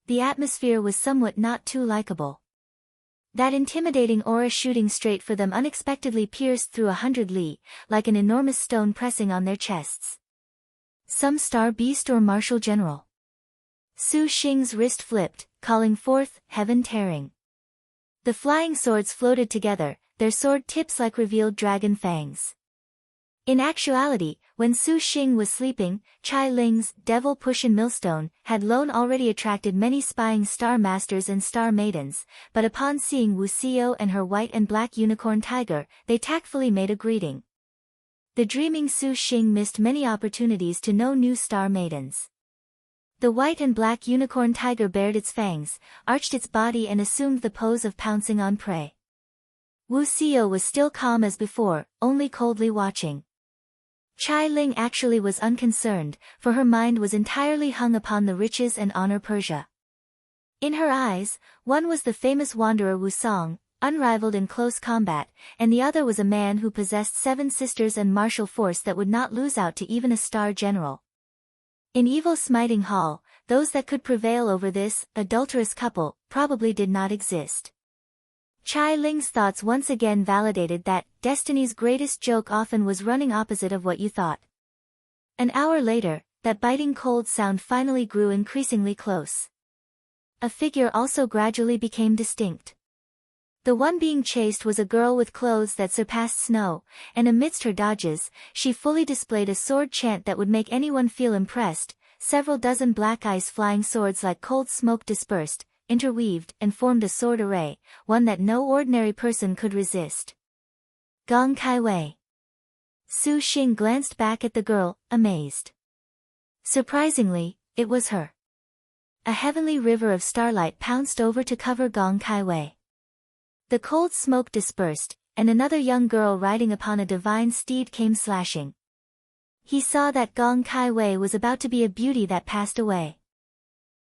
The atmosphere was somewhat not too likable. That intimidating aura shooting straight for them unexpectedly pierced through 100 li, like an enormous stone pressing on their chests. Some star beast or martial general. Su Xing's wrist flipped, calling forth, heaven tearing. The flying swords floated together, their sword tips like revealed dragon fangs. In actuality, when Su Xing was sleeping, Chai Ling's devil push and millstone had alone already attracted many spying star masters and star maidens, but upon seeing Wu Xiao and her white and black unicorn tiger, they tactfully made a greeting. The dreaming Su Xing missed many opportunities to know new star maidens. The white and black unicorn tiger bared its fangs, arched its body and assumed the pose of pouncing on prey. Wu Xiao was still calm as before, only coldly watching. Chai Ling actually was unconcerned, for her mind was entirely hung upon the riches and honor Persia. In her eyes, one was the famous wanderer Wu Song, unrivaled in close combat, and the other was a man who possessed 7 sisters and martial force that would not lose out to even a star general. In evil smiting hall, those that could prevail over this adulterous couple probably did not exist. Chai Ling's thoughts once again validated that destiny's greatest joke often was running opposite of what you thought. An hour later, that biting cold sound finally grew increasingly close. A figure also gradually became distinct. The one being chased was a girl with clothes that surpassed snow, and amidst her dodges, she fully displayed a sword chant that would make anyone feel impressed. Several dozen black ice flying swords like cold smoke dispersed, interweaved, and formed a sword array, one that no ordinary person could resist. Gong Kai Wei. Su Xing glanced back at the girl, amazed. Surprisingly, it was her. A heavenly river of starlight pounced over to cover Gong Kai Wei. The cold smoke dispersed, and another young girl riding upon a divine steed came slashing. He saw that Gong Kai Wei was about to be a beauty that passed away.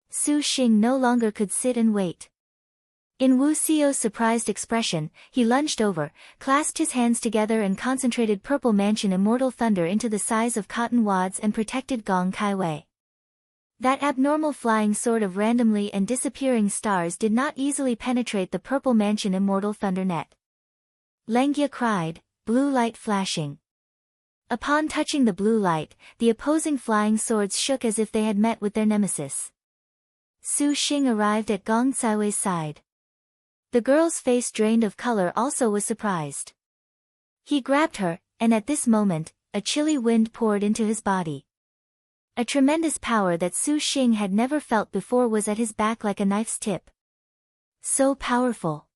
Su Xing no longer could sit and wait. In Wu Xiao's surprised expression, he lunged over, clasped his hands together and concentrated purple mansion immortal thunder into the size of cotton wads and protected Gong Kai Wei. That abnormal flying sword of randomly and disappearing stars did not easily penetrate the purple mansion immortal thunder net. Lengia cried, blue light flashing. Upon touching the blue light, the opposing flying swords shook as if they had met with their nemesis. Su Xing arrived at Gong Caiwei's side. The girl's face drained of color also was surprised. He grabbed her, and at this moment, a chilly wind poured into his body. A tremendous power that Su Xing had never felt before was at his back like a knife's tip. So powerful.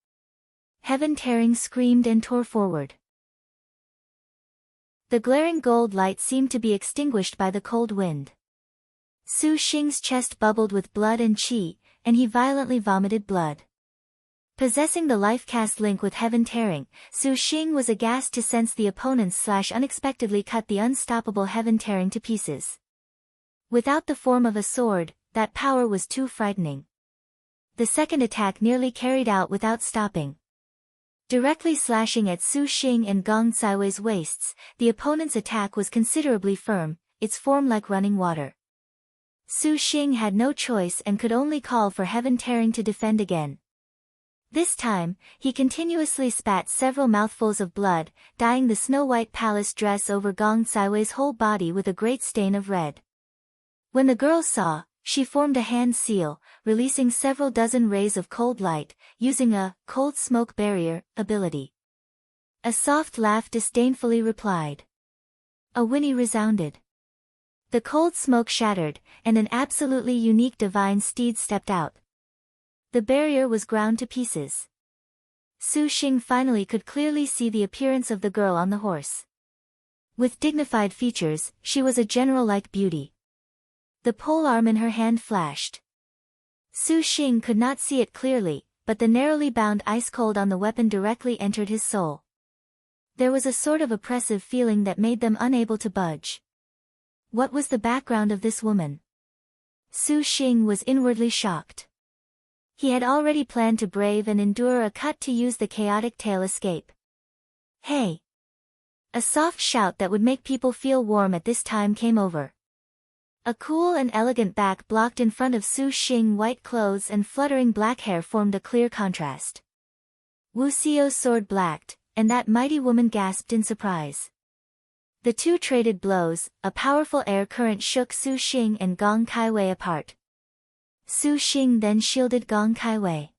Heaven tearing screamed and tore forward. The glaring gold light seemed to be extinguished by the cold wind. Su Xing's chest bubbled with blood and qi, and he violently vomited blood. Possessing the life-cast link with heaven tearing, Su Xing was aghast to sense the opponent's slash unexpectedly cut the unstoppable heaven tearing to pieces. Without the form of a sword, that power was too frightening. The second attack nearly carried out without stopping. Directly slashing at Su Xing and Gong Caiwei's waists, the opponent's attack was considerably firm, its form like running water. Su Xing had no choice and could only call for heaven tearing to defend again. This time, he continuously spat several mouthfuls of blood, dyeing the snow-white palace dress over Gong Caiwei's whole body with a great stain of red. When the girl saw, she formed a hand seal, releasing several dozen rays of cold light, using a cold smoke barrier ability. A soft laugh disdainfully replied. A whinny resounded. The cold smoke shattered, and an absolutely unique divine steed stepped out. The barrier was ground to pieces. Su Xing finally could clearly see the appearance of the girl on the horse. With dignified features, she was a general-like beauty. The polearm in her hand flashed. Su Xing could not see it clearly, but the narrowly bound ice cold on the weapon directly entered his soul. There was a sort of oppressive feeling that made them unable to budge. What was the background of this woman? Su Xing was inwardly shocked. He had already planned to brave and endure a cut to use the chaotic tail escape. Hey! A soft shout that would make people feel warm at this time came over. A cool and elegant back blocked in front of Su Xing white clothes and fluttering black hair formed a clear contrast. Wu Xiao's sword blacked, and that mighty woman gasped in surprise. The two traded blows, a powerful air current shook Su Xing and Gong Kaiwei apart. Su Xing then shielded Gong Kaiwei.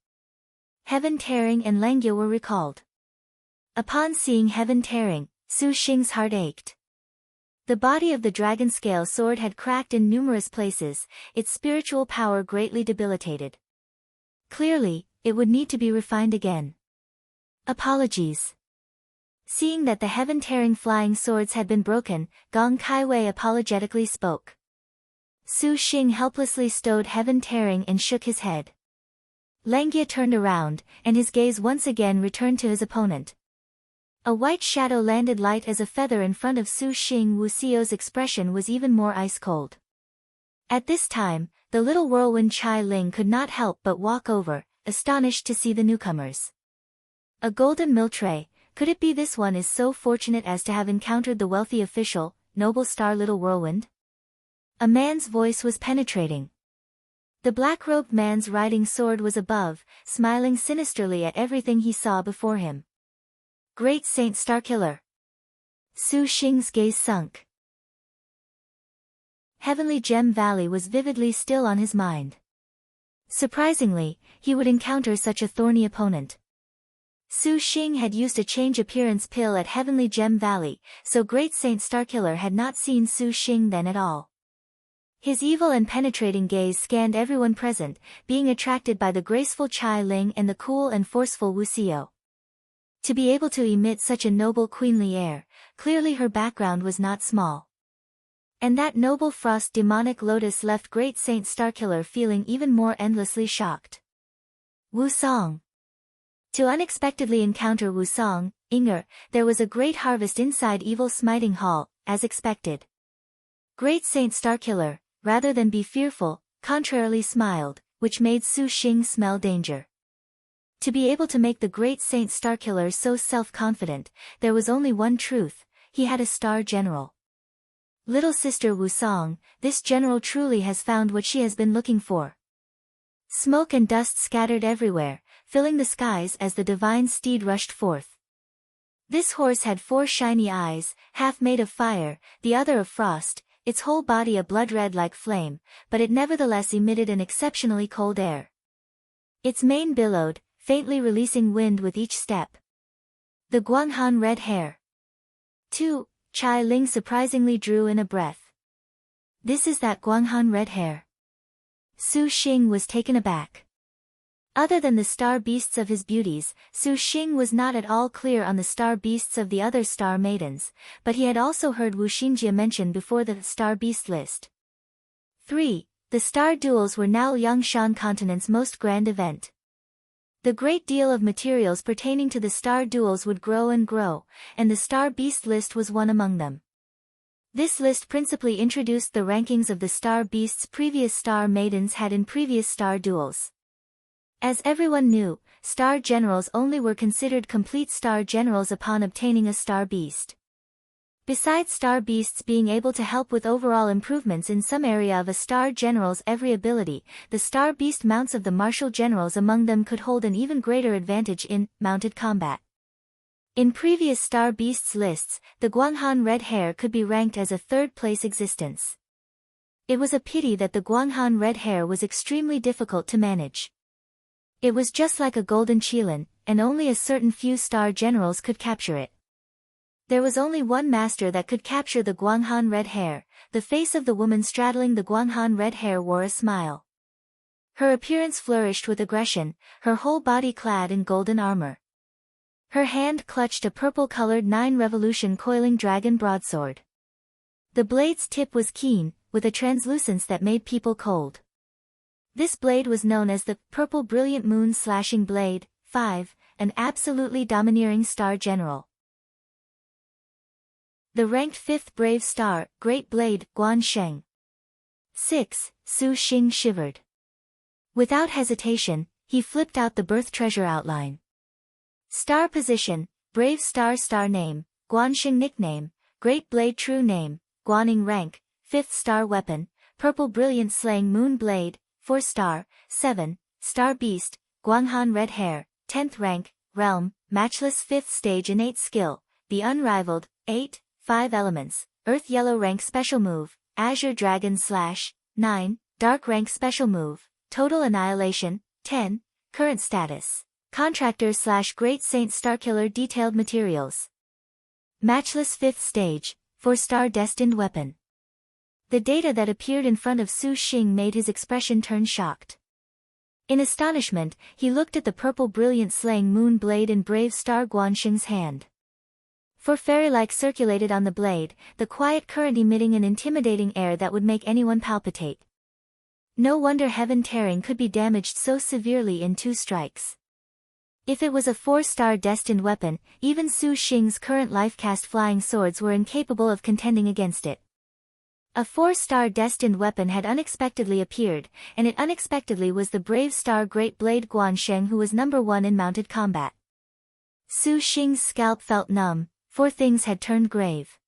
Heaven Tearing and Langya were recalled. Upon seeing Heaven Tearing, Su Xing's heart ached. The body of the dragon scale sword had cracked in numerous places, its spiritual power greatly debilitated. Clearly, it would need to be refined again. Apologies. Seeing that the heaven-tearing flying swords had been broken, Gong Kaiwei apologetically spoke. Su Xing helplessly stowed Heaven Tearing and shook his head. Langya turned around, and his gaze once again returned to his opponent. A white shadow landed light as a feather in front of Su Xing. Wu Xiao's expression was even more ice-cold. At this time, the little whirlwind Chai Ling could not help but walk over, astonished to see the newcomers. A golden mill tray, could it be this one is so fortunate as to have encountered the wealthy official, noble star Little Whirlwind? A man's voice was penetrating. The black-robed man's riding sword was above, smiling sinisterly at everything he saw before him. Great Saint Starkiller. Su Xing's gaze sunk. Heavenly Gem Valley was vividly still on his mind. Surprisingly, he would encounter such a thorny opponent. Su Xing had used a change appearance pill at Heavenly Gem Valley, so Great Saint Starkiller had not seen Su Xing then at all. His evil and penetrating gaze scanned everyone present, being attracted by the graceful Chai Ling and the cool and forceful Wu Xiao. To be able to emit such a noble queenly air, clearly her background was not small. And that noble frost demonic lotus left Great Saint Starkiller feeling even more endlessly shocked. Wu Song. To unexpectedly encounter Wu Song, Inger, there was a great harvest inside Evil Smiting Hall, as expected. Great Saint Starkiller, rather than be fearful, contrarily smiled, which made Su Xing smell danger. To be able to make the Great Saint Starkiller so self-confident, there was only one truth, he had a star general. Little sister Wu Song, this general truly has found what she has been looking for. Smoke and dust scattered everywhere, filling the skies as the divine steed rushed forth. This horse had 4 shiny eyes, half made of fire, the other of frost, its whole body a blood red like flame, but it nevertheless emitted an exceptionally cold air. Its mane billowed, faintly releasing wind with each step. The Guanghan red hair. 2. Chai Ling surprisingly drew in a breath. This is that Guanghan red hair. Su Xing was taken aback. Other than the star beasts of his beauties, Su Xing was not at all clear on the star beasts of the other star maidens, but he had also heard Wu Xinjie mentioned before the star beast list. 3. The star duels were now Yangshan continent's most grand event. The great deal of materials pertaining to the star duels would grow and grow, and the star beast list was one among them. This list principally introduced the rankings of the star beasts previous star maidens had in previous star duels. As everyone knew, star generals only were considered complete star generals upon obtaining a star beast. Besides star beasts being able to help with overall improvements in some area of a star general's every ability, the star beast mounts of the martial generals among them could hold an even greater advantage in mounted combat. In previous star beasts lists, the Guanghan red hair could be ranked as a third-place existence. It was a pity that the Guanghan red hair was extremely difficult to manage. It was just like a golden qilin, and only a certain few star generals could capture it. There was only one master that could capture the Guanghan red hair. The face of the woman straddling the Guanghan red hair wore a smile. Her appearance flourished with aggression, her whole body clad in golden armor. Her hand clutched a purple-colored 9-revolution coiling dragon broadsword. The blade's tip was keen, with a translucence that made people cold. This blade was known as the Purple Brilliant Moon Slashing Blade, 5, an absolutely domineering star general. The ranked 5th brave star, Great Blade, Guan Sheng. 6. Su Xing shivered. Without hesitation, he flipped out the birth treasure outline. Star position, Brave Star star name, Guan Sheng nickname, Great Blade true name, Guaning rank, 5th star weapon, Purple Brilliant Slaying Moon Blade, 4 star, 7, Star Beast, Guanghan Red Hair, 10th rank, Realm, Matchless 5th stage Innate Skill, Be Unrivaled, 8, 5 Elements, Earth Yellow Rank Special Move, Azure Dragon Slash, 9, Dark Rank Special Move, Total Annihilation, 10, Current Status, Contractor / Great Saint Starkiller Detailed Materials. Matchless 5th stage, 4 star Destined Weapon. The data that appeared in front of Su Xing made his expression turn shocked. In astonishment, he looked at the purple brilliant slaying moon blade in brave star Guanxing's hand. For fairy-like circulated on the blade, the quiet current emitting an intimidating air that would make anyone palpitate. No wonder Heaven Tearing could be damaged so severely in 2 strikes. If it was a 4-star destined weapon, even Su Xing's current life-cast flying swords were incapable of contending against it. A 4-star destined weapon had unexpectedly appeared, and it unexpectedly was the brave star Great Blade Guansheng who was number 1 in mounted combat. Su Xing's scalp felt numb, for things had turned grave.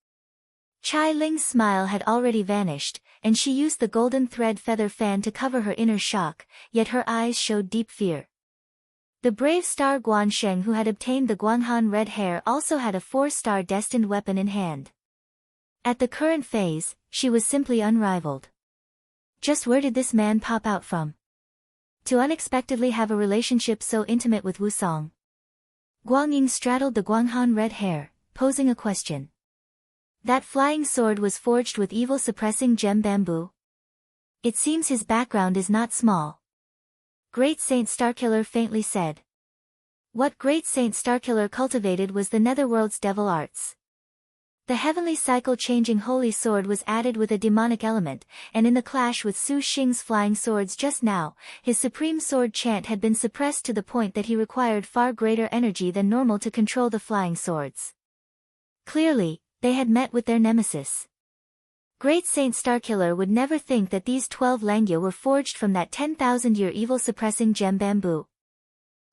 Chai Ling's smile had already vanished, and she used the golden thread feather fan to cover her inner shock, yet her eyes showed deep fear. The brave star Guansheng who had obtained the Guanghan Red Hair also had a 4-star destined weapon in hand. At the current phase, she was simply unrivaled. Just where did this man pop out from? To unexpectedly have a relationship so intimate with Wusong. Guangying straddled the Guanghan Red Hair, posing a question. That flying sword was forged with evil-suppressing gem bamboo. It seems his background is not small. Great Saint Starkiller faintly said. What Great Saint Starkiller cultivated was the Netherworld's devil arts. The heavenly cycle-changing holy sword was added with a demonic element, and in the clash with Su Xing's flying swords just now, his supreme sword chant had been suppressed to the point that he required far greater energy than normal to control the flying swords. Clearly, they had met with their nemesis. Great Saint Starkiller would never think that these 12 Langya were forged from that 10,000-year evil-suppressing gem bamboo.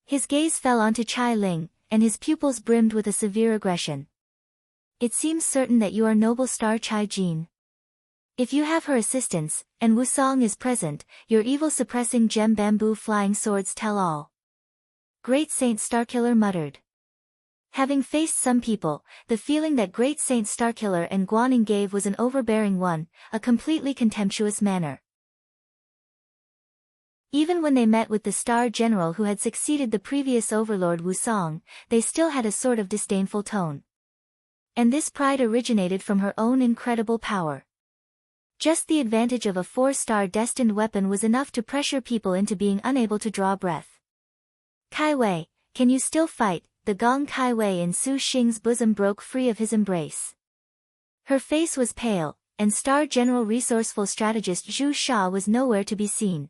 His gaze fell onto Chai Ling, and his pupils brimmed with a severe aggression. It seems certain that you are noble star Chai Jin. If you have her assistance, and Wusong is present, your evil-suppressing gem bamboo flying swords tell all. Great Saint Starkiller muttered. Having faced some people, the feeling that Great Saint Starkiller and Guaning gave was an overbearing one, a completely contemptuous manner. Even when they met with the Star General who had succeeded the previous overlord Wusong, they still had a sort of disdainful tone. And this pride originated from her own incredible power. Just the advantage of a 4-star destined weapon was enough to pressure people into being unable to draw breath. Kai Wei, can you still fight? The Gong Kai Wei in Su Xing's bosom broke free of his embrace. Her face was pale, and Star General resourceful strategist Zhu Sha was nowhere to be seen.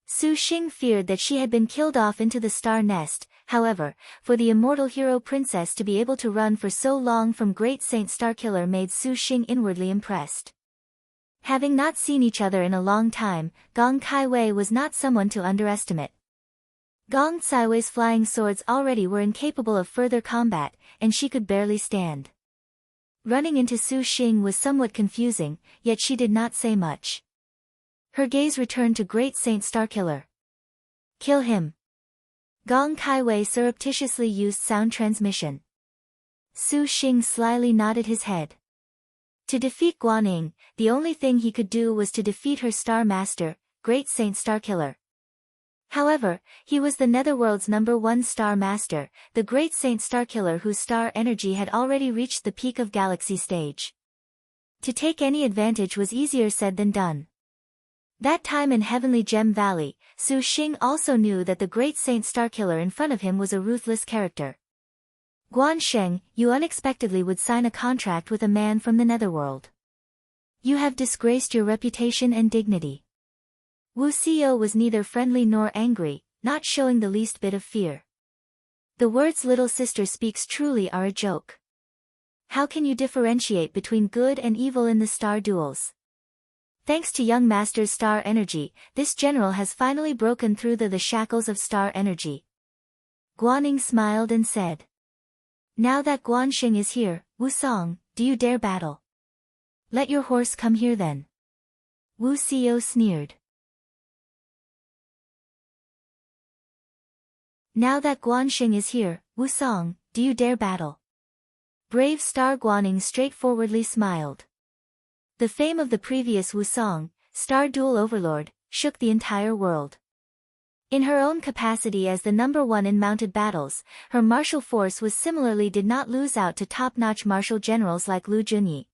Su Xing feared that she had been killed off into the star nest. However, for the immortal hero princess to be able to run for so long from Great Saint Starkiller made Su Xing inwardly impressed. Having not seen each other in a long time, Gong Kai Wei was not someone to underestimate. Gong Caiwei's flying swords already were incapable of further combat, and she could barely stand. Running into Su Xing was somewhat confusing, yet she did not say much. Her gaze returned to Great Saint Starkiller. Kill him. Gong Kai Wei surreptitiously used sound transmission. Su Xing slyly nodded his head. To defeat Guaning, the only thing he could do was to defeat her star master, Great Saint Starkiller. However, he was the Netherworld's #1 star master, the Great Saint Starkiller whose star energy had already reached the peak of galaxy stage. To take any advantage was easier said than done. That time in Heavenly Gem Valley, Su Xing also knew that the Great Saint Starkiller in front of him was a ruthless character. Guansheng, you unexpectedly would sign a contract with a man from the Netherworld. You have disgraced your reputation and dignity. Wu Xiao was neither friendly nor angry, not showing the least bit of fear. The words little sister speaks truly are a joke. How can you differentiate between good and evil in the star duels? Thanks to young master's star energy, this general has finally broken through the shackles of star energy. Guaning smiled and said. Now that Guanxing is here, Wusong, do you dare battle? Let your horse come here then. Wu Xiao sneered. Now that Guanxing is here, Wu Song, do you dare battle? Brave Star Guaning straightforwardly smiled. The fame of the previous Wu Song, Star Duel Overlord, shook the entire world. In her own capacity as the #1 in mounted battles, her martial force was similarly did not lose out to top-notch martial generals like Lu Junyi.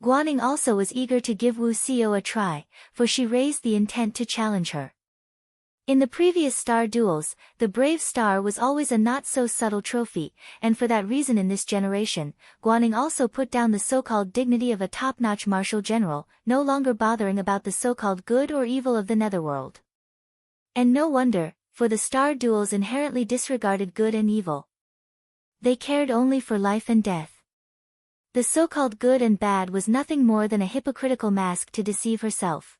Guaning also was eager to give Wu Xiao a try, for she raised the intent to challenge her. In the previous star duels, the brave star was always a not-so-subtle trophy, and for that reason in this generation, Guaning also put down the so-called dignity of a top-notch martial general, no longer bothering about the so-called good or evil of the netherworld. And no wonder, for the star duels inherently disregarded good and evil. They cared only for life and death. The so-called good and bad was nothing more than a hypocritical mask to deceive herself.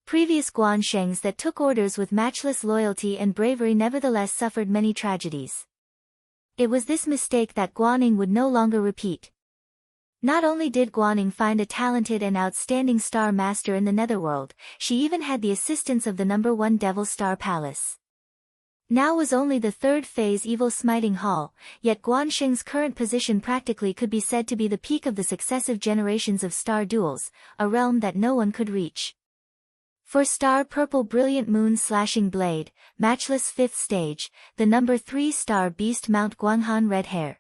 Previous Guanshengs that took orders with matchless loyalty and bravery nevertheless suffered many tragedies. It was this mistake that Guaning would no longer repeat. Not only did Guaning find a talented and outstanding star master in the netherworld, she even had the assistance of the #1 Devil Star Palace. Now was only the third phase Evil Smiting Hall, yet Guanxing's current position practically could be said to be the peak of the successive generations of star duels, a realm that no one could reach. For Star Purple Brilliant Moon Slashing Blade, Matchless 5th Stage, the #3 Star Beast Mount Guanghan Red Hair.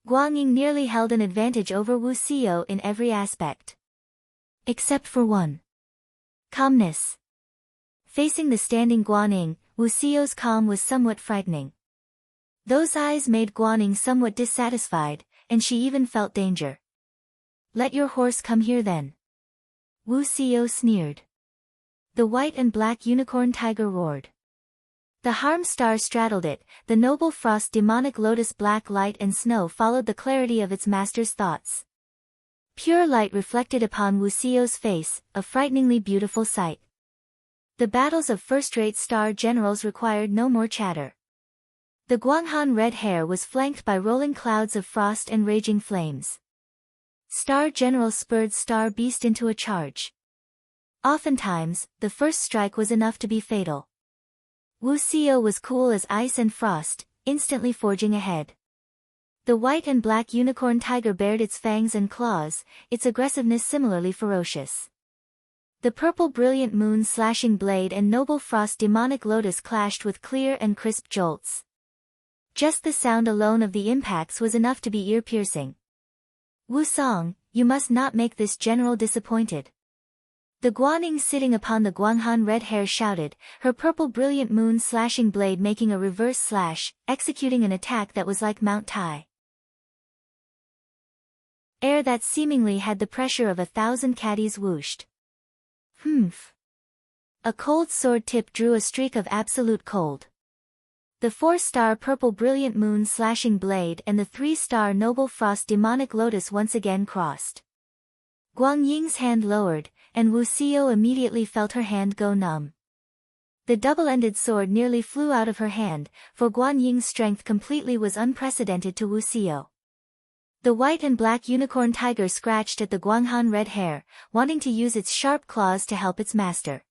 Guangying nearly held an advantage over Wu Xiao in every aspect. Except for one. Calmness. Facing the standing Guangying, Wu Xiao's calm was somewhat frightening. Those eyes made Guangying somewhat dissatisfied, and she even felt danger. Let your horse come here then. Wu Xiao sneered. The white and black unicorn tiger roared. The harm star straddled it, the noble frost demonic lotus black light and snow followed the clarity of its master's thoughts. Pure light reflected upon Wu Xiao's face, a frighteningly beautiful sight. The battles of first-rate star generals required no more chatter. The Guanghan Red Hair was flanked by rolling clouds of frost and raging flames. Star General spurred Star Beast into a charge. Oftentimes, the first strike was enough to be fatal. Wu Xiao was cool as ice and frost, instantly forging ahead. The white and black unicorn tiger bared its fangs and claws, its aggressiveness similarly ferocious. The purple brilliant moon slashing blade and noble frost demonic lotus clashed with clear and crisp jolts. Just the sound alone of the impacts was enough to be ear-piercing. Wu Song, you must not make this general disappointed. The Guangying sitting upon the Guanghan Red Hair shouted, her purple brilliant moon slashing blade making a reverse slash, executing an attack that was like Mount Tai. Air that seemingly had the pressure of 1,000 caddies whooshed. Humph. A cold sword tip drew a streak of absolute cold. The 4-star purple brilliant moon slashing blade and the 3-star noble frost demonic lotus once again crossed. Guangying's hand lowered, and Wu Xiao immediately felt her hand go numb. The double-ended sword nearly flew out of her hand, for Guangying's strength completely was unprecedented to Wu Xiao. The white and black unicorn tiger scratched at the Guanghan Red Hair, wanting to use its sharp claws to help its master.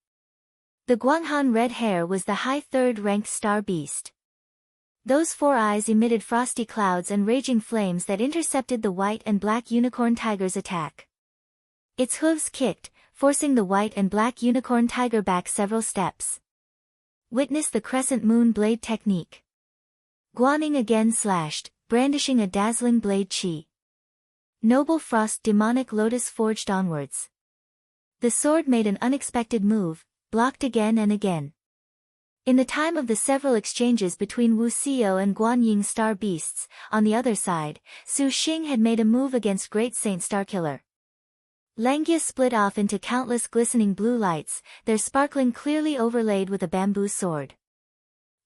The Guanghan Red Hair was the high 3rd-ranked star beast. Those 4 eyes emitted frosty clouds and raging flames that intercepted the white and black unicorn tiger's attack. Its hooves kicked, forcing the white and black unicorn tiger back several steps. Witness the crescent moon blade technique. Guangying again slashed, brandishing a dazzling blade chi. Noble frost demonic lotus forged onwards. The sword made an unexpected move, blocked again and again. In the time of the several exchanges between Wu Xiao and Guangying star beasts, on the other side, Su Xing had made a move against Great Saint Starkiller. Langia split off into countless glistening blue lights, their sparkling clearly overlaid with a bamboo sword.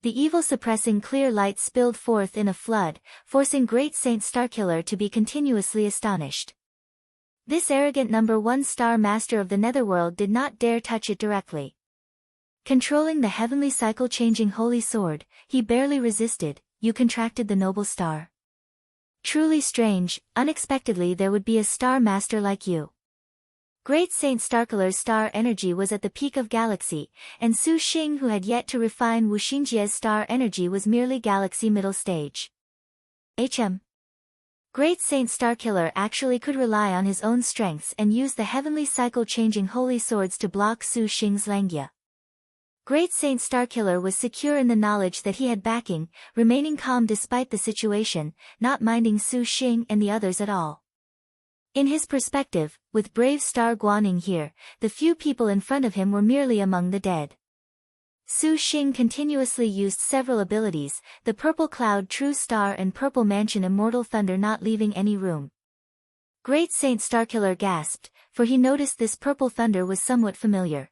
The evil-suppressing clear light spilled forth in a flood, forcing Great Saint Starkiller to be continuously astonished. This arrogant #1 star master of the netherworld did not dare touch it directly. Controlling the heavenly cycle-changing holy sword, he barely resisted. You contracted the noble star. Truly strange, unexpectedly there would be a star master like you. Great Saint Starkiller's star energy was at the peak of galaxy, and Su Xing, who had yet to refine Wu Xingjie's star energy, was merely galaxy middle stage. Great Saint Starkiller actually could rely on his own strengths and use the heavenly cycle-changing holy swords to block Su Xing's Langia. Great Saint Starkiller was secure in the knowledge that he had backing, remaining calm despite the situation, not minding Su Xing and the others at all. In his perspective, with brave Star Guaning here, the few people in front of him were merely among the dead. Su Xing continuously used several abilities, the Purple Cloud True Star and Purple Mansion Immortal Thunder, not leaving any room. Great Saint Starkiller gasped, for he noticed this Purple Thunder was somewhat familiar.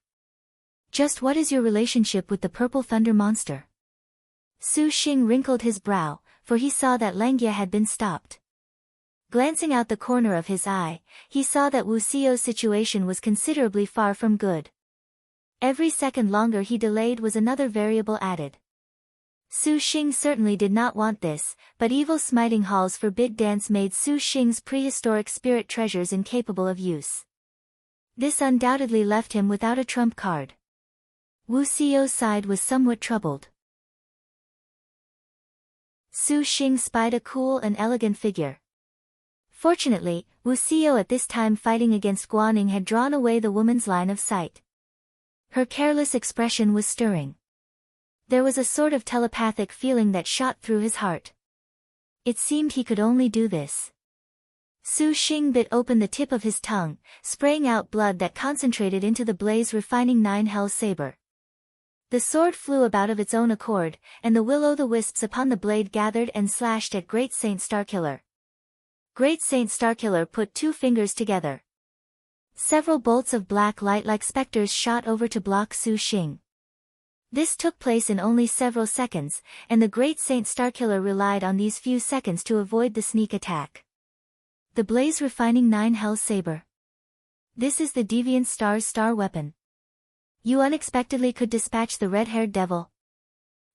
Just what is your relationship with the Purple Thunder monster? Su Xing wrinkled his brow, for he saw that Langia had been stopped. Glancing out the corner of his eye, he saw that Wu Xiao's situation was considerably far from good. Every second longer he delayed was another variable added. Su Xing certainly did not want this, but evil smiting Hall's forbid dance made Su Xing's prehistoric spirit treasures incapable of use. This undoubtedly left him without a trump card. Wu Xiao's side was somewhat troubled. Su Xing spied a cool and elegant figure. Fortunately, Wu Xiao at this time fighting against Guaning had drawn away the woman's line of sight. Her careless expression was stirring. There was a sort of telepathic feeling that shot through his heart. It seemed he could only do this. Su Xing bit open the tip of his tongue, spraying out blood that concentrated into the blaze refining 9 Hell Saber. The sword flew about of its own accord, and the will-o'-the-wisps upon the blade gathered and slashed at Great Saint Starkiller. Great Saint Starkiller put 2 fingers together. Several bolts of black light like specters shot over to block Su Xing. This took place in only several seconds, and the Great Saint Starkiller relied on these few seconds to avoid the sneak attack. The blaze refining 9 Hell Saber. This is the Deviant Star's star weapon. You unexpectedly could dispatch the red-haired devil.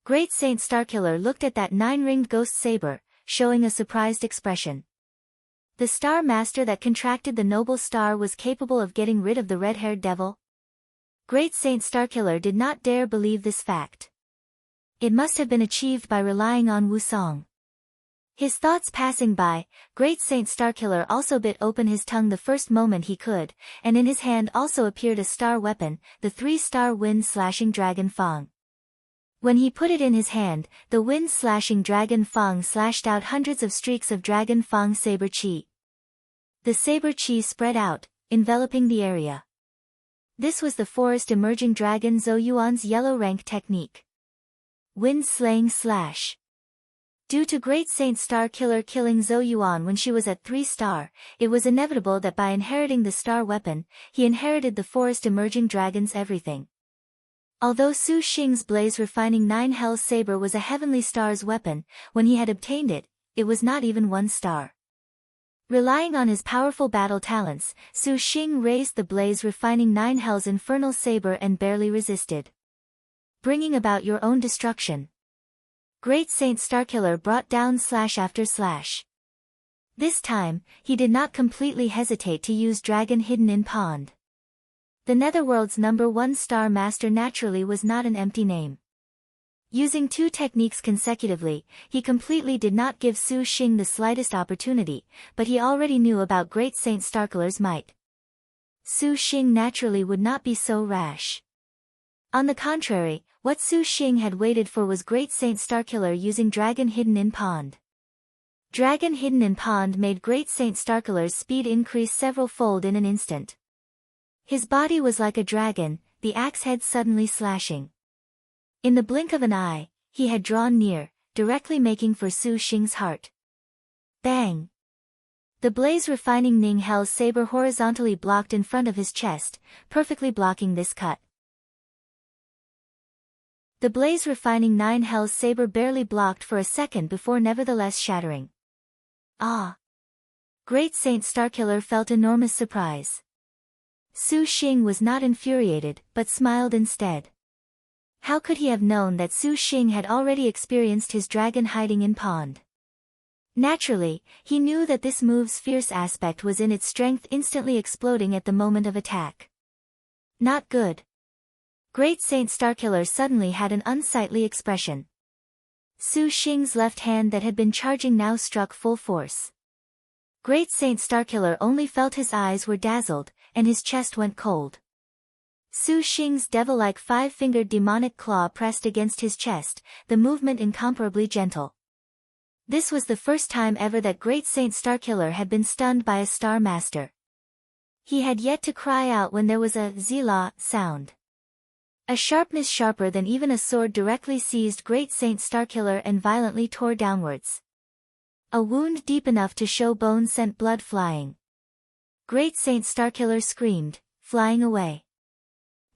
Great Saint Starkiller looked at that 9-ringed ghost saber, showing a surprised expression. The star master that contracted the noble star was capable of getting rid of the red-haired devil? Great Saint Starkiller did not dare believe this fact. It must have been achieved by relying on Wu Song. His thoughts passing by, Great Saint Starkiller also bit open his tongue the first moment he could, and in his hand also appeared a star weapon, the 3-star wind-slashing Dragon Fang. When he put it in his hand, the wind-slashing Dragon Fang slashed out hundreds of streaks of Dragon Fang saber chi. The saber chi spread out, enveloping the area. This was the forest emerging dragon Zhou Yuan's yellow rank technique. Wind-slaying slash. Due to Great Saint Starkiller killing Zhou Yuan when she was at 3-star, it was inevitable that by inheriting the star weapon, he inherited the forest emerging dragon's everything. Although Su Xing's blaze refining 9 Hell Saber was a heavenly star's weapon, when he had obtained it, it was not even 1 star. Relying on his powerful battle talents, Su Xing raised the blaze refining 9 Hell's infernal saber and barely resisted. Bringing about your own destruction. Great Saint Starkiller brought down slash after slash. This time, he did not completely hesitate to use Dragon Hidden in Pond. The Netherworld's #1 star master naturally was not an empty name. Using 2 techniques consecutively, he completely did not give Su Xing the slightest opportunity, but he already knew about Great Saint Starkiller's might. Su Xing naturally would not be so rash. On the contrary, what Su Xing had waited for was Great Saint Starkiller using Dragon Hidden in Pond. Dragon Hidden in Pond made Great Saint Starkiller's speed increase several-fold in an instant. His body was like a dragon, the axe head suddenly slashing. In the blink of an eye, he had drawn near, directly making for Su Xing's heart. Bang! The blaze refining Ning Hell's saber horizontally blocked in front of his chest, perfectly blocking this cut. The blaze refining 9 Hell's saber barely blocked for a second before nevertheless shattering. Ah! Great Saint Starkiller felt enormous surprise. Su Xing was not infuriated, but smiled instead. How could he have known that Su Xing had already experienced his dragon hiding in pond? Naturally, he knew that this move's fierce aspect was in its strength instantly exploding at the moment of attack. Not good. Great Saint Starkiller suddenly had an unsightly expression. Su Xing's left hand that had been charging now struck full force. Great Saint Starkiller only felt his eyes were dazzled, and his chest went cold. Su Xing's devil-like five-fingered demonic claw pressed against his chest, the movement incomparably gentle. This was the first time ever that Great Saint Starkiller had been stunned by a Star Master. He had yet to cry out when there was a zila sound. A sharpness sharper than even a sword directly seized Great Saint Starkiller and violently tore downwards. A wound deep enough to show bone sent blood flying. Great Saint Starkiller screamed, flying away.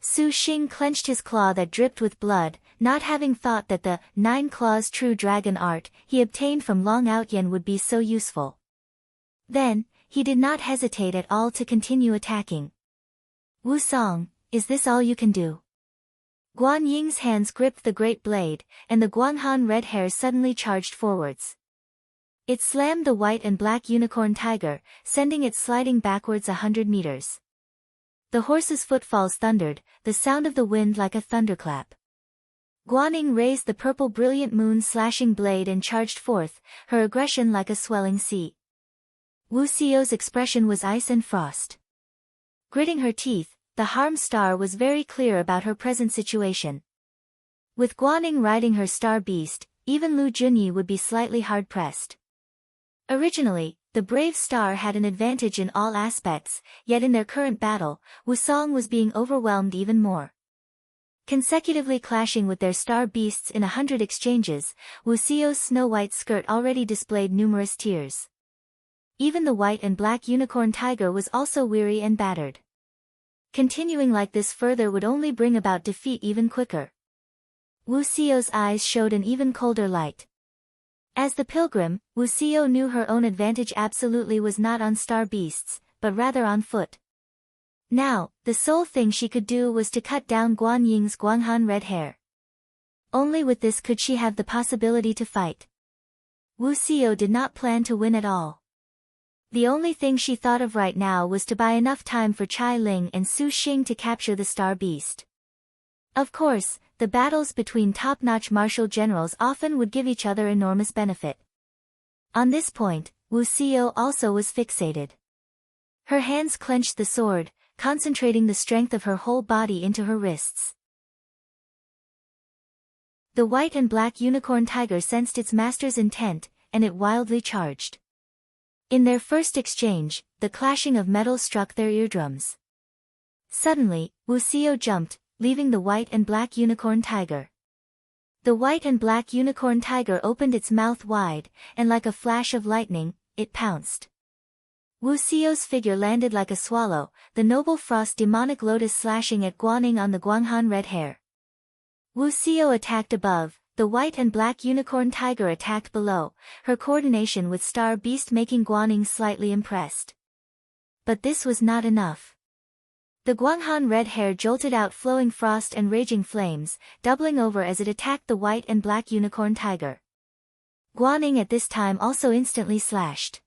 Su Xing clenched his claw that dripped with blood, not having thought that the 9 claws true dragon art he obtained from Long Outyen would be so useful. Then, he did not hesitate at all to continue attacking. Wu Song, is this all you can do? Guan Ying's hands gripped the great blade, and the Guanghan red hair suddenly charged forwards. It slammed the white and black unicorn tiger, sending it sliding backwards 100 meters. The horse's footfalls thundered, the sound of the wind like a thunderclap. Guaning raised the purple brilliant moon-slashing blade and charged forth, her aggression like a swelling sea. Wu Xiao's expression was ice and frost. Gritting her teeth, the Harm Star was very clear about her present situation. With Guaning riding her star beast, even Lu Junyi would be slightly hard-pressed. Originally, the brave star had an advantage in all aspects, yet in their current battle, Wusong was being overwhelmed even more. Consecutively clashing with their star beasts in 100 exchanges, Wuxiao's snow-white skirt already displayed numerous tears. Even the white and black unicorn tiger was also weary and battered. Continuing like this further would only bring about defeat even quicker. Wuxiao's eyes showed an even colder light. As the pilgrim, Wuxiao knew her own advantage absolutely was not on star beasts, but rather on foot. Now, the sole thing she could do was to cut down Guan Ying's Guanghan red hair. Only with this could she have the possibility to fight. Wuxiao did not plan to win at all. The only thing she thought of right now was to buy enough time for Chai Ling and Su Xing to capture the star beast. Of course, the battles between top-notch martial generals often would give each other enormous benefit. On this point, Wuxiao also was fixated. Her hands clenched the sword, concentrating the strength of her whole body into her wrists. The white and black unicorn tiger sensed its master's intent, and it wildly charged. In their first exchange, the clashing of metal struck their eardrums. Suddenly, Wuxiao jumped, leaving the white and black unicorn tiger. The white and black unicorn tiger opened its mouth wide, and like a flash of lightning, it pounced. Wuxiao's figure landed like a swallow, the noble frost demonic lotus slashing at Guaning on the Guanghan red hair. Wuxiao attacked above, the white and black unicorn tiger attacked below, her coordination with Star Beast making Guaning slightly impressed. But this was not enough. The Guanghan red hair jolted out flowing frost and raging flames, doubling over as it attacked the white and black unicorn tiger. Guaning at this time also instantly slashed.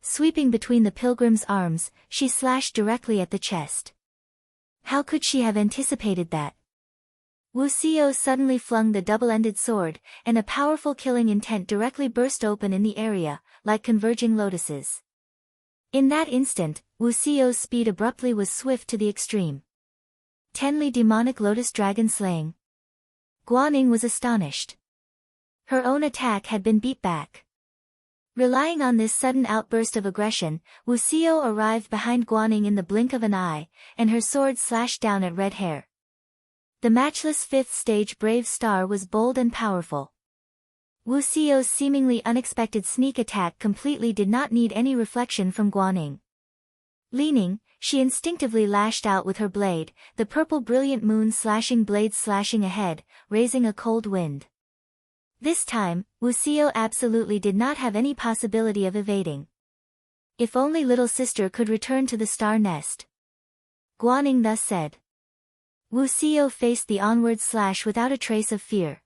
Sweeping between the pilgrim's arms, she slashed directly at the chest. How could she have anticipated that? Wuxiao suddenly flung the double-ended sword, and a powerful killing intent directly burst open in the area, like converging lotuses. In that instant, Wuxiao's speed abruptly was swift to the extreme. Tenli demonic lotus dragon slaying. Guaning was astonished. Her own attack had been beat back. Relying on this sudden outburst of aggression, Wuxiao arrived behind Guaning in the blink of an eye, and her sword slashed down at red hair. The matchless fifth stage brave star was bold and powerful. Wuxiao's seemingly unexpected sneak attack completely did not need any reflection from Guaning. Leaning, she instinctively lashed out with her blade, the purple brilliant moon slashing blades slashing ahead, raising a cold wind. This time, Wuxiao absolutely did not have any possibility of evading. If only little sister could return to the star nest. Guaning thus said. Wuxiao faced the onward slash without a trace of fear.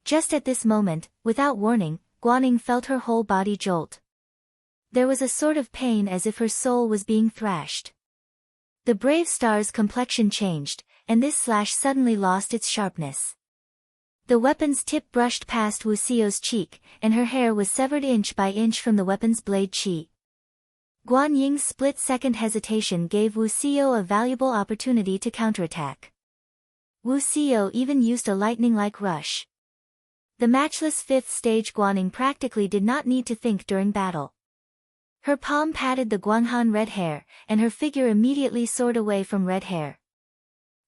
Just at this moment, without warning, Guaning felt her whole body jolt. There was a sort of pain as if her soul was being thrashed. The brave star's complexion changed, and this slash suddenly lost its sharpness. The weapon's tip brushed past Wu Xiao's cheek, and her hair was severed inch by inch from the weapon's blade chi. Guan Ying's split-second hesitation gave Wu Xiao a valuable opportunity to counterattack. Wu Xiao even used a lightning-like rush. The matchless fifth stage Guaning practically did not need to think during battle. Her palm patted the Guanghan red hair, and her figure immediately soared away from red hair.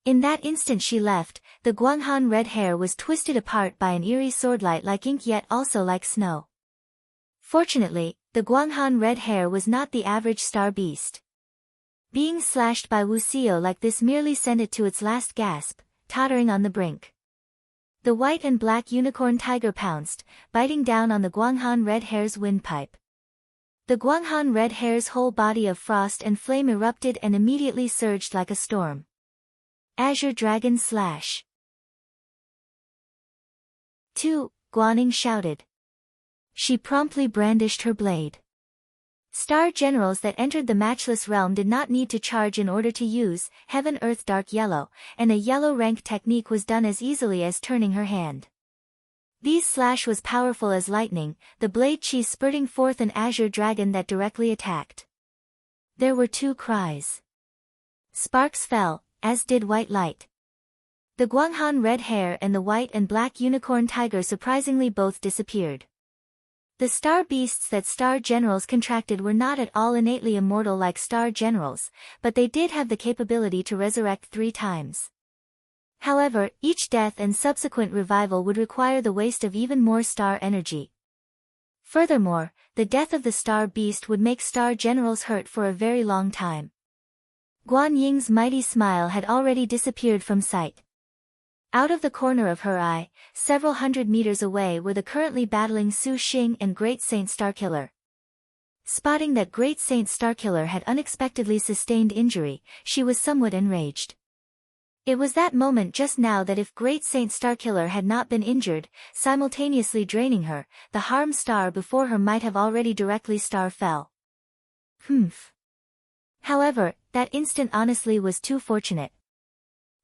In that instant she left, the Guanghan red hair was twisted apart by an eerie swordlight like ink yet also like snow. Fortunately, the Guanghan red hair was not the average star beast. Being slashed by Wu Xiao like this merely sent it to its last gasp, tottering on the brink. The white and black unicorn tiger pounced, biting down on the Guanghan red hare's windpipe. The Guanghan red hare's whole body of frost and flame erupted and immediately surged like a storm. Azure Dragon Slash. 2. Guaning shouted. She promptly brandished her blade. Star generals that entered the matchless realm did not need to charge in order to use Heaven Earth Dark Yellow, and a yellow rank technique was done as easily as turning her hand. These slash was powerful as lightning, the blade chi spurting forth an azure dragon that directly attacked. There were two cries. Sparks fell, as did white light. The Guanghan red hair and the white and black unicorn tiger surprisingly both disappeared. The star beasts that star generals contracted were not at all innately immortal like star generals, but they did have the capability to resurrect 3 times. However, each death and subsequent revival would require the waste of even more star energy. Furthermore, the death of the star beast would make star generals hurt for a very long time. Guan Ying's mighty smile had already disappeared from sight. Out of the corner of her eye, several hundred meters away were the currently battling Su Xing and Great Saint Starkiller. Spotting that Great Saint Starkiller had unexpectedly sustained injury, she was somewhat enraged. It was that moment just now that if Great Saint Starkiller had not been injured, simultaneously draining her, the harm star before her might have already directly star fell. However, that instant honestly was too fortunate.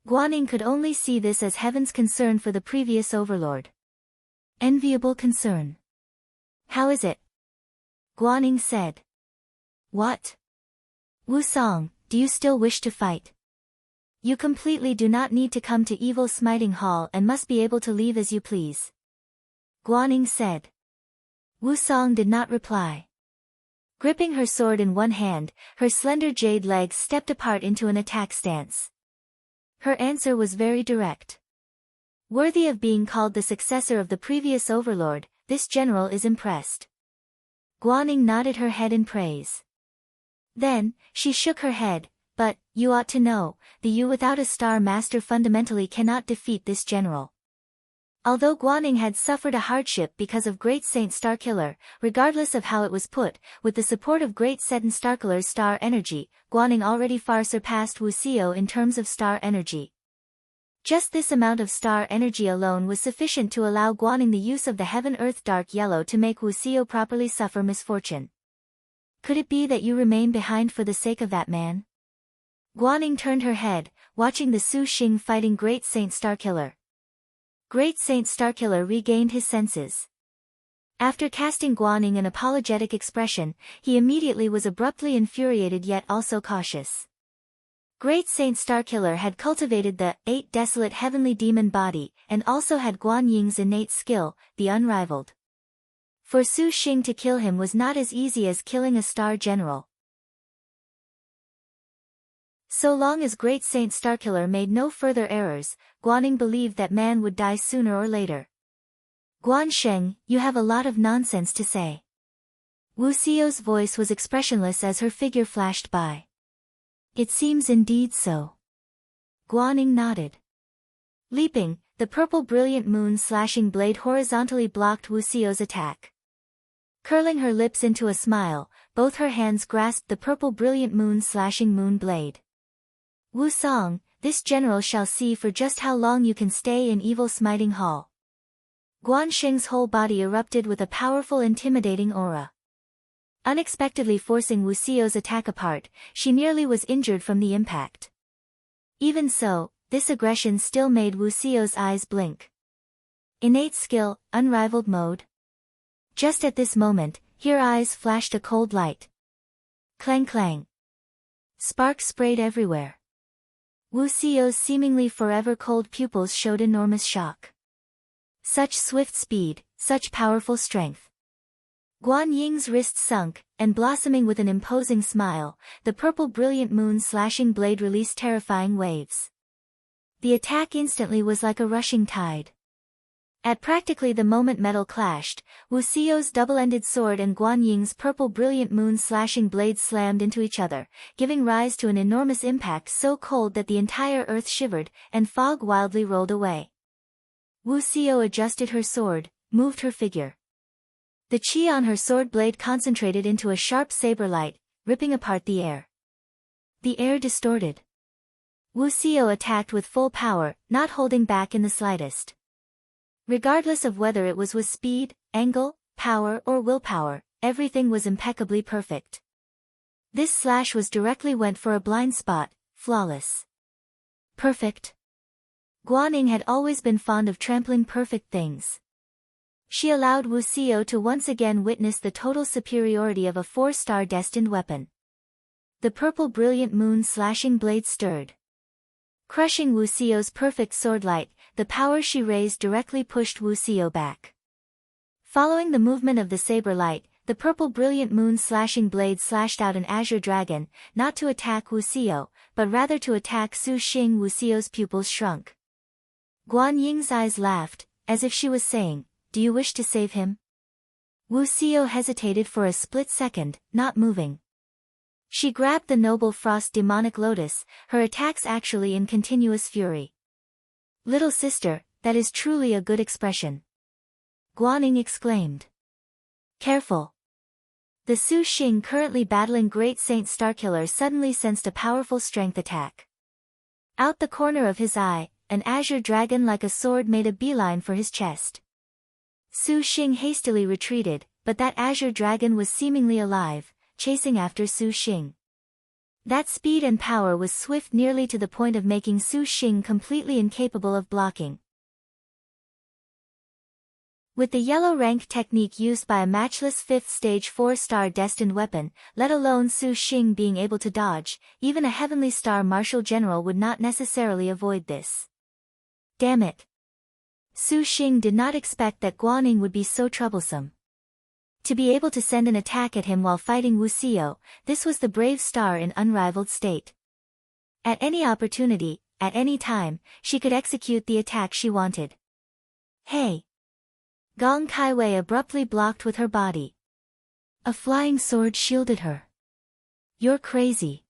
Guaning could only see this as heaven's concern for the previous overlord. Enviable concern. How is it? Guaning said. What? Wu Song, do you still wish to fight? You completely do not need to come to Evil Smiting Hall and must be able to leave as you please. Guaning said. Wu Song did not reply. Gripping her sword in one hand, her slender jade legs stepped apart into an attack stance. Her answer was very direct. Worthy of being called the successor of the previous overlord, this general is impressed. Guaning nodded her head in praise. Then, she shook her head. But, you ought to know, the you without a star master fundamentally cannot defeat this general. Although Guaning had suffered a hardship because of Great Saint Starkiller, regardless of how it was put, with the support of Great Saint Starkiller's star energy, Guaning already far surpassed Wu Xiao in terms of star energy. Just this amount of star energy alone was sufficient to allow Guaning the use of the Heaven Earth Dark Yellow to make Wu Xiao properly suffer misfortune. Could it be that you remain behind for the sake of that man? Guaning turned her head, watching the Su Xing fighting Great Saint Starkiller. Great Saint Starkiller regained his senses. After casting Guaning an apologetic expression, he immediately was abruptly infuriated yet also cautious. Great Saint Starkiller had cultivated the 8 desolate heavenly demon body, and also had Guan Ying's innate skill, the unrivaled. For Su Xing to kill him was not as easy as killing a star general. So long as Great Saint Starkiller made no further errors, Guaning believed that man would die sooner or later. Guan Sheng, you have a lot of nonsense to say. Wu Xiao's voice was expressionless as her figure flashed by. It seems indeed so. Guaning nodded. Leaping, the purple brilliant moon slashing blade horizontally blocked Wu Xiao's attack. Curling her lips into a smile, both her hands grasped the purple brilliant moon slashing moon blade. Wu Song, this general shall see for just how long you can stay in Evil Smiting Hall. Guan Sheng's whole body erupted with a powerful intimidating aura. Unexpectedly forcing Wu Xiao's attack apart, she nearly was injured from the impact. Even so, this aggression still made Wu Xiao's eyes blink. Innate skill, unrivaled mode. Just at this moment, her eyes flashed a cold light. Clang clang. Sparks sprayed everywhere. Wu Xiao's seemingly forever cold pupils showed enormous shock. Such swift speed, such powerful strength. Guan Ying's wrist sunk, and blossoming with an imposing smile, the purple brilliant moon slashing blade released terrifying waves. The attack instantly was like a rushing tide. At practically the moment metal clashed, Wu Xiao's double-ended sword and Guan Ying's purple brilliant moon slashing blades slammed into each other, giving rise to an enormous impact so cold that the entire earth shivered, and fog wildly rolled away. Wu Xiao adjusted her sword, moved her figure. The qi on her sword blade concentrated into a sharp saber light, ripping apart the air. The air distorted. Wu Xiao attacked with full power, not holding back in the slightest. Regardless of whether it was with speed, angle, power or willpower, everything was impeccably perfect. This slash was directly went for a blind spot, flawless. Perfect. Guaning had always been fond of trampling perfect things. She allowed Wu Xiao to once again witness the total superiority of a 4-star destined weapon. The purple brilliant moon slashing blade stirred. Crushing Wu Xiao's perfect sword light, the power she raised directly pushed Wu Xiao back. Following the movement of the saber light, the purple brilliant moon slashing blade slashed out an azure dragon, not to attack Wu Xiao, but rather to attack Su Xing. Wu Xiao's pupils shrunk. Guan Ying's eyes laughed, as if she was saying, "Do you wish to save him?" Wu Xiao hesitated for a split second, not moving. She grabbed the noble frost demonic lotus, her attacks actually in continuous fury. "Little sister, that is truly a good expression," Guaning exclaimed. "Careful." The Su Xing currently battling Great Saint Starkiller suddenly sensed a powerful strength attack. Out the corner of his eye, an azure dragon like a sword made a beeline for his chest. Su Xing hastily retreated, but that azure dragon was seemingly alive, chasing after Su Xing. That speed and power was swift nearly to the point of making Su Xing completely incapable of blocking. With the yellow rank technique used by a matchless 5th stage 4-star destined weapon, let alone Su Xing being able to dodge, even a heavenly star martial general would not necessarily avoid this. Damn it! Su Xing did not expect that Guaning would be so troublesome. To be able to send an attack at him while fighting Wu Xiao, this was the brave star in unrivaled state. At any opportunity, at any time, she could execute the attack she wanted. "Hey!" Gong Kaiwei abruptly blocked with her body. A flying sword shielded her. "You're crazy."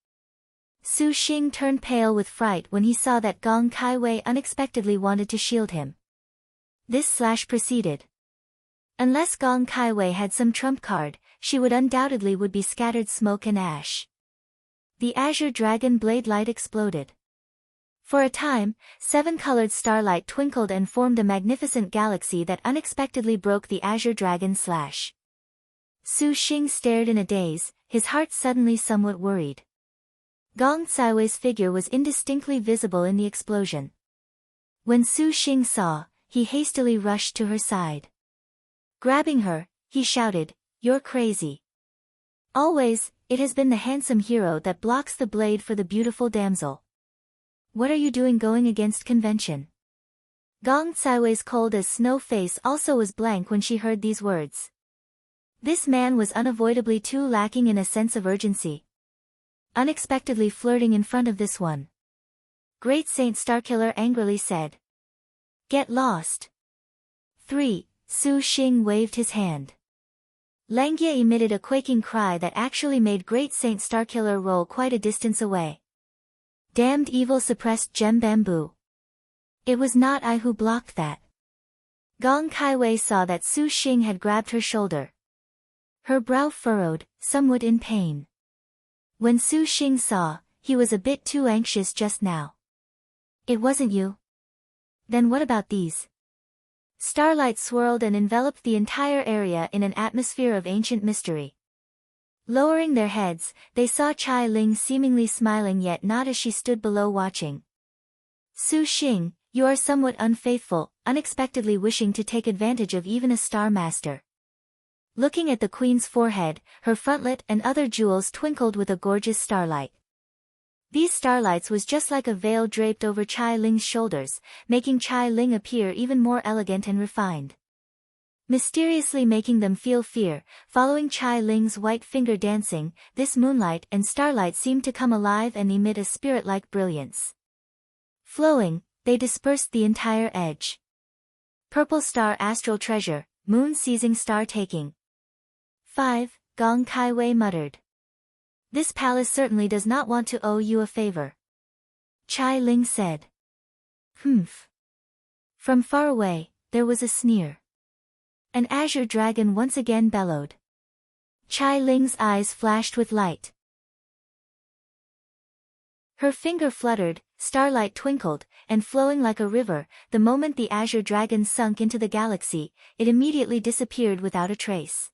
Su Xing turned pale with fright when he saw that Gong Kaiwei unexpectedly wanted to shield him. This slash proceeded. Unless Gong Kaiwei had some trump card, she would undoubtedly be scattered smoke and ash. The azure dragon blade light exploded. For a time, 7-colored starlight twinkled and formed a magnificent galaxy that unexpectedly broke the azure dragon's slash. Su Xing stared in a daze, his heart suddenly somewhat worried. Gong Kaiwei's figure was indistinctly visible in the explosion. When Su Xing saw, he hastily rushed to her side. Grabbing her, he shouted, "You're crazy. Always, it has been the handsome hero that blocks the blade for the beautiful damsel. What are you doing going against convention?" Gong Kaiwei's cold as snow face also was blank when she heard these words. This man was unavoidably too lacking in a sense of urgency. Unexpectedly flirting in front of this one. Great Saint Starkiller angrily said. "Get lost." 3. Su Xing waved his hand. Langia emitted a quaking cry that actually made Great Saint Starkiller roll quite a distance away. Damned evil suppressed gem bamboo. It was not I who blocked that. Gong Kaiwei saw that Su Xing had grabbed her shoulder. Her brow furrowed, somewhat in pain. When Su Xing saw, he was a bit too anxious just now. "It wasn't you." "Then what about these?" Starlight swirled and enveloped the entire area in an atmosphere of ancient mystery. Lowering their heads, they saw Chai Ling seemingly smiling yet not as she stood below watching. Su Xing, you are somewhat unfaithful, unexpectedly wishing to take advantage of even a star master. Looking at the queen's forehead, her frontlet and other jewels twinkled with a gorgeous starlight. These starlights was just like a veil draped over Chai Ling's shoulders, making Chai Ling appear even more elegant and refined. Mysteriously making them feel fear, following Chai Ling's white finger dancing, this moonlight and starlight seemed to come alive and emit a spirit-like brilliance. Flowing, they dispersed the entire edge. Purple star astral treasure, moon seizing star taking. 5. Gong Kai Wei muttered. This palace certainly does not want to owe you a favor. Chai Ling said. Humph. From far away, there was a sneer. An azure dragon once again bellowed. Chai Ling's eyes flashed with light. Her finger fluttered, starlight twinkled, and flowing like a river, the moment the azure dragon sunk into the galaxy, it immediately disappeared without a trace.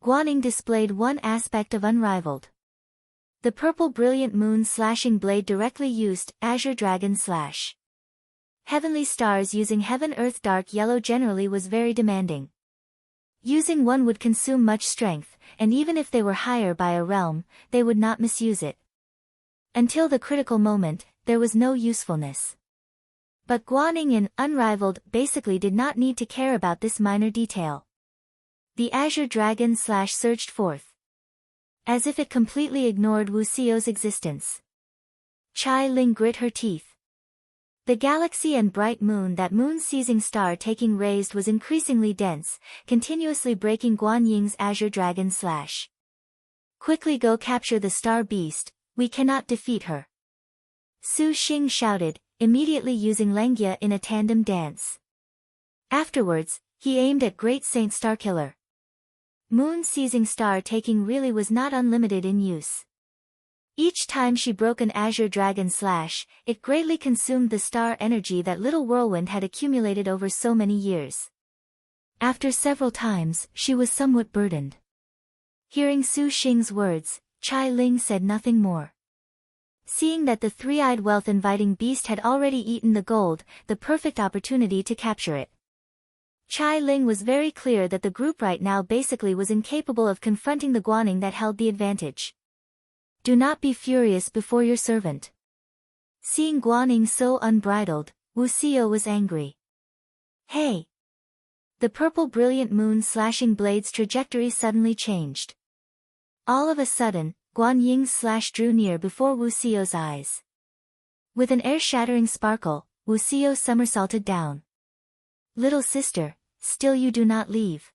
Guaning displayed one aspect of unrivaled. The purple brilliant moon slashing blade directly used azure dragon slash. Heavenly stars using heaven earth dark yellow generally was very demanding. Using one would consume much strength, and even if they were higher by a realm, they would not misuse it. Until the critical moment, there was no usefulness. But Guaning in unrivaled basically did not need to care about this minor detail. The azure dragon slash surged forth. As if it completely ignored Wu Xiao's existence. Chai Ling grit her teeth. The galaxy and bright moon that moon-seizing star taking raised was increasingly dense, continuously breaking Guan Ying's azure dragon slash. Quickly go capture the star beast, we cannot defeat her. Su Xing shouted, immediately using Lengia in a tandem dance. Afterwards, he aimed at Great Saint Starkiller. Moon-seizing star taking really was not unlimited in use. Each time she broke an azure dragon slash, it greatly consumed the star energy that little whirlwind had accumulated over so many years. After several times, she was somewhat burdened. Hearing Su Xing's words, Chai Ling said nothing more. Seeing that the three-eyed wealth-inviting beast had already eaten the gold, the perfect opportunity to capture it. Chai Ling was very clear that the group right now basically was incapable of confronting the Guaning that held the advantage. Do not be furious before your servant. Seeing Guaning so unbridled, Wu Xiao was angry. Hey! The purple brilliant moon slashing blade's trajectory suddenly changed. All of a sudden, Guan Ying's slash drew near before Wu Xiao's eyes. With an air-shattering sparkle, Wu Xiao somersaulted down. Little sister, still you do not leave.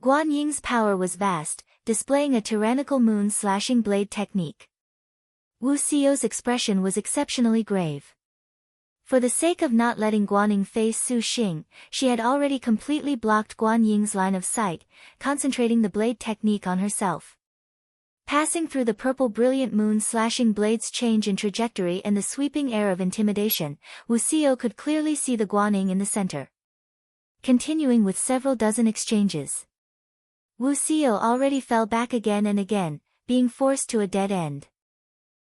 Guan Ying's power was vast, displaying a tyrannical moon-slashing blade technique. Wu Xiao's expression was exceptionally grave. For the sake of not letting Guaning face Su Xing, she had already completely blocked Guan Ying's line of sight, concentrating the blade technique on herself. Passing through the purple brilliant moon-slashing blade's change in trajectory and the sweeping air of intimidation, Wu Xiao could clearly see the Guaning in the center. Continuing with several dozen exchanges. Wu Xiao already fell back again and again, being forced to a dead end.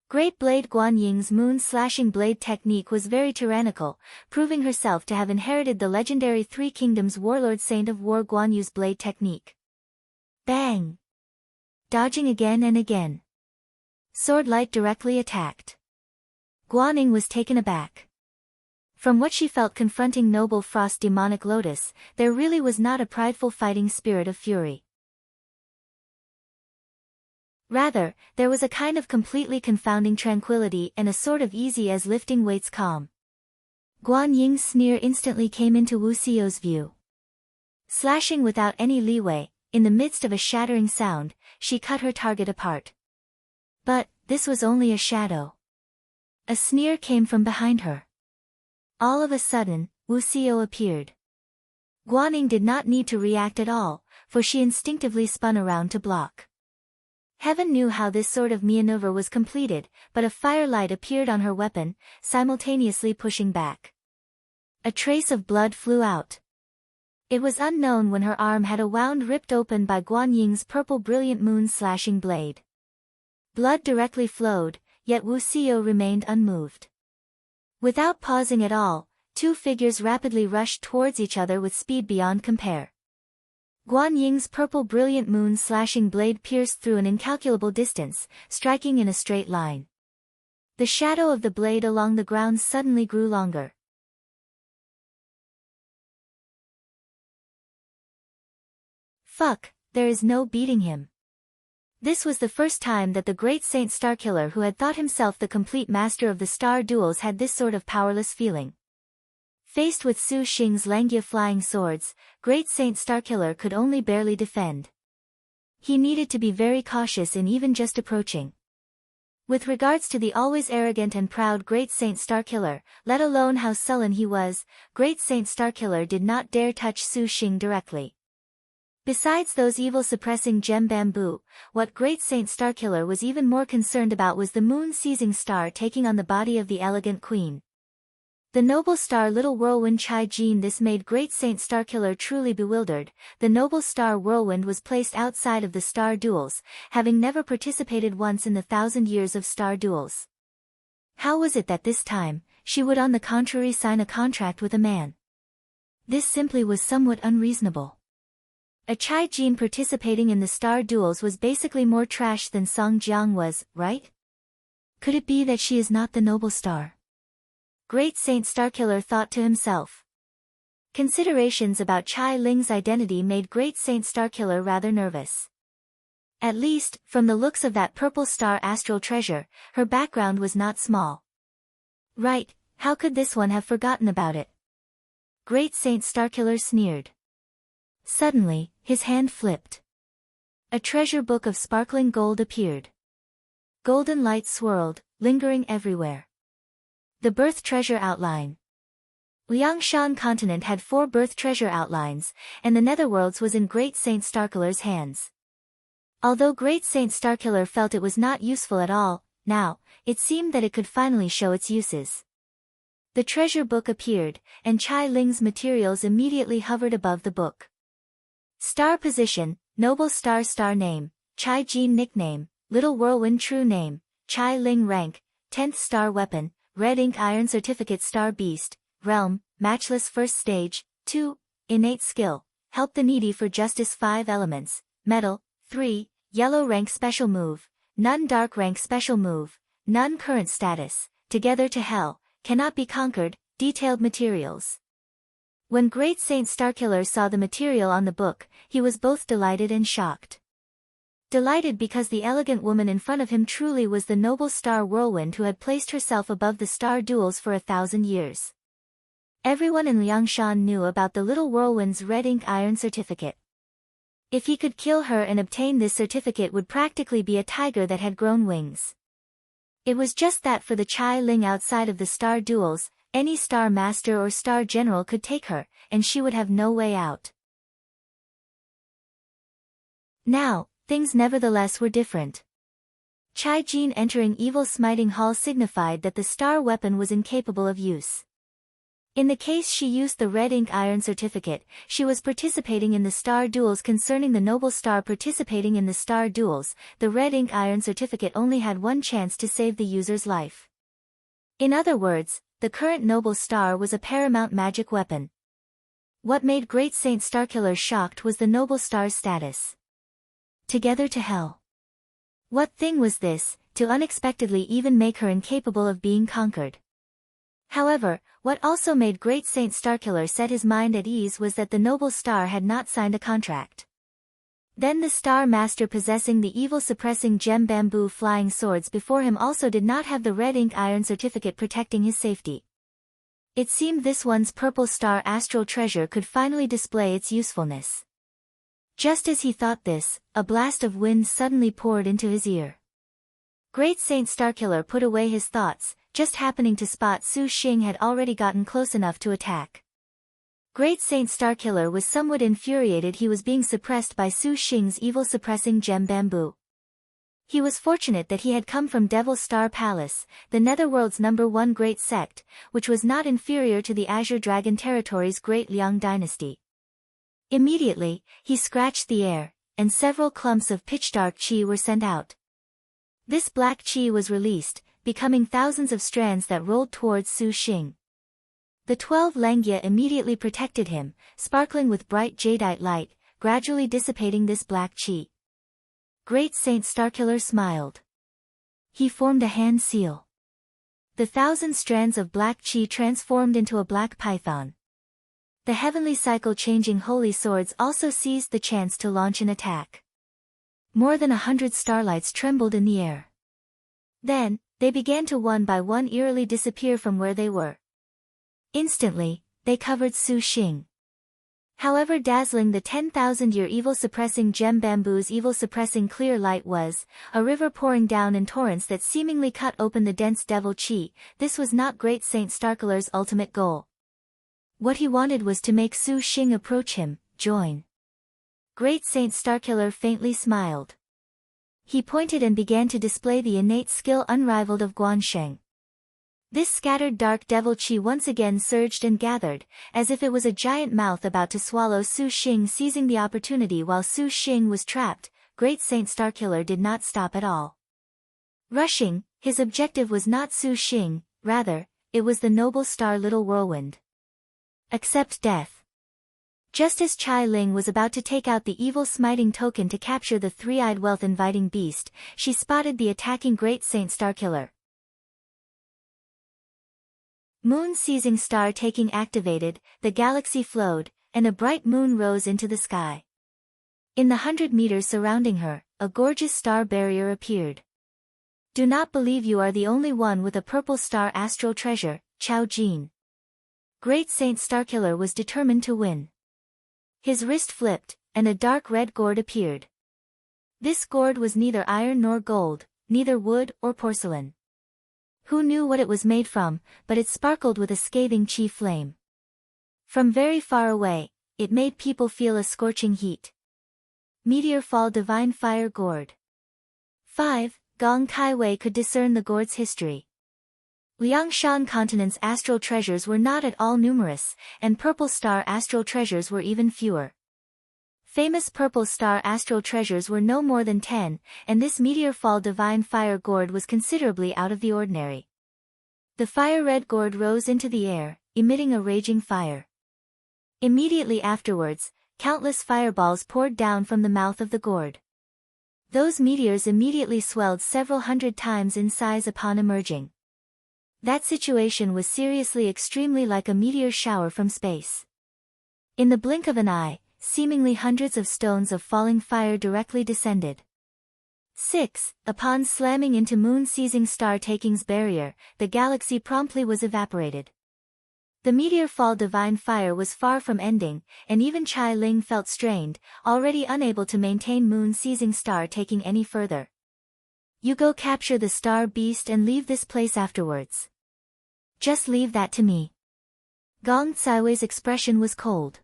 Great Blade Guan Ying's moon-slashing blade technique was very tyrannical, proving herself to have inherited the legendary Three Kingdoms Warlord Saint of War Guan Yu's blade technique. Bang! Dodging again and again. Sword light directly attacked. Guaning was taken aback. From what she felt confronting Noble Frost Demonic Lotus, there really was not a prideful fighting spirit of fury. Rather, there was a kind of completely confounding tranquility and a sort of easy as lifting weights calm. Guan Ying's sneer instantly came into Wu Xiao's view. Slashing without any leeway, in the midst of a shattering sound, she cut her target apart. But, this was only a shadow. A sneer came from behind her. All of a sudden, Wu Xiao appeared. Guaning did not need to react at all, for she instinctively spun around to block. Heaven knew how this sort of maneuver was completed, but a firelight appeared on her weapon, simultaneously pushing back. A trace of blood flew out. It was unknown when her arm had a wound ripped open by Guan Ying's purple brilliant moon-slashing blade. Blood directly flowed, yet Wu Xiao remained unmoved. Without pausing at all, two figures rapidly rushed towards each other with speed beyond compare. Guan Ying's purple brilliant moon-slashing blade pierced through an incalculable distance, striking in a straight line. The shadow of the blade along the ground suddenly grew longer. Fuck, there is no beating him. This was the first time that the great Saint Starkiller, who had thought himself the complete master of the star duels, had this sort of powerless feeling. Faced with Su Xing's Langia flying swords, great Saint Starkiller could only barely defend. He needed to be very cautious in even just approaching. With regards to the always arrogant and proud great Saint Starkiller, let alone how sullen he was, great Saint Starkiller did not dare touch Su Xing directly. Besides those evil-suppressing gem bamboo, what great Saint Starkiller was even more concerned about was the moon-seizing star taking on the body of the elegant queen. The noble star Little Whirlwind Chai Jin. This made great Saint Starkiller truly bewildered. The noble star Whirlwind was placed outside of the star duels, having never participated once in the 1,000 years of star duels. How was it that this time, she would on the contrary sign a contract with a man? This simply was somewhat unreasonable. A Chai Jin participating in the star duels was basically more trash than Song Jiang was, right? Could it be that she is not the noble star? Great Saint Starkiller thought to himself. Considerations about Chai Ling's identity made great Saint Starkiller rather nervous. At least, from the looks of that purple star astral treasure, her background was not small. Right, how could this one have forgotten about it? Great Saint Starkiller sneered. Suddenly, his hand flipped. A treasure book of sparkling gold appeared. Golden light swirled, lingering everywhere. The birth treasure outline. Liangshan continent had 4 birth treasure outlines, and the netherworlds was in Great Saint Starkiller's hands. Although Great Saint Starkiller felt it was not useful at all, now, it seemed that it could finally show its uses. The treasure book appeared, and Chai Ling's materials immediately hovered above the book. Star position, Noble Star. Star name, Chai Jin. Nickname, Little Whirlwind. True name, Chai Ling. Rank, 10th star. Weapon, Red Ink Iron Certificate. Star Beast, Realm, Matchless. First stage, 2, Innate Skill, Help the Needy for Justice. 5 elements, Metal, 3, Yellow. Rank. Special Move, None. Dark. Rank. Special Move, None. Current status, Together to Hell, Cannot be Conquered. Detailed materials. When Great Saint Starkiller saw the material on the book, he was both delighted and shocked. Delighted because the elegant woman in front of him truly was the noble star Whirlwind, who had placed herself above the star duels for 1,000 years. Everyone in Liangshan knew about the Little Whirlwind's Red Ink Iron Certificate. If he could kill her and obtain this certificate, would practically be a tiger that had grown wings. It was just that for the Chai Ling outside of the star duels, any star master or star general could take her, and she would have no way out. Now, things nevertheless were different. Chai Jin entering Evil Smiting Hall signified that the star weapon was incapable of use. In the case she used the Red Ink Iron Certificate, she was participating in the star duels. Concerning the noble star participating in the star duels, the Red Ink Iron Certificate only had one chance to save the user's life. In other words, the current noble star was a paramount magic weapon. What made Great Saint Starkiller shocked was the noble star's status. Together to Hell. What thing was this, to unexpectedly even make her incapable of being conquered? However, what also made Great Saint Starkiller set his mind at ease was that the noble star had not signed a contract. Then the star master possessing the evil-suppressing gem bamboo flying swords before him also did not have the Red Ink Iron Certificate protecting his safety. It seemed this one's purple star astral treasure could finally display its usefulness. Just as he thought this, a blast of wind suddenly poured into his ear. Great Saint Starkiller put away his thoughts, just happening to spot Su Xing had already gotten close enough to attack. Great Saint Starkiller was somewhat infuriated he was being suppressed by Su Xing's evil-suppressing gem bamboo. He was fortunate that he had come from Devil's Star Palace, the Netherworld's #1 great sect, which was not inferior to the Azure Dragon Territory's great Liang dynasty. Immediately, he scratched the air, and several clumps of pitch-dark qi were sent out. This black qi was released, becoming thousands of strands that rolled towards Su Xing. The 12 Lengia immediately protected him, sparkling with bright jadeite light, gradually dissipating this black qi. Great Saint Starkiller smiled. He formed a hand seal. The 1,000 strands of black qi transformed into a black python. The heavenly cycle-changing holy swords also seized the chance to launch an attack. More than 100 starlights trembled in the air. Then, they began to one by one eerily disappear from where they were. Instantly, they covered Su Xing. However dazzling the 10,000-year evil-suppressing gem bamboo's evil-suppressing clear light was, a river pouring down in torrents that seemingly cut open the dense devil qi, this was not Great Saint Starkiller's ultimate goal. What he wanted was to make Su Xing approach him, join. Great Saint Starkiller faintly smiled. He pointed and began to display the innate skill unrivaled of Guansheng. This scattered dark devil qi once again surged and gathered, as if it was a giant mouth about to swallow Su Xing. Seizing the opportunity while Su Xing was trapped, Great Saint Starkiller did not stop at all. Rushing, his objective was not Su Xing, rather, it was the noble star Little Whirlwind. Accept death. Just as Chai Ling was about to take out the evil smiting token to capture the three-eyed wealth-inviting beast, she spotted the attacking Great Saint Starkiller. Moon-seizing star taking activated, the galaxy flowed, and a bright moon rose into the sky. In the 100 meters surrounding her, a gorgeous star barrier appeared. Do not believe you are the only one with a purple star astral treasure, Chao Jin. Great Saint Starkiller was determined to win. His wrist flipped, and a dark red gourd appeared. This gourd was neither iron nor gold, neither wood or porcelain. Who knew what it was made from, but it sparkled with a scathing qi flame. From very far away, it made people feel a scorching heat. Meteor Fall Divine Fire Gourd. 5. Gong Kai Wei could discern the gourd's history. Liangshan continent's astral treasures were not at all numerous, and Purple Star astral treasures were even fewer. Famous Purple Star astral treasures were no more than 10, and this Meteor Fall Divine Fire Gourd was considerably out of the ordinary. The fire-red gourd rose into the air, emitting a raging fire. Immediately afterwards, countless fireballs poured down from the mouth of the gourd. Those meteors immediately swelled several hundred times in size upon emerging. That situation was seriously extremely like a meteor shower from space. In the blink of an eye, seemingly hundreds of stones of falling fire directly descended. 6. Upon slamming into moon-seizing star taking's barrier, the galaxy promptly was evaporated. The meteor fall divine fire was far from ending, and even Chai Ling felt strained, already unable to maintain moon-seizing star taking any further. You go capture the star beast and leave this place afterwards. Just leave that to me. Gong Caiwei's expression was cold.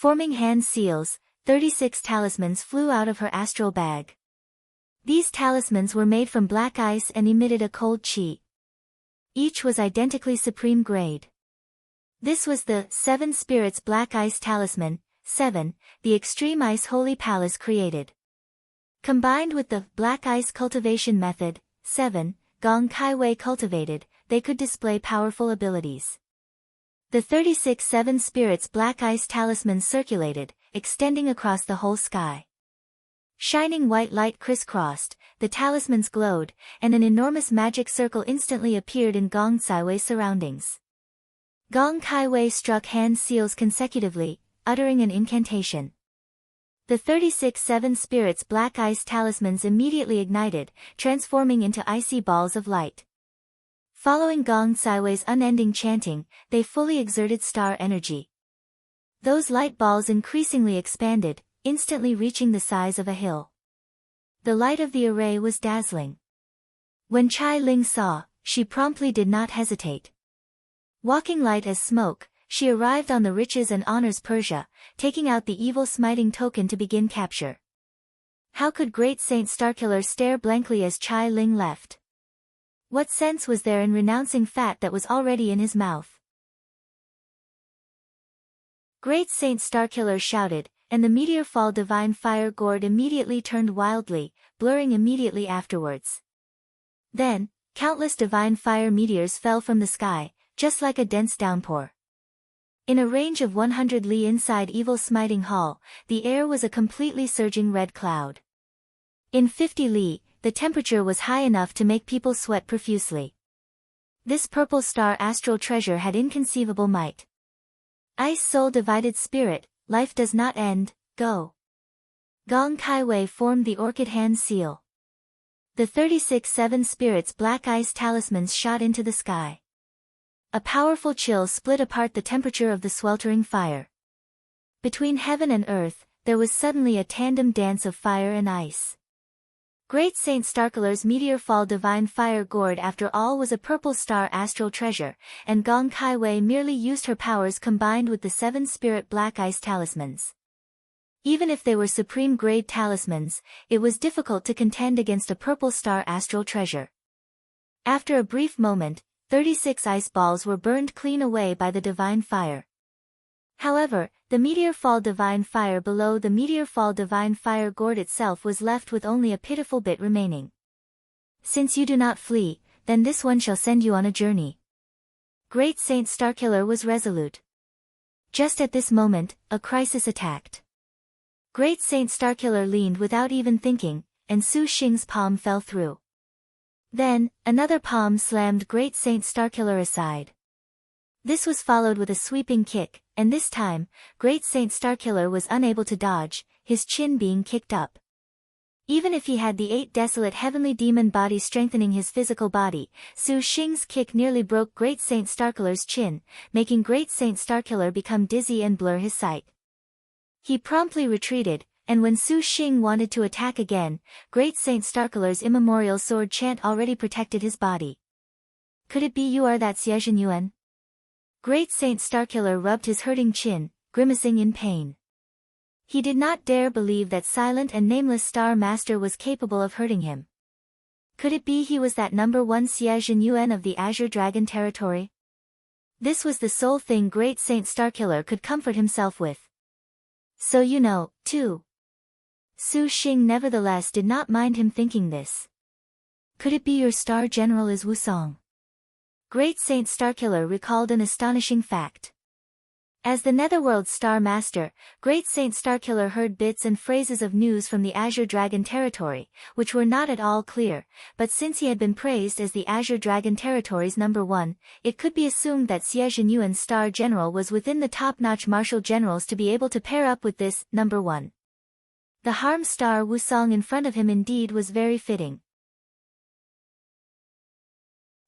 Forming hand seals, 36 talismans flew out of her astral bag. These talismans were made from black ice and emitted a cold qi. Each was identically supreme grade. This was the 7 Spirits Black Ice Talisman, 7, the Extreme Ice Holy Palace created. Combined with the Black Ice Cultivation Method, 7, Gong Kai Wei cultivated, they could display powerful abilities. The 36 7 Spirits Black Ice Talismans circulated, extending across the whole sky. Shining white light crisscrossed, the talismans glowed, and an enormous magic circle instantly appeared in Gong Caiwei's surroundings. Gong Kai Wei struck hand seals consecutively, uttering an incantation. The 36 7 Spirits Black Ice Talismans immediately ignited, transforming into icy balls of light. Following Gong Caiwei's unending chanting, they fully exerted star energy. Those light balls increasingly expanded, instantly reaching the size of a hill. The light of the array was dazzling. When Chai Ling saw, she promptly did not hesitate. Walking light as smoke, she arrived on the riches and honors Persia, taking out the evil smiting token to begin capture. How could Great Saint Starkiller stare blankly as Chai Ling left? What sense was there in renouncing fat that was already in his mouth? Great Saint Starkiller shouted, and the meteor fall divine fire gourd immediately turned wildly, blurring immediately afterwards. Then, countless divine fire meteors fell from the sky, just like a dense downpour. In a range of 100 li inside Evil Smiting Hall, the air was a completely surging red cloud. In 50 li, the temperature was high enough to make people sweat profusely. This purple star astral treasure had inconceivable might. Ice soul divided spirit, life does not end, go. Gong Kai Wei formed the orchid hand seal. The 36 seven spirits black ice talismans shot into the sky. A powerful chill split apart the temperature of the sweltering fire. Between heaven and earth, there was suddenly a tandem dance of fire and ice. Great Saint Starkiller's meteor fall divine fire gourd after all was a purple star astral treasure, and Gong Kai Wei merely used her powers combined with the 7 spirit black ice talismans. Even if they were supreme grade talismans, it was difficult to contend against a purple star astral treasure. After a brief moment, 36 ice balls were burned clean away by the divine fire. However, the meteor fall divine fire below the meteor fall divine fire gourd itself was left with only a pitiful bit remaining. Since you do not flee, then this one shall send you on a journey. Great Saint Starkiller was resolute. Just at this moment, a crisis attacked. Great Saint Starkiller leaned without even thinking, and Su Xing's palm fell through. Then, another palm slammed Great Saint Starkiller aside. This was followed with a sweeping kick, and this time, Great Saint Starkiller was unable to dodge, his chin being kicked up. Even if he had the 8 desolate heavenly demon body strengthening his physical body, Su Xing's kick nearly broke Great Saint Starkiller's chin, making Great Saint Starkiller become dizzy and blur his sight. He promptly retreated, and when Su Xing wanted to attack again, Great Saint Starkiller's immemorial sword chant already protected his body. Could it be you are that Xie Yuan? Great Saint Starkiller rubbed his hurting chin, grimacing in pain. He did not dare believe that silent and nameless Star Master was capable of hurting him. Could it be he was that number 1 Xie Yuan of the Azure Dragon territory? This was the sole thing Great Saint Starkiller could comfort himself with. So you know, too. Su Xing nevertheless did not mind him thinking this. Could it be your Star General is Wusong? Great Saint Starkiller recalled an astonishing fact. As the Netherworld's Star Master, Great Saint Starkiller heard bits and phrases of news from the Azure Dragon territory, which were not at all clear, but since he had been praised as the Azure Dragon territory's number 1, it could be assumed that Xie Yuan's Star General was within the top-notch martial generals to be able to pair up with this number 1. The Harm Star Wusong in front of him indeed was very fitting.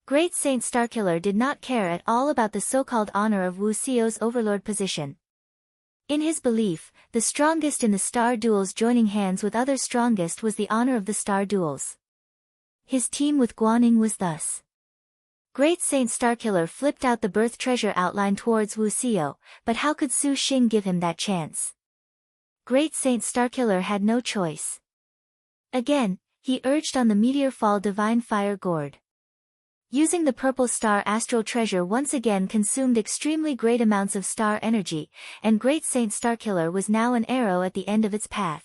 Great Saint Starkiller did not care at all about the so-called honor of Wu Xiao's overlord position. In his belief, the strongest in the star duels joining hands with other strongest was the honor of the star duels. His team with Guaning was thus. Great Saint Starkiller flipped out the birth treasure outline towards Wu Xiao, but how could Su Xing give him that chance? Great Saint Starkiller had no choice. Again, he urged on the meteor fall divine fire gourd. Using the purple star astral treasure once again consumed extremely great amounts of star energy, and Great Saint Starkiller was now an arrow at the end of its path.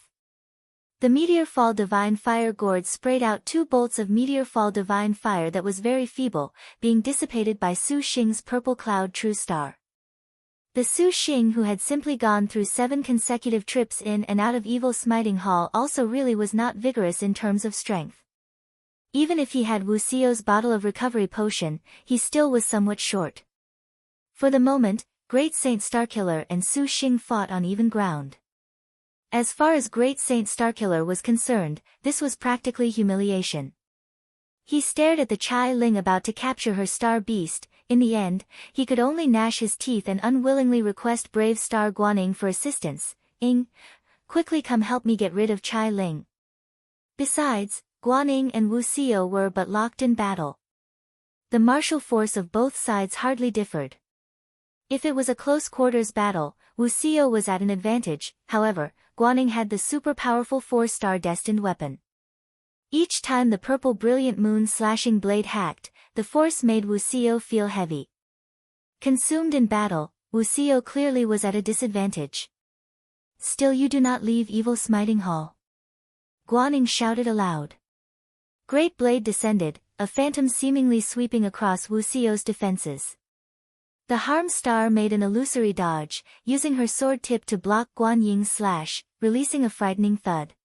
The meteor fall divine fire gourd sprayed out 2 bolts of meteor fall divine fire that was very feeble, being dissipated by Su Xing's purple cloud true star. The Su Xing who had simply gone through 7 consecutive trips in and out of Evil Smiting Hall also really was not vigorous in terms of strength. Even if he had Wu Xiao's bottle of recovery potion, he still was somewhat short. For the moment, Great Saint Starkiller and Su Xing fought on even ground. As far as Great Saint Starkiller was concerned, this was practically humiliation. He stared at the Chai Ling about to capture her star beast. In the end, he could only gnash his teeth and unwillingly request brave Star Guaning for assistance. Quickly come help me get rid of Chai Ling. Besides, Guaning and Wu Xiao were but locked in battle. The martial force of both sides hardly differed. If it was a close-quarters battle, Wuxiu was at an advantage. However, Guaning had the super-powerful 4-star destined weapon. Each time the purple brilliant moon slashing blade hacked, the force made Wuxiu feel heavy. Consumed in battle, Wuxiu clearly was at a disadvantage. "Still you do not leave evil smiting hall," Guaning shouted aloud. Great blade descended, a phantom seemingly sweeping across Wuxiu's defenses. The harm star made an illusory dodge, using her sword tip to block Guan Ying's slash, releasing a frightening thud.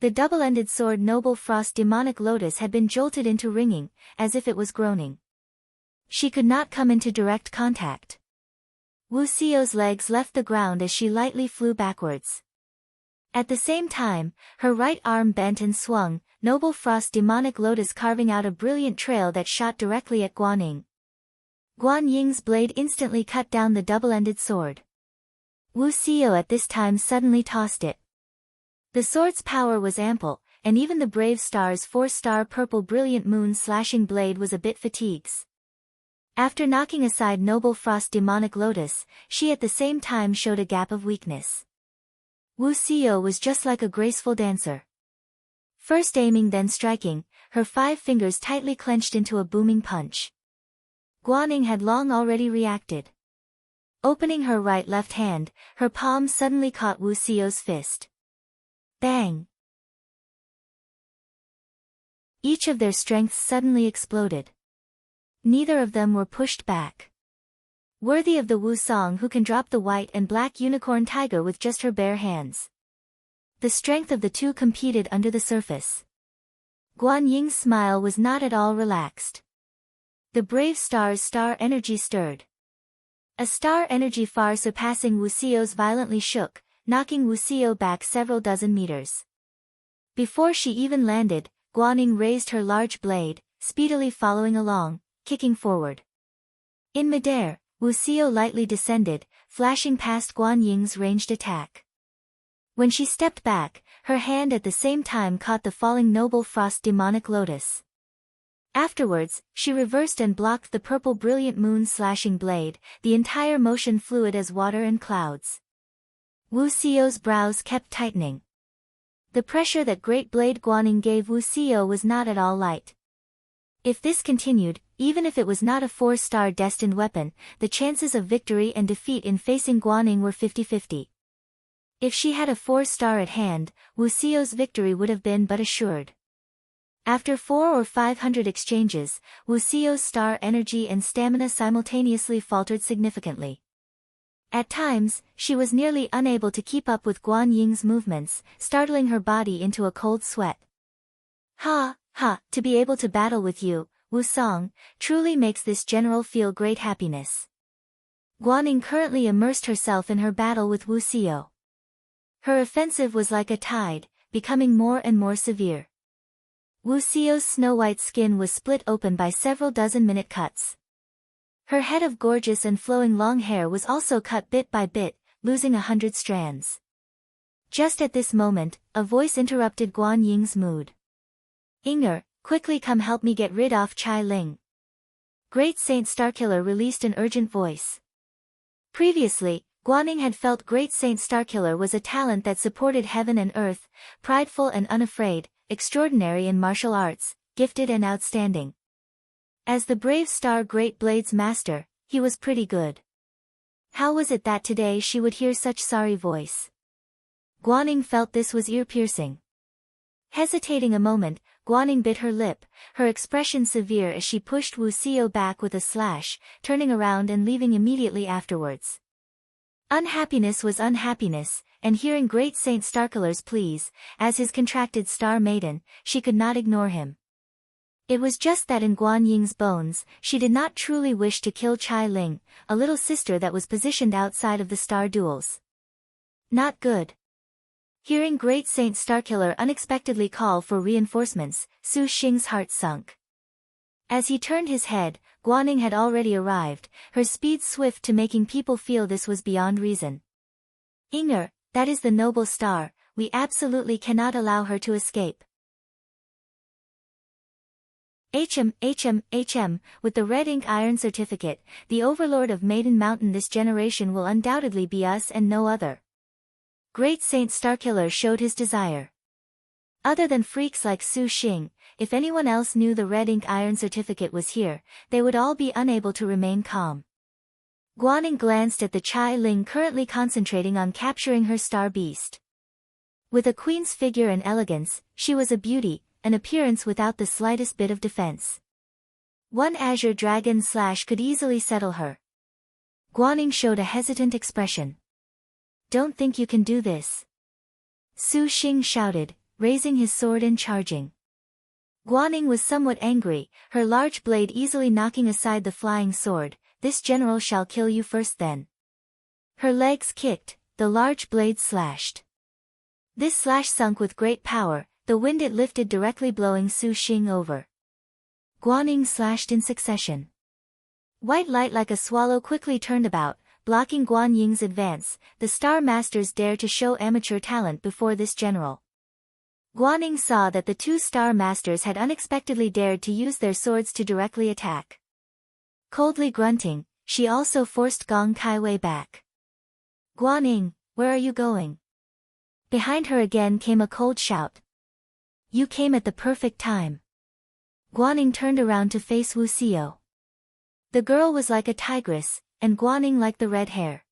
The double-ended sword Noble Frost Demonic Lotus had been jolted into ringing, as if it was groaning. She could not come into direct contact. Wuxiu's legs left the ground as she lightly flew backwards. At the same time, her right arm bent and swung, Noble Frost Demonic Lotus carving out a brilliant trail that shot directly at Guaning. Guan Ying's blade instantly cut down the double-ended sword. Wuxiu at this time suddenly tossed it. The sword's power was ample, and even the Brave Star's 4-star purple brilliant moon slashing blade was a bit fatigued. After knocking aside Noble Frost Demonic Lotus, she at the same time showed a gap of weakness. Wuxiu was just like a graceful dancer. First aiming then striking, her 5 fingers tightly clenched into a booming punch. Guaning had long already reacted. Opening her right-left hand, her palm suddenly caught Wuxiu's fist. Bang! Each of their strengths suddenly exploded. Neither of them were pushed back. Worthy of the Wusong who can drop the white and black unicorn tiger with just her bare hands. The strength of the two competed under the surface. Guan Ying's smile was not at all relaxed. The Brave Star's star energy stirred. A star energy far surpassing Wuxiu's violently shook, knocking Wuxiu back several dozen meters. Before she even landed, Guaning raised her large blade, speedily following along, kicking forward. In midair, Wuxiu lightly descended, flashing past Guan Ying's ranged attack. When she stepped back, her hand at the same time caught the falling Noble Frost Demonic Lotus. Afterwards, she reversed and blocked the purple brilliant moon slashing blade, the entire motion fluid as water and clouds. Wuxiu's brows kept tightening. The pressure that Great Blade Guaning gave Wuxiu was not at all light. If this continued, even if it was not a 4-star destined weapon, the chances of victory and defeat in facing Guaning were 50-50. If she had a 4-star at hand, Wuxiu's victory would have been but assured. After 400 or 500 exchanges, Wuxiu's star energy and stamina simultaneously faltered significantly. At times, she was nearly unable to keep up with Guan Ying's movements, startling her body into a cold sweat. "Ha, ha, to be able to battle with you, Wusong, truly makes this general feel great happiness." Guaning currently immersed herself in her battle with Wuxiu. Her offensive was like a tide, becoming more and more severe. Wuxiu's snow-white skin was split open by several dozen minute cuts. Her head of gorgeous and flowing long hair was also cut bit by bit, losing 100 strands. Just at this moment, a voice interrupted Guan Ying's mood. "Inger, quickly come help me get rid of Chai Ling." Great Saint Starkiller released an urgent voice. Previously, Guaning had felt Great Saint Starkiller was a talent that supported heaven and earth, prideful and unafraid, extraordinary in martial arts, gifted and outstanding. As the Brave Star Great Blade's master, he was pretty good. How was it that today she would hear such sorry voice? Guaning felt this was ear-piercing. Hesitating a moment, Guaning bit her lip, her expression severe as she pushed Wuxiu back with a slash, turning around and leaving immediately afterwards. Unhappiness was unhappiness, and hearing Great Saint Starkiller's pleas, as his contracted star maiden, she could not ignore him. It was just that in Guan Ying's bones, she did not truly wish to kill Chai Ling, a little sister that was positioned outside of the star duels. Not good. Hearing Great Saint Starkiller unexpectedly call for reinforcements, Su Xing's heart sunk. As he turned his head, Guaning had already arrived, her speed swift to making people feel this was beyond reason. "Inger, that is the noble star, we absolutely cannot allow her to escape." With the red ink iron certificate, the overlord of Maiden Mountain this generation will undoubtedly be us and no other. Great Saint Starkiller showed his desire. Other than freaks like Su Xing, if anyone else knew the red ink iron certificate was here, they would all be unable to remain calm. Guaning glanced at the Chai Ling currently concentrating on capturing her star beast. With a queen's figure and elegance, she was a beauty, an appearance without the slightest bit of defense. One azure dragon slash could easily settle her. Guaning showed a hesitant expression. Don't think you can do this. Su Xing shouted, raising his sword and charging. Guaning was somewhat angry, her large blade easily knocking aside the flying sword. This general shall kill you first then. Her legs kicked, the large blade slashed. This slash sunk with great power, the wind it lifted directly blowing Su Xing over. Guaning slashed in succession. White light like a swallow quickly turned about, blocking Guan Ying's advance. The Star Masters dared to show amateur talent before this general. Guaning saw that the two Star Masters had unexpectedly dared to use their swords to directly attack. Coldly grunting, she also forced Gong Kaiwei back. Guaning, where are you going? Behind her again came a cold shout. You came at the perfect time. Guaning turned around to face Wu Xiao. The girl was like a tigress, and Guaning like the red hair.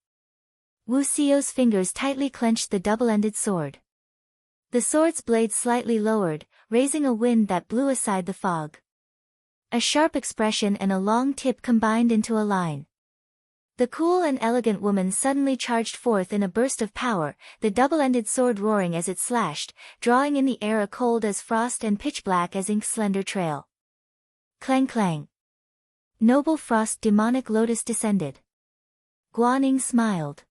Wu Xiao's fingers tightly clenched the double-ended sword. The sword's blade slightly lowered, raising a wind that blew aside the fog. A sharp expression and a long tip combined into a line. The cool and elegant woman suddenly charged forth in a burst of power, the double-ended sword roaring as it slashed, drawing in the air a cold as frost and pitch-black as ink's slender trail. Clang clang. Noble Frost Demonic Lotus descended. Guaning smiled.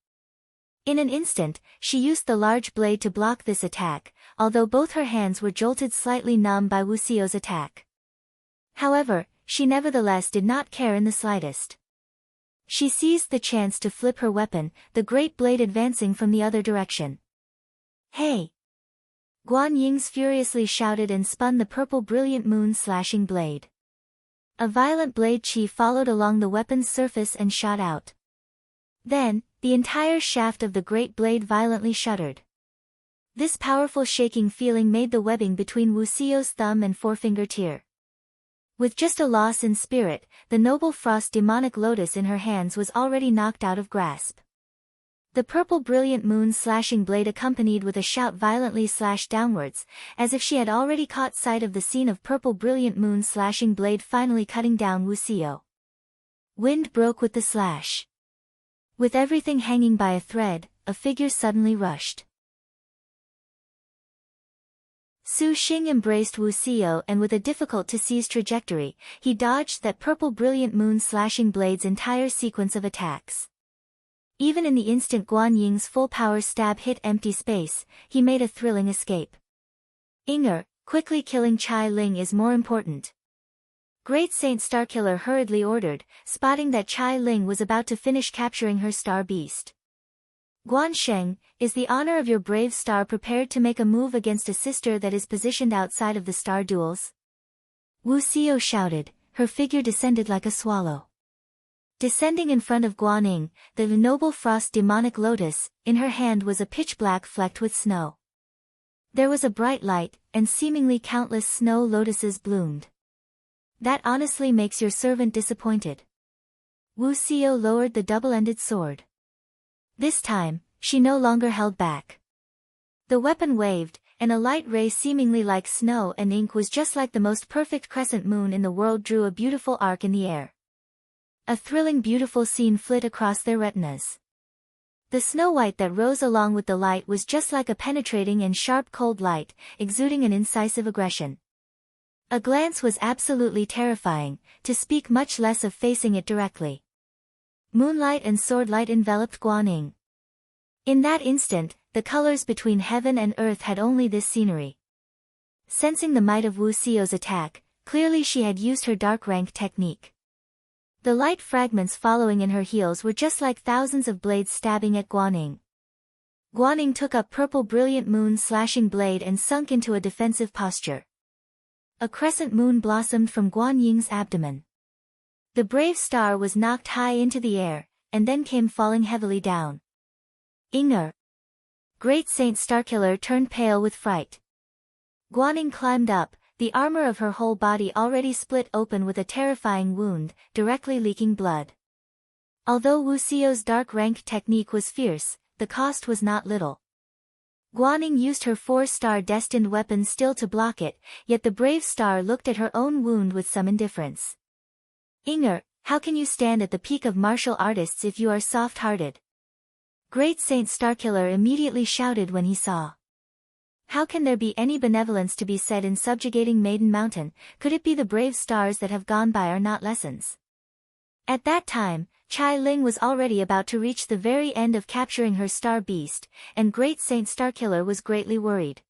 In an instant, she used the large blade to block this attack, although both her hands were jolted slightly numb by Wu Xiao's attack. However, she nevertheless did not care in the slightest. She seized the chance to flip her weapon, the great blade advancing from the other direction. Hey! Guan Ying's furiously shouted and spun the purple brilliant moon slashing blade. A violent blade chi followed along the weapon's surface and shot out. Then, the entire shaft of the great blade violently shuddered. This powerful shaking feeling made the webbing between Wu Xiao's thumb and forefinger tear. With just a loss in spirit, the noble Frost Demonic Lotus in her hands was already knocked out of grasp. The purple brilliant moon slashing blade accompanied with a shout violently slashed downwards, as if she had already caught sight of the scene of purple brilliant moon slashing blade finally cutting down Wu Xiao. Wind broke with the slash. With everything hanging by a thread, a figure suddenly rushed. Su Xing embraced Wu Xiao and with a difficult-to-seize trajectory, he dodged that purple brilliant moon slashing blade's entire sequence of attacks. Even in the instant Guan Ying's full-power stab hit empty space, he made a thrilling escape. Inger, quickly killing Chai Ling is more important. Great Saint Starkiller hurriedly ordered, spotting that Chai Ling was about to finish capturing her star beast. Guan Sheng, is the honor of your brave star prepared to make a move against a sister that is positioned outside of the star duels? Wu Xiao shouted, her figure descended like a swallow. Descending in front of Guaning, the noble Frost Demonic Lotus, in her hand was a pitch-black flecked with snow. There was a bright light, and seemingly countless snow lotuses bloomed. That honestly makes your servant disappointed. Wu Xiao lowered the double-ended sword. This time, she no longer held back. The weapon waved, and a light ray seemingly like snow and ink was just like the most perfect crescent moon in the world drew a beautiful arc in the air. A thrilling beautiful scene flit across their retinas. The snow white that rose along with the light was just like a penetrating and sharp cold light, exuding an incisive aggression. A glance was absolutely terrifying, to speak much less of facing it directly. Moonlight and swordlight enveloped Guaning. In that instant, the colors between heaven and earth had only this scenery. Sensing the might of Wu Xiao's attack, clearly she had used her dark rank technique. The light fragments following in her heels were just like thousands of blades stabbing at Guaning. Guaning took up purple brilliant moon slashing blade and sunk into a defensive posture. A crescent moon blossomed from Guan Ying's abdomen. The brave star was knocked high into the air, and then came falling heavily down. Inger! Great Saint Starkiller turned pale with fright. Guaning climbed up, the armor of her whole body already split open with a terrifying wound, directly leaking blood. Although Wu Xiao's dark rank technique was fierce, the cost was not little. Guaning used her 4-star destined weapon still to block it, yet the brave star looked at her own wound with some indifference. Inger, how can you stand at the peak of martial artists if you are soft-hearted? Great Saint Starkiller immediately shouted when he saw. How can there be any benevolence to be said in subjugating Maiden Mountain? Could it be the brave stars that have gone by are not lessons? At that time, Chai Ling was already about to reach the very end of capturing her star beast, and Great Saint Starkiller was greatly worried.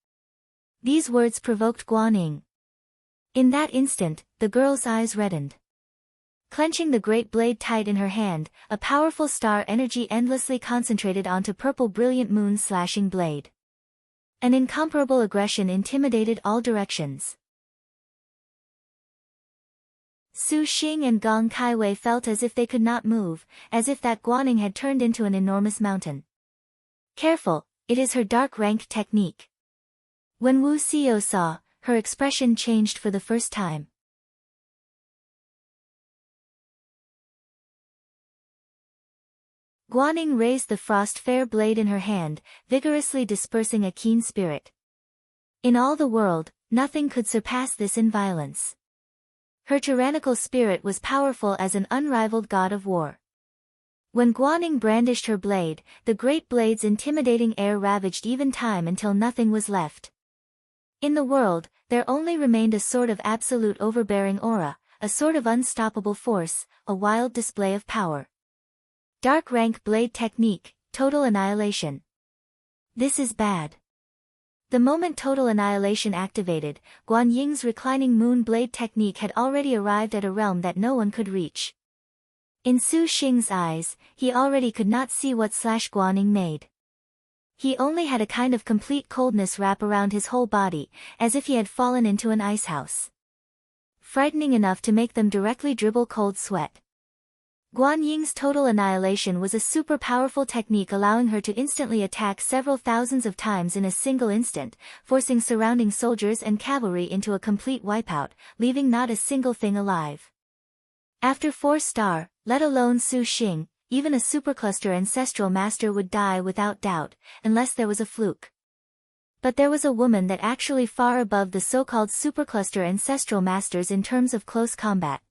These words provoked Guaning. In that instant, the girl's eyes reddened. Clenching the great blade tight in her hand, a powerful star energy endlessly concentrated onto purple brilliant moon's slashing blade. An incomparable aggression intimidated all directions. Su Xing and Gong Kaiwei felt as if they could not move, as if that Guaning had turned into an enormous mountain. Careful, it is her dark rank technique. When Wu Xiao saw, her expression changed for the first time. Guaning raised the frost-fair blade in her hand, vigorously dispersing a keen spirit. In all the world, nothing could surpass this in violence. Her tyrannical spirit was powerful as an unrivaled god of war. When Guaning brandished her blade, the great blade's intimidating air ravaged even time until nothing was left. In the world, there only remained a sort of absolute overbearing aura, a sort of unstoppable force, a wild display of power. Dark rank blade technique, total annihilation. This is bad. The moment total annihilation activated, Guan Ying's reclining moon blade technique had already arrived at a realm that no one could reach. In Su Xing's eyes, he already could not see what Guaning made. He only had a kind of complete coldness wrap around his whole body, as if he had fallen into an icehouse. Frightening enough to make them directly dribble cold sweat. Guan Ying's total annihilation was a super powerful technique allowing her to instantly attack several thousands of times in a single instant, forcing surrounding soldiers and cavalry into a complete wipeout, leaving not a single thing alive. After 4-star, let alone Su Xing, even a supercluster ancestral master would die without doubt, unless there was a fluke. But there was a woman that actually far above the so-called supercluster ancestral masters in terms of close combat.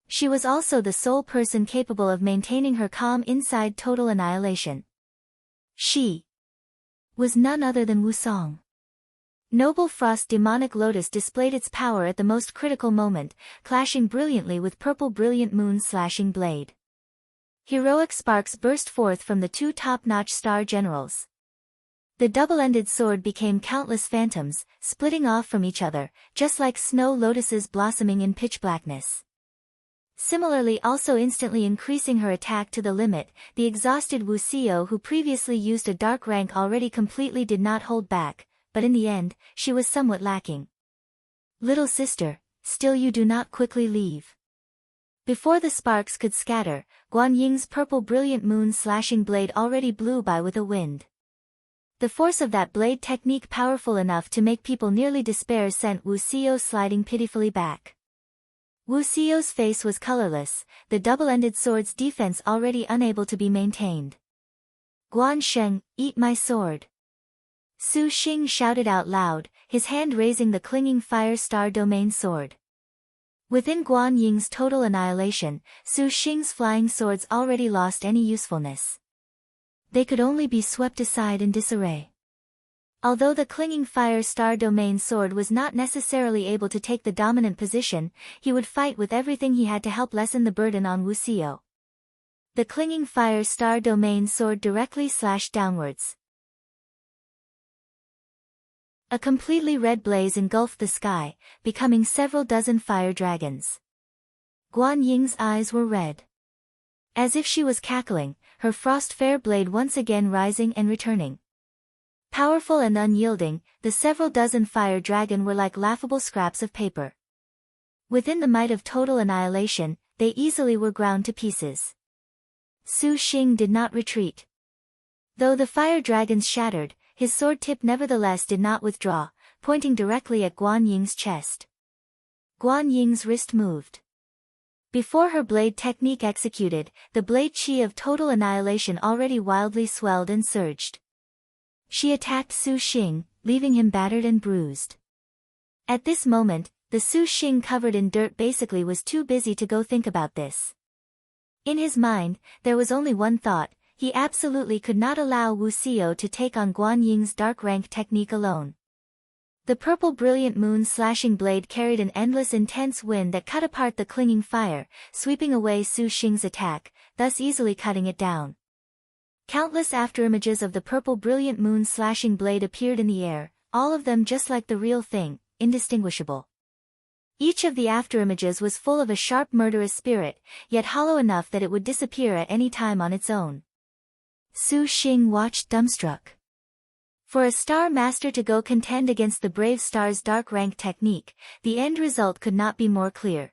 She was also the sole person capable of maintaining her calm inside total annihilation. She was none other than Wu Song. Noble Frost Demonic Lotus displayed its power at the most critical moment, clashing brilliantly with purple brilliant moon's slashing blade. Heroic sparks burst forth from the two top-notch star generals. The double-ended sword became countless phantoms, splitting off from each other, just like snow lotuses blossoming in pitch blackness. Similarly, also instantly increasing her attack to the limit, the exhausted Wu Xiao, who previously used a dark rank already, completely did not hold back, but in the end, she was somewhat lacking. Little sister, still you do not quickly leave. Before the sparks could scatter, Guan Ying's purple brilliant moon slashing blade already blew by with a wind. The force of that blade technique, powerful enough to make people nearly despair, sent Wu Xiao sliding pitifully back. Wu Xiao's face was colorless, the double-ended sword's defense already unable to be maintained. Guan Sheng, eat my sword. Su Xing shouted out loud, his hand raising the clinging fire star domain sword. Within Guan Ying's total annihilation, Su Xing's flying swords already lost any usefulness. They could only be swept aside in disarray. Although the clinging fire star domain sword was not necessarily able to take the dominant position, he would fight with everything he had to help lessen the burden on Wu Xiao. The clinging fire star domain sword directly slashed downwards. A completely red blaze engulfed the sky, becoming several dozen fire dragons. Guan Ying's eyes were red. As if she was cackling, her frost-fair blade once again rising and returning. Powerful and unyielding, the several dozen fire dragon were like laughable scraps of paper. Within the might of total annihilation, they easily were ground to pieces. Su Xing did not retreat. Though the fire dragons shattered, his sword tip nevertheless did not withdraw, pointing directly at Guan Ying's chest. Guan Ying's wrist moved. Before her blade technique executed, the blade chi of total annihilation already wildly swelled and surged. She attacked Su Xing, leaving him battered and bruised. At this moment, the Su Xing covered in dirt basically was too busy to go think about this. In his mind, there was only one thought: he absolutely could not allow Wu Xiao to take on Guan Ying's dark rank technique alone. The purple brilliant moon slashing blade carried an endless intense wind that cut apart the clinging fire, sweeping away Su Xing's attack, thus easily cutting it down. Countless afterimages of the purple brilliant moon slashing blade appeared in the air, all of them just like the real thing, indistinguishable. Each of the afterimages was full of a sharp murderous spirit, yet hollow enough that it would disappear at any time on its own. Su Xing watched dumbstruck. For a star master to go contend against the brave star's dark rank technique, the end result could not be more clear.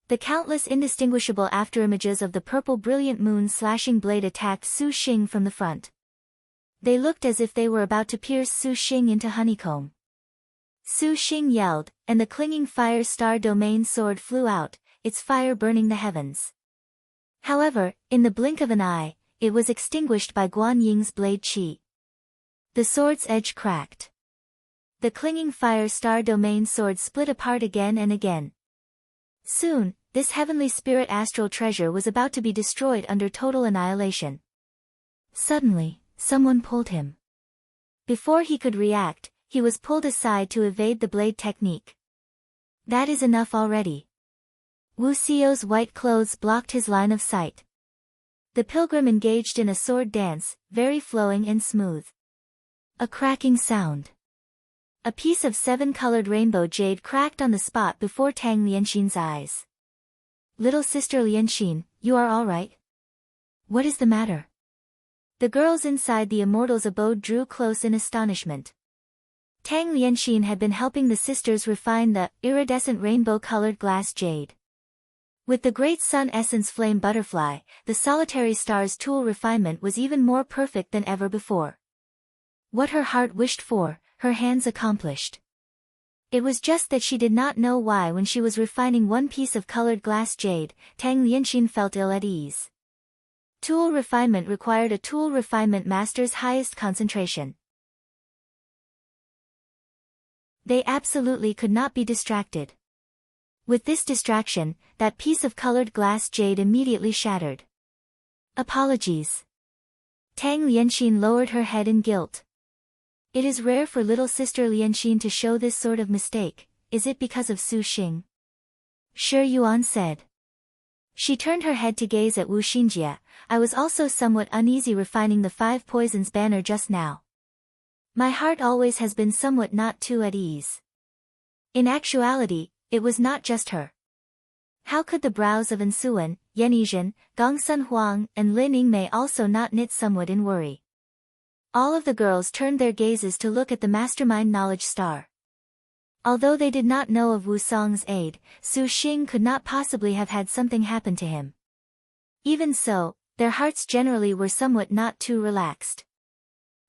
The countless indistinguishable afterimages of the purple brilliant moon slashing blade attacked Su Xing from the front. They looked as if they were about to pierce Su Xing into honeycomb. Su Xing yelled, and the clinging fire star domain sword flew out, its fire burning the heavens. However, in the blink of an eye, it was extinguished by Guan Ying's blade chi. The sword's edge cracked. The clinging fire star domain sword split apart again and again. Soon, this heavenly spirit astral treasure was about to be destroyed under total annihilation. Suddenly, someone pulled him. Before he could react, he was pulled aside to evade the blade technique. That is enough already. Wu Xiao's white clothes blocked his line of sight. The pilgrim engaged in a sword dance, very flowing and smooth. A cracking sound. A piece of 7-colored rainbow jade cracked on the spot before Tang Lianxin's eyes. Little sister Lianxin, you are all right? What is the matter? The girls inside the immortal's abode drew close in astonishment. Tang Lianxin had been helping the sisters refine the iridescent rainbow-colored glass jade. With the great sun essence flame butterfly, the solitary star's tool refinement was even more perfect than ever before. What her heart wished for, her hands accomplished. It was just that she did not know why when she was refining one piece of colored glass jade, Tang Lianxin felt ill at ease. Tool refinement required a tool refinement master's highest concentration. They absolutely could not be distracted. With this distraction, that piece of colored glass jade immediately shattered. Apologies. Tang Lianxin lowered her head in guilt. It is rare for little sister Lianxin to show this sort of mistake. Is it because of Su Xing? Shi Yuan said. She turned her head to gaze at Wu Xinjie. I was also somewhat uneasy refining the 5 poisons banner just now. My heart always has been somewhat not too at ease. In actuality, it was not just her. How could the brows of Ansuan, Yan Yizhen, Gong Sun Huang, and Lin Yingmei also not knit somewhat in worry? All of the girls turned their gazes to look at the mastermind knowledge star. Although they did not know of Wu Song's aid, Su Xing could not possibly have had something happen to him. Even so, their hearts generally were somewhat not too relaxed.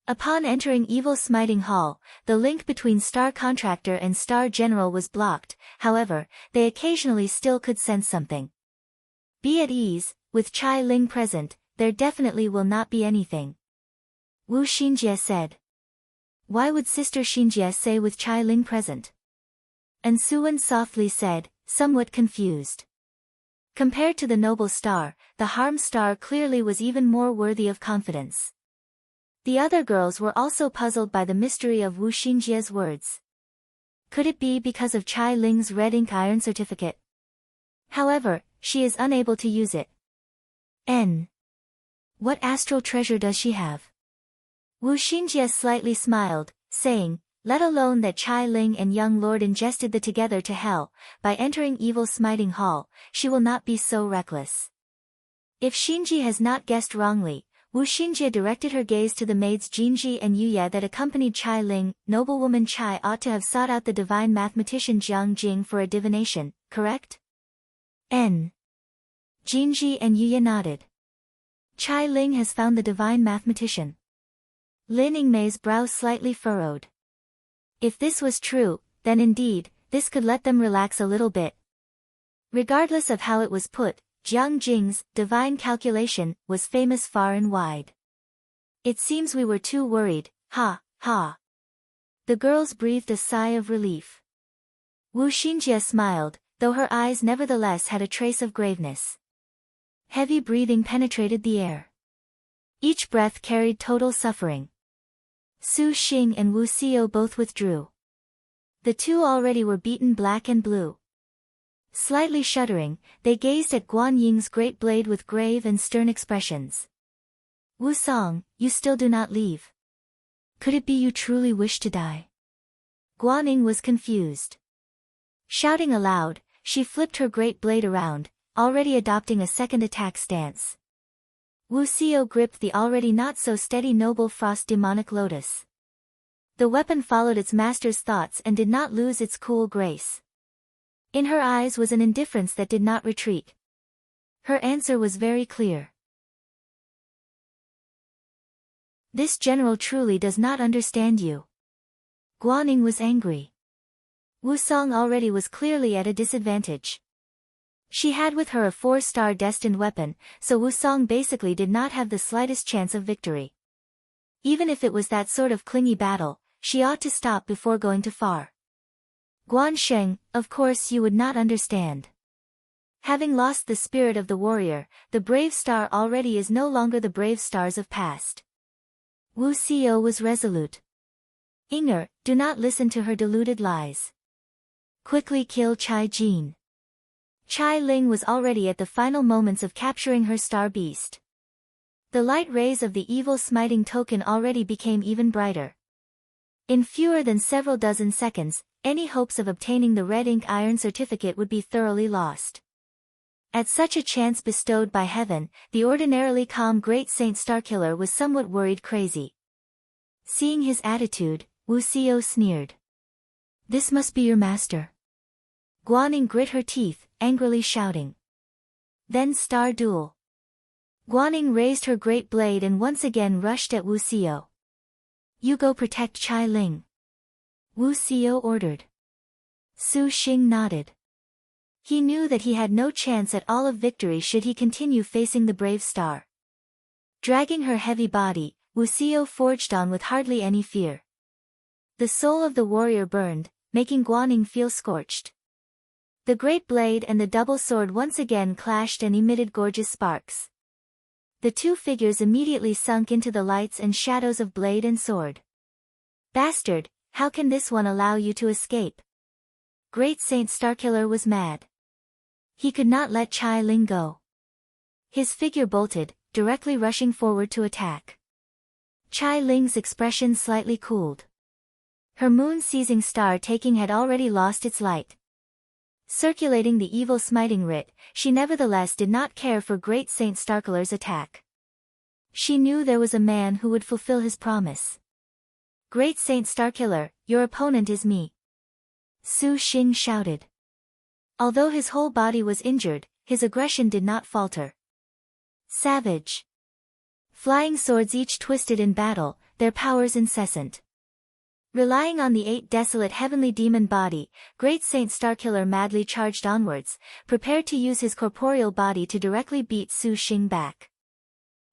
Upon entering Evil Smiting Hall, the link between Star Contractor and Star General was blocked, however, they occasionally still could sense something. Be at ease, with Chai Ling present, there definitely will not be anything. Wu Xinjie said. Why would Sister Xinjie say with Chai Ling present? And Suwen softly said, somewhat confused. Compared to the noble star, the harm star clearly was even more worthy of confidence. The other girls were also puzzled by the mystery of Wu Xinjie's words. Could it be because of Chai Ling's red ink iron certificate? However, she is unable to use it. What astral treasure does she have? Wu Xinjie slightly smiled, saying, let alone that Chai Ling and young lord ingested the together to hell, by entering Evil Smiting Hall, she will not be so reckless. If Xinji has not guessed wrongly, Wu Xinjie directed her gaze to the maids Jinji and Yuya that accompanied Chai Ling. Noblewoman Chai ought to have sought out the divine mathematician Jiang Jing for a divination, correct? N. Jinji and Yuya nodded. Chai Ling has found the divine mathematician. Lin Yingmei's brow slightly furrowed. If this was true, then indeed, this could let them relax a little bit. Regardless of how it was put, Jiang Jing's divine calculation was famous far and wide. It seems we were too worried, ha, ha. The girls breathed a sigh of relief. Wu Xinjie smiled, though her eyes nevertheless had a trace of graveness. Heavy breathing penetrated the air. Each breath carried total suffering. Su Xing and Wu Xiao both withdrew. The two already were beaten black and blue. Slightly shuddering, they gazed at Guan Ying's great blade with grave and stern expressions. Wu Song, you still do not leave. Could it be you truly wish to die? Guan Ying was confused. Shouting aloud, she flipped her great blade around, already adopting a second attack stance. Wu Xiao gripped the already not-so-steady noble frost demonic lotus. The weapon followed its master's thoughts and did not lose its cool grace. In her eyes was an indifference that did not retreat. Her answer was very clear. This general truly does not understand you. Guan Ying was angry. Wu Song already was clearly at a disadvantage. She had with her a 4-star destined weapon, so Wu Song basically did not have the slightest chance of victory. Even if it was that sort of clingy battle, she ought to stop before going too far. Guan Sheng, of course you would not understand. Having lost the spirit of the warrior, the brave star already is no longer the brave stars of past. Wu Xiao was resolute. Inger, do not listen to her deluded lies. Quickly kill Chai Jin. Chai Ling was already at the final moments of capturing her star beast. The light rays of the evil smiting token already became even brighter. In fewer than several dozen seconds, any hopes of obtaining the red ink iron certificate would be thoroughly lost. At such a chance bestowed by heaven, the ordinarily calm great Saint Starkiller was somewhat worried crazy. Seeing his attitude, Wu Xiao sneered. This must be your master. Guan Ying grit her teeth, angrily shouting. Then star duel. Guan Ying raised her great blade and once again rushed at Wu Xiao. You go protect Chai Ling. Wu Xiao ordered. Su Xing nodded. He knew that he had no chance at all of victory should he continue facing the brave star. Dragging her heavy body, Wu Xiao forged on with hardly any fear. The soul of the warrior burned, making Guan Ying feel scorched. The great blade and the double sword once again clashed and emitted gorgeous sparks. The two figures immediately sunk into the lights and shadows of blade and sword. Bastard, how can this one allow you to escape? Great Saint Starkiller was mad. He could not let Chai Ling go. His figure bolted, directly rushing forward to attack. Chai Ling's expression slightly cooled. Her moon-seizing star-taking had already lost its light. Circulating the evil smiting writ, she nevertheless did not care for Great Saint Starkiller's attack. She knew there was a man who would fulfill his promise. Great Saint Starkiller, your opponent is me. Su Xing shouted. Although his whole body was injured, his aggression did not falter. Savage. Flying swords each twisted in battle, their powers incessant. Relying on the 8 desolate heavenly demon body, Great Saint Starkiller madly charged onwards, prepared to use his corporeal body to directly beat Su Xing back.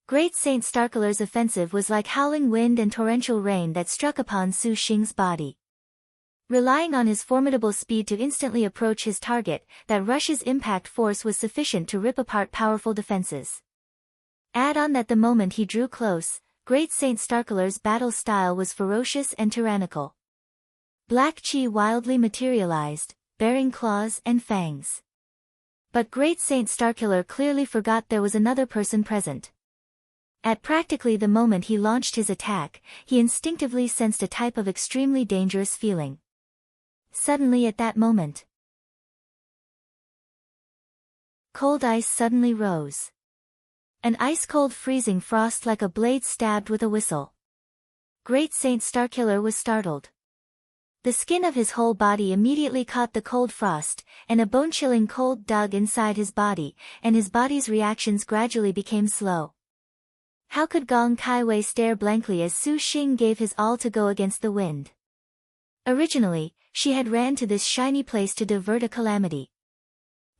Great Saint Starkiller's offensive was like howling wind and torrential rain that struck upon Su Xing's body. Relying on his formidable speed to instantly approach his target, that rush's impact force was sufficient to rip apart powerful defenses. Add on that the moment he drew close, Great Saint Starkiller's battle style was ferocious and tyrannical. Black Chi wildly materialized, bearing claws and fangs. But Great Saint Starkiller clearly forgot there was another person present. At practically the moment he launched his attack, he instinctively sensed a type of extremely dangerous feeling. Suddenly at that moment, cold ice suddenly rose. An ice-cold freezing frost like a blade stabbed with a whistle. Great Saint Starkiller was startled. The skin of his whole body immediately caught the cold frost, and a bone-chilling cold dug inside his body, and his body's reactions gradually became slow. How could Gong Kai-wei stare blankly as Su Xing gave his all to go against the wind? Originally, she had ran to this shiny place to divert a calamity.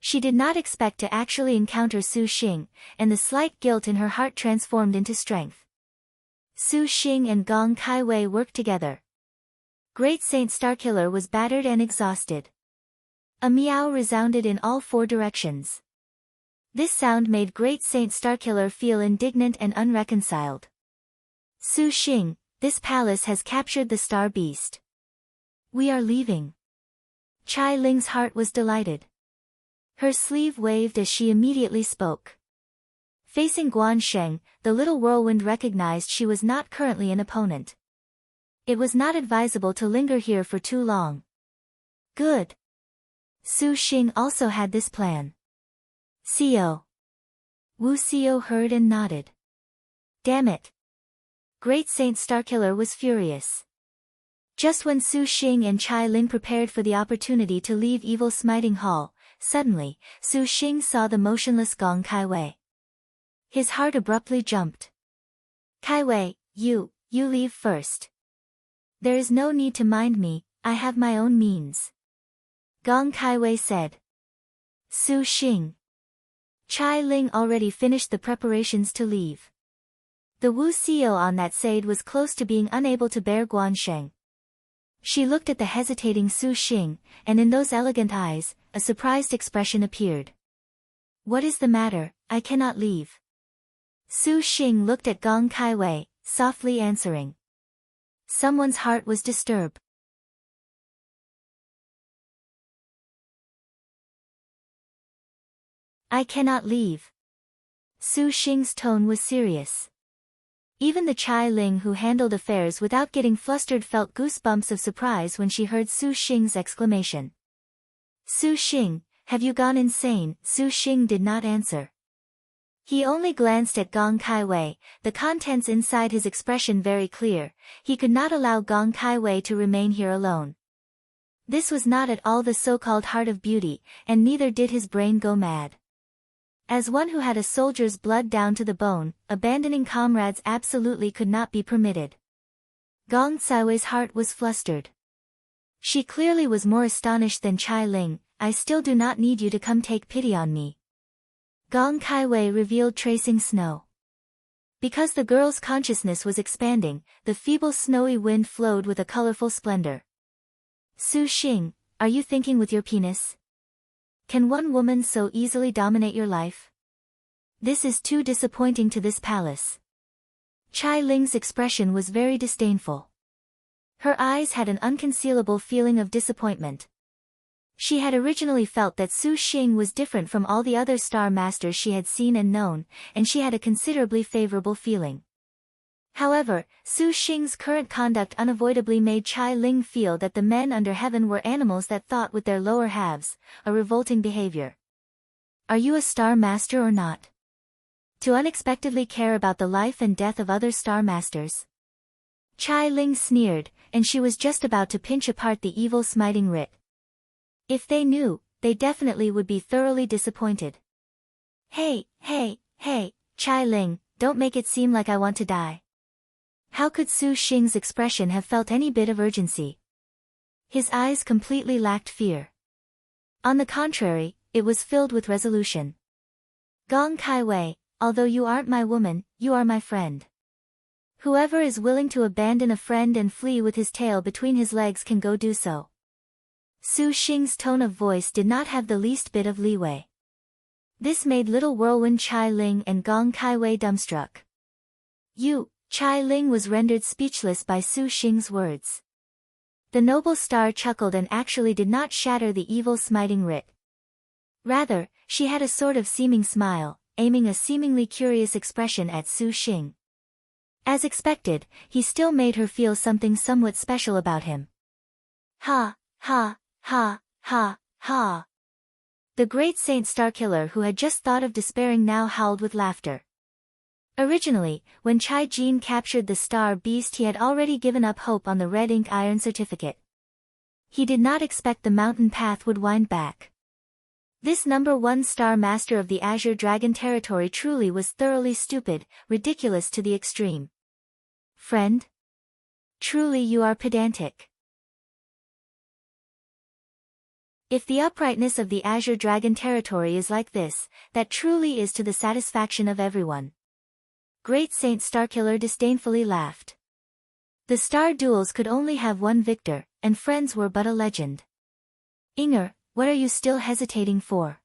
She did not expect to actually encounter Su Xing, and the slight guilt in her heart transformed into strength. Su Xing and Gong Kai-wei worked together. Great Saint Starkiller was battered and exhausted. A meow resounded in all four directions. This sound made Great Saint Starkiller feel indignant and unreconciled. Su Xing, this palace has captured the star beast. We are leaving. Chai Ling's heart was delighted. Her sleeve waved as she immediately spoke. Facing Guan Sheng, the little whirlwind recognized she was not currently an opponent. It was not advisable to linger here for too long. Good. Su Xing also had this plan. Xiao. Wu Xiao heard and nodded. Damn it. Great Saint Starkiller was furious. Just when Su Xing and Chai Ling prepared for the opportunity to leave Evil Smiting Hall, suddenly, Su Xing saw the motionless Gong Kai-wei. His heart abruptly jumped. Kai-wei, you leave first. There is no need to mind me, I have my own means. Gong Kai-wei said. Su Xing. Chai Ling already finished the preparations to leave. The Wu Xiao on that side was close to being unable to bear Guan Sheng. She looked at the hesitating Su Xing, and in those elegant eyes, a surprised expression appeared. What is the matter? I cannot leave. Su Xing looked at Gong Kai-wei, softly answering. Someone's heart was disturbed. I cannot leave. Su Xing's tone was serious. Even the Chai Ling who handled affairs without getting flustered felt goosebumps of surprise when she heard Su Xing's exclamation. Su Xing, have you gone insane? Su Xing did not answer. He only glanced at Gong Kai-wei, the contents inside his expression very clear. He could not allow Gong Kai-wei to remain here alone. This was not at all the so-called heart of beauty, and neither did his brain go mad. As one who had a soldier's blood down to the bone, abandoning comrades absolutely could not be permitted. Gong Kai-wei's heart was flustered. She clearly was more astonished than Chai Ling. I still do not need you to come take pity on me. Gong Kai-wei revealed tracing snow. Because the girl's consciousness was expanding, the feeble snowy wind flowed with a colorful splendor. Su Xing, are you thinking with your penis? Can one woman so easily dominate your life? This is too disappointing to this palace. Chai Ling's expression was very disdainful. Her eyes had an unconcealable feeling of disappointment. She had originally felt that Su Xing was different from all the other star masters she had seen and known, and she had a considerably favorable feeling. However, Su Xing's current conduct unavoidably made Chai Ling feel that the men under heaven were animals that thought with their lower halves, a revolting behavior. Are you a star master or not? To unexpectedly care about the life and death of other star masters? Chai Ling sneered, and she was just about to pinch apart the evil smiting writ. If they knew, they definitely would be thoroughly disappointed. Hey, Chai Ling, don't make it seem like I want to die. How could Su Xing's expression have felt any bit of urgency? His eyes completely lacked fear. On the contrary, it was filled with resolution. Gong Kai-wei, although you aren't my woman, you are my friend. Whoever is willing to abandon a friend and flee with his tail between his legs can go do so. Su Xing's tone of voice did not have the least bit of leeway. This made little whirlwind Chai Ling and Gong Kai-wei dumbstruck. Chai Ling was rendered speechless by Su Xing's words. The noble star chuckled and actually did not shatter the evil smiting writ. Rather, she had a sort of seeming smile, aiming a seemingly curious expression at Su Xing. As expected, he still made her feel something somewhat special about him. Ha. The great Saint Starkiller who had just thought of despairing now howled with laughter. Originally, when Chai Jin captured the star beast, he had already given up hope on the red ink iron certificate. He did not expect the mountain path would wind back. This number 1 star master of the Azure Dragon territory truly was thoroughly stupid, ridiculous to the extreme. Friend? Truly you are pedantic. If the uprightness of the Azure Dragon territory is like this, that truly is to the satisfaction of everyone. Great Saint Starkiller disdainfully laughed. The star duels could only have one victor, and friends were but a legend. Inger, what are you still hesitating for?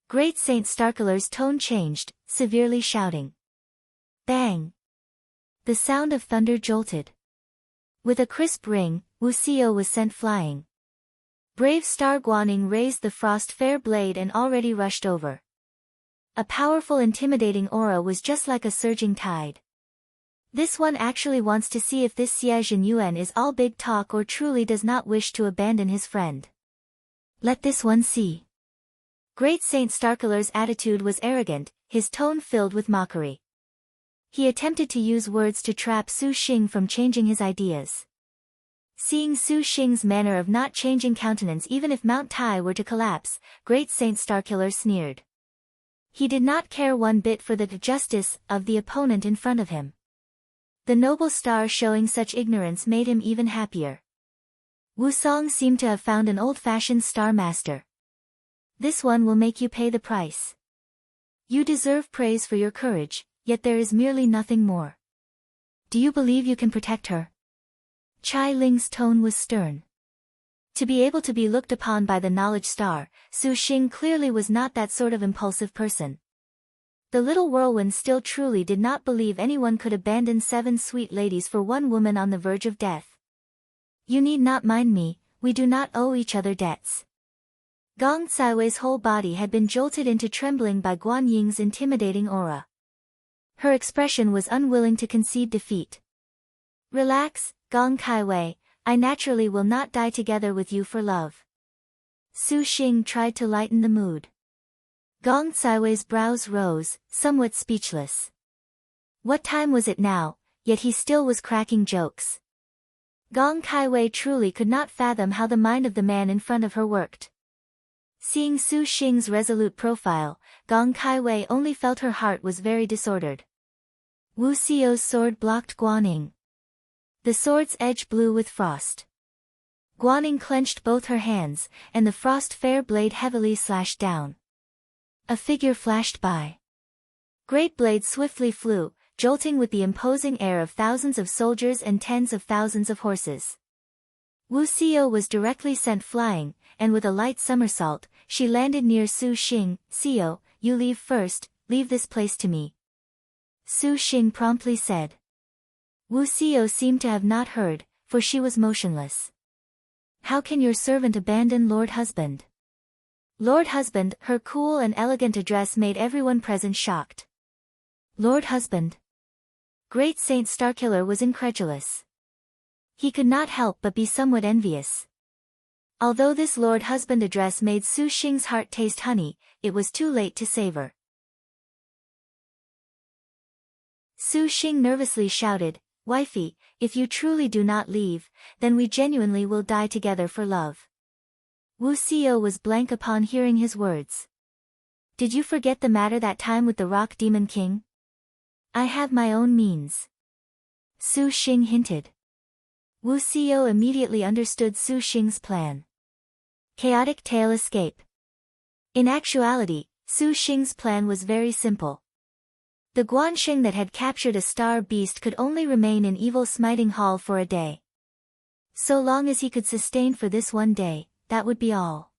Great Saint Starkiller's tone changed, severely shouting. Bang! The sound of thunder jolted. With a crisp ring, Wuxio was sent flying. Brave Star Guaning raised the frost fair blade and already rushed over. A powerful intimidating aura was just like a surging tide. This one actually wants to see if this Xie Zhenyuan is all big talk or truly does not wish to abandon his friend. Let this one see. Great Saint Starkiller's attitude was arrogant, his tone filled with mockery. He attempted to use words to trap Su Xing from changing his ideas. Seeing Su Xing's manner of not changing countenance even if Mount Tai were to collapse, Great Saint Starkiller sneered. He did not care one bit for the justice of the opponent in front of him. The noble star showing such ignorance made him even happier. Wu Song seemed to have found an old-fashioned star master. This one will make you pay the price. You deserve praise for your courage, yet there is merely nothing more. Do you believe you can protect her? Chai Ling's tone was stern. To be able to be looked upon by the knowledge star, Su Xing clearly was not that sort of impulsive person. The little whirlwind still truly did not believe anyone could abandon 7 sweet ladies for one woman on the verge of death. You need not mind me, we do not owe each other debts. Gong Caiwei's whole body had been jolted into trembling by Guan Ying's intimidating aura. Her expression was unwilling to concede defeat. Relax, Gong Caiwei, I naturally will not die together with you for love. Su Xing tried to lighten the mood. Gong Caiwei's brows rose, somewhat speechless. What time was it now, yet he still was cracking jokes. Gong Caiwei truly could not fathom how the mind of the man in front of her worked. Seeing Su Xing's resolute profile, Gong Caiwei only felt her heart was very disordered. Wu Xiao's sword blocked Guaning. The sword's edge blew with frost. Guaning clenched both her hands, and the frost fair blade heavily slashed down. A figure flashed by. Great blades swiftly flew, jolting with the imposing air of thousands of soldiers and tens of thousands of horses. Wu Xiao was directly sent flying, and with a light somersault, she landed near Su Xing. Xiao, you leave first, leave this place to me. Su Xing promptly said. Wu Xiao seemed to have not heard, for she was motionless. How can your servant abandon Lord Husband? Lord Husband, her cool and elegant address made everyone present shocked. Lord Husband. Great Saint Starkiller was incredulous. He could not help but be somewhat envious. Although this Lord Husband address made Su Xing's heart taste honey, it was too late to savor. Su Xing nervously shouted, Wifey, if you truly do not leave, then we genuinely will die together for love. Wu Xiao was blank upon hearing his words. Did you forget the matter that time with the Rock Demon King? I have my own means. Su Xing hinted. Wu Xiao immediately understood Su Xing's plan. Chaotic tail escape. In actuality, Su Xing's plan was very simple. The Guanxing that had captured a star beast could only remain in Evil Smiting Hall for a day. So long as he could sustain for this one day, that would be all.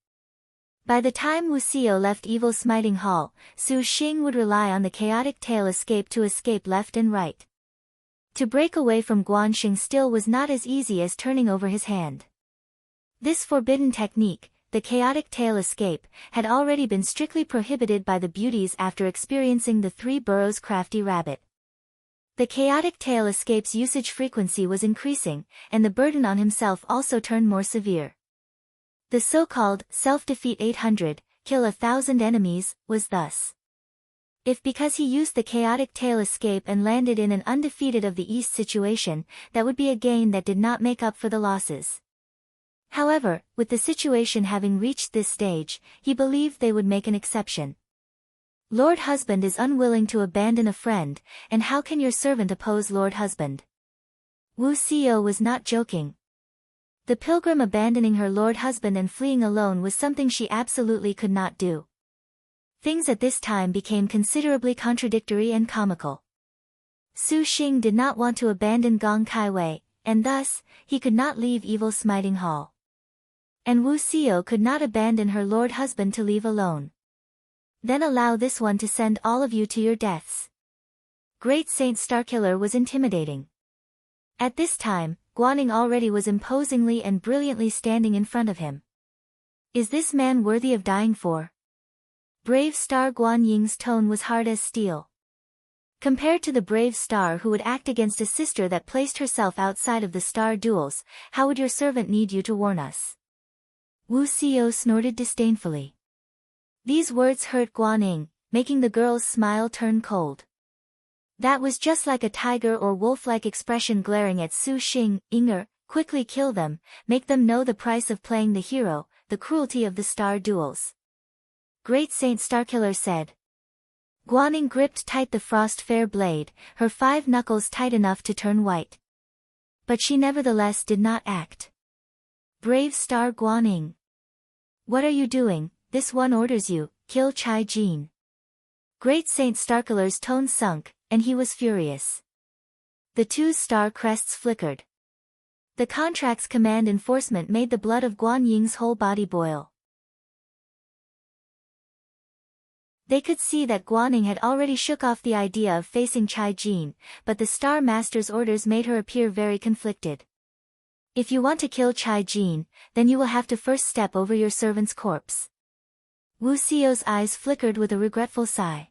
By the time Wu Xiao left Evil Smiting Hall, Su Xing would rely on the chaotic tail escape to escape left and right. To break away from Guanxing still was not as easy as turning over his hand. This forbidden technique, the chaotic tail escape, had already been strictly prohibited by the beauties after experiencing the 3 Burrows crafty rabbit. The chaotic tail escape's usage frequency was increasing, and the burden on himself also turned more severe. The so-called self-defeat 800, kill 1,000 enemies, was thus. If because he used the chaotic tail escape and landed in an undefeated of the East situation, that would be a gain that did not make up for the losses. However, with the situation having reached this stage, he believed they would make an exception. Lord Husband is unwilling to abandon a friend, and how can your servant oppose Lord Husband? Wu Xiao was not joking. The pilgrim abandoning her Lord Husband and fleeing alone was something she absolutely could not do. Things at this time became considerably contradictory and comical. Su Xing did not want to abandon Gong Kaiwei, and thus, he could not leave Evil Smiting Hall. And Wu Xiao could not abandon her Lord Husband to leave alone. Then allow this one to send all of you to your deaths. Great Saint Starkiller was intimidating. At this time, Guaning already was imposingly and brilliantly standing in front of him. Is this man worthy of dying for? Brave Star Guan Ying's tone was hard as steel. Compared to the brave star who would act against a sister that placed herself outside of the star duels, how would your servant need you to warn us? Wu Xiao snorted disdainfully. These words hurt Guaning, making the girl's smile turn cold. That was just like a tiger or wolf-like expression glaring at Su Xing. Inger, quickly kill them, make them know the price of playing the hero, the cruelty of the star duels. Great Saint Starkiller said. Guaning gripped tight the frost fair blade, her 5 knuckles tight enough to turn white. But she nevertheless did not act. Brave Star Guaning. What are you doing? This one orders you, kill Chai Jin. Great Saint Starkiller's tone sunk, and he was furious. The 2 star crests flickered. The contract's command enforcement made the blood of Guan Ying's whole body boil. They could see that Guaning had already shook off the idea of facing Chai Jin, but the Star Master's orders made her appear very conflicted. If you want to kill Chai Jin, then you will have to first step over your servant's corpse. Wu Xiao's eyes flickered with a regretful sigh.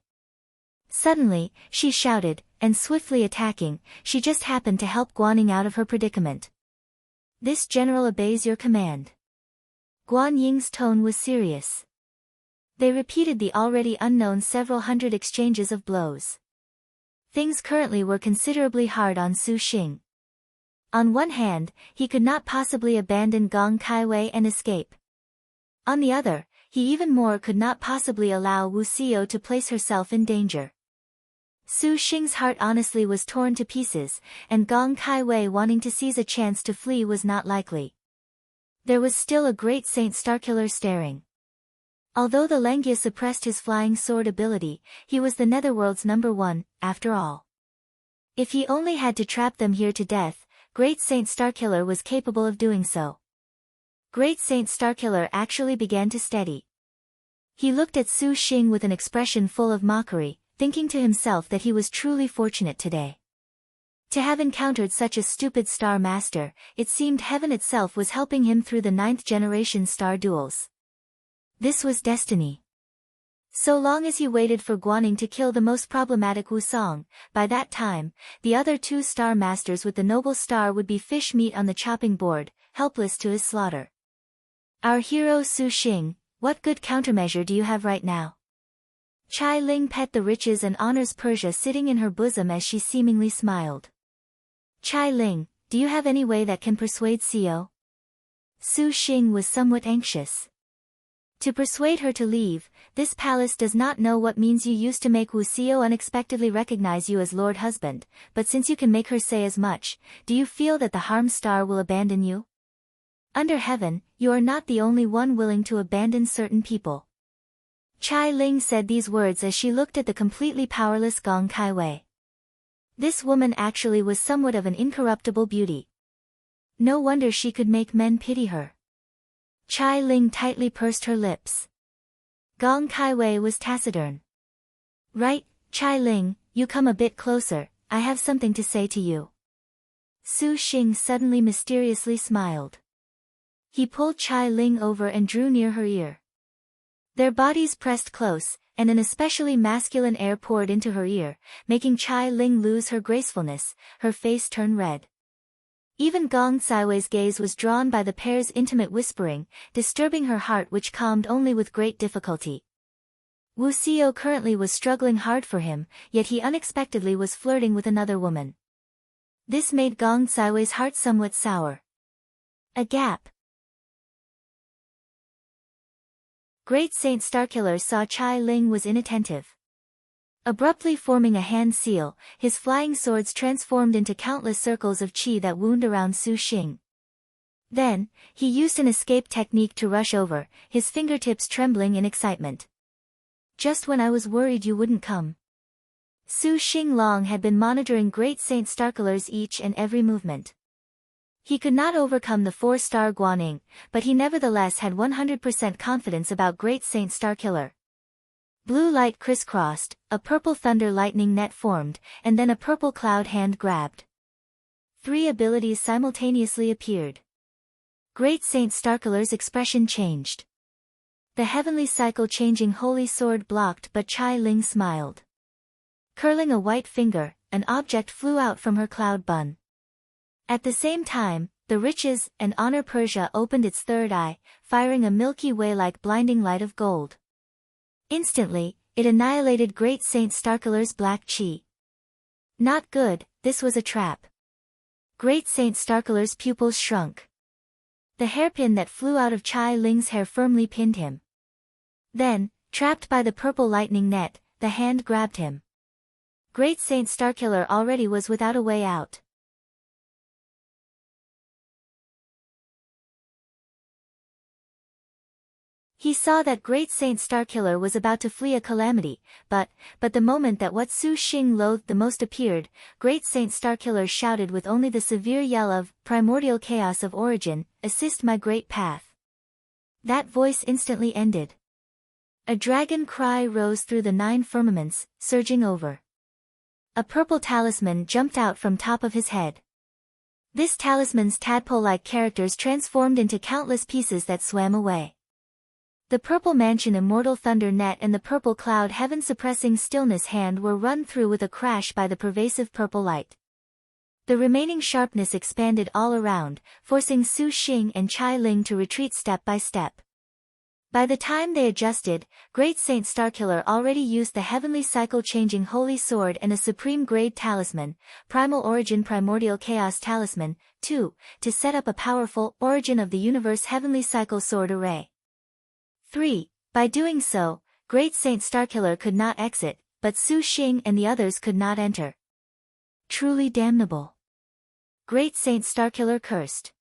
Suddenly, she shouted, and swiftly attacking, she just happened to help Guaning out of her predicament. This general obeys your command. Guan Ying's tone was serious. They repeated the already unknown several hundred exchanges of blows. Things currently were considerably hard on Su Xing. On one hand, he could not possibly abandon Gong Kaiwei and escape. On the other, he even more could not possibly allow Wu Xiao to place herself in danger. Su Xing's heart honestly was torn to pieces, and Gong Kaiwei wanting to seize a chance to flee was not likely. There was still a great Saint Starkiller staring. Although the Lengia suppressed his flying sword ability, he was the Netherworld's #1, after all. If he only had to trap them here to death, Great Saint Starkiller was capable of doing so. Great Saint Starkiller actually began to steady. He looked at Su Xing with an expression full of mockery, thinking to himself that he was truly fortunate today. To have encountered such a stupid Star Master, it seemed heaven itself was helping him through the 9th generation star duels. This was destiny. So long as he waited for Guaning to kill the most problematic Wusong, by that time, the other 2 Star Masters with the noble star would be fish meat on the chopping board, helpless to his slaughter. Our hero Su Xing, what good countermeasure do you have right now? Chai Ling pet the riches and honors Persia sitting in her bosom as she seemingly smiled. Chai Ling, do you have any way that can persuade Xiao? Su Xing was somewhat anxious. To persuade her to leave, this palace does not know what means you used to make Wu Xiao unexpectedly recognize you as Lord Husband, but since you can make her say as much, do you feel that the Harm Star will abandon you? Under heaven, you are not the only one willing to abandon certain people. Chai Ling said these words as she looked at the completely powerless Gong Kaiwei. This woman actually was somewhat of an incorruptible beauty. No wonder she could make men pity her. Chai Ling tightly pursed her lips. Gong Kaiwei was taciturn. Right, Chai Ling, you come a bit closer, I have something to say to you. Su Xing suddenly mysteriously smiled. He pulled Chai Ling over and drew near her ear. Their bodies pressed close, and an especially masculine air poured into her ear, making Chai Ling lose her gracefulness, her face turn red. Even Gong Kaiwei's gaze was drawn by the pair's intimate whispering, disturbing her heart which calmed only with great difficulty. Wu Xiao currently was struggling hard for him, yet he unexpectedly was flirting with another woman. This made Gong Caiwei's heart somewhat sour. A gap. Great Saint Starkiller saw Chai Ling was inattentive. Abruptly forming a hand seal, his flying swords transformed into countless circles of qi that wound around Su Xing. Then, he used an escape technique to rush over, his fingertips trembling in excitement. Just when I was worried you wouldn't come. Su Xinglong had been monitoring Great Saint Starkiller's each and every movement. He could not overcome the 4-star Guaning, but he nevertheless had 100% confidence about Great Saint Starkiller. Blue light crisscrossed, a purple thunder lightning net formed, and then a purple cloud hand grabbed. 3 abilities simultaneously appeared. Great Saint Starkiller's expression changed. The heavenly cycle-changing holy sword blocked, but Chai Ling smiled. Curling a white finger, an object flew out from her cloud bun. At the same time, the riches and honor Persia opened its third eye, firing a Milky Way-like blinding light of gold. Instantly, it annihilated Great Saint Starkiller's black qi. Not good, this was a trap. Great Saint Starkiller's pupils shrunk. The hairpin that flew out of Chai Ling's hair firmly pinned him. Then, trapped by the purple lightning net, the hand grabbed him. Great Saint Starkiller already was without a way out. He saw that Great Saint Starkiller was about to flee a calamity, but the moment that what Su Xing loathed the most appeared, Great Saint Starkiller shouted with only the severe yell of, "Primordial chaos of origin, assist my great path." That voice instantly ended. A dragon cry rose through the 9 firmaments, surging over. A purple talisman jumped out from top of his head. This talisman's tadpole-like characters transformed into countless pieces that swam away. The purple mansion immortal thunder net and the purple cloud heaven-suppressing stillness hand were run through with a crash by the pervasive purple light. The remaining sharpness expanded all around, forcing Su Xing and Chai Ling to retreat step by step. By the time they adjusted, Great Saint Starkiller already used the heavenly cycle-changing holy sword and a supreme grade talisman, Primal Origin Primordial Chaos Talisman, 2, to set up a powerful Origin of the Universe heavenly cycle sword array. 3. By doing so, Great Saint Starkiller could not exit, but Su Xing and the others could not enter. Truly damnable. Great Saint Starkiller cursed.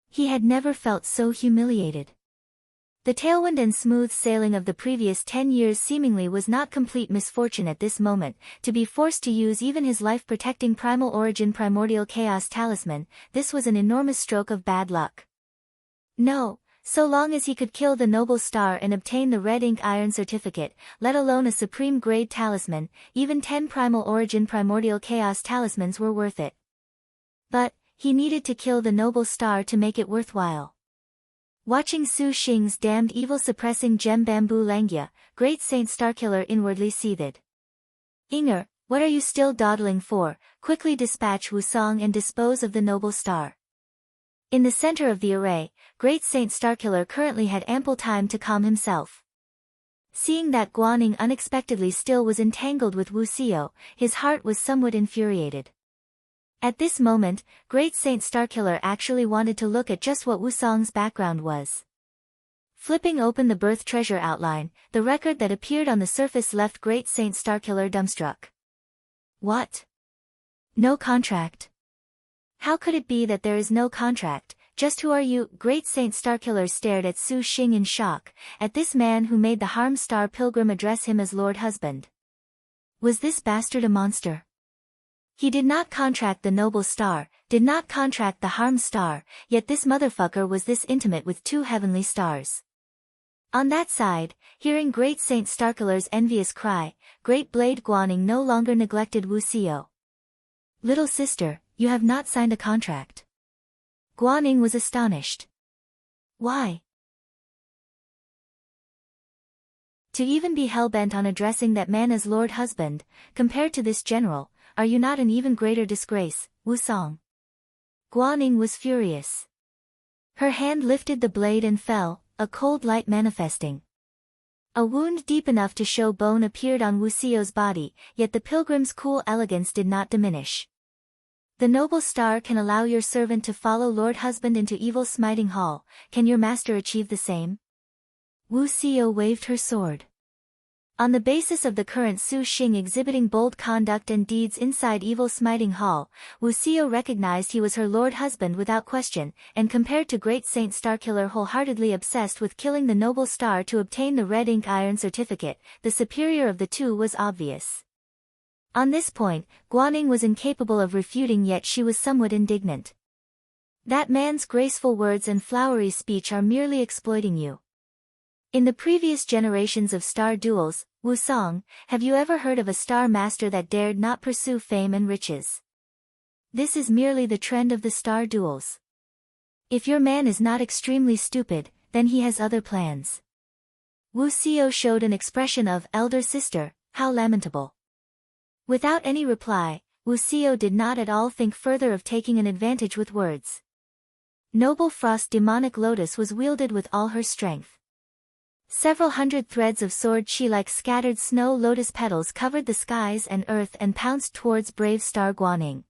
He had never felt so humiliated. The tailwind and smooth sailing of the previous 10 years seemingly was not complete misfortune at this moment. To be forced to use even his life-protecting Primal Origin Primordial Chaos Talisman, this was an enormous stroke of bad luck. No. So long as he could kill the Noble Star and obtain the Red Ink Iron Certificate, let alone a Supreme Grade Talisman, even 10 Primal Origin Primordial Chaos Talismans were worth it. But, he needed to kill the Noble Star to make it worthwhile. Watching Su Xing's damned evil-suppressing gem bamboo Langya, Great Saint Starkiller inwardly seethed. Inger, what are you still dawdling for? Quickly dispatch Wu Song and dispose of the Noble Star. In the center of the array, Great Saint Starkiller currently had ample time to calm himself. Seeing that Guaning unexpectedly still was entangled with Wu Xiao, his heart was somewhat infuriated. At this moment, Great Saint Starkiller actually wanted to look at just what Wu Song's background was. Flipping open the birth treasure outline, the record that appeared on the surface left Great Saint Starkiller dumbstruck. What? No contract? How could it be that there is no contract? Just who are you? Great Saint Starkiller stared at Su Xing in shock, at this man who made the Harm Star Pilgrim address him as Lord Husband. Was this bastard a monster? He did not contract the Noble Star, did not contract the Harm Star, yet this motherfucker was this intimate with 2 heavenly stars. On that side, hearing Great Saint Starkiller's envious cry, Great Blade Guaning no longer neglected Wu Xiao. Little sister, you have not signed a contract. Guaning was astonished. Why? To even be hell-bent on addressing that man as Lord Husband, compared to this general, are you not an even greater disgrace, Wu Song? Guaning was furious. Her hand lifted the blade and fell, a cold light manifesting. A wound deep enough to show bone appeared on Wusio's body, yet the pilgrim's cool elegance did not diminish. The noble star can allow your servant to follow Lord Husband into evil smiting hall. Can your master achieve the same? Wuxio waved her sword. On the basis of the current Su Xing exhibiting bold conduct and deeds inside Evil Smiting Hall, Wuxio recognized he was her lord husband without question, and compared to Great Saint Starkiller wholeheartedly obsessed with killing the noble star to obtain the red ink iron certificate, the superior of the two was obvious. On this point, Guaning was incapable of refuting, yet she was somewhat indignant. That man's graceful words and flowery speech are merely exploiting you. In the previous generations of star duels, Wusong, have you ever heard of a star master that dared not pursue fame and riches? This is merely the trend of the star duels. If your man is not extremely stupid, then he has other plans. Wuxio showed an expression of, elder sister, how lamentable. Without any reply, Wuxio did not at all think further of taking an advantage with words. Noble Frost Demonic Lotus was wielded with all her strength. Several hundred threads of sword chi like scattered snow lotus petals covered the skies and earth and pounced towards brave star Guaning.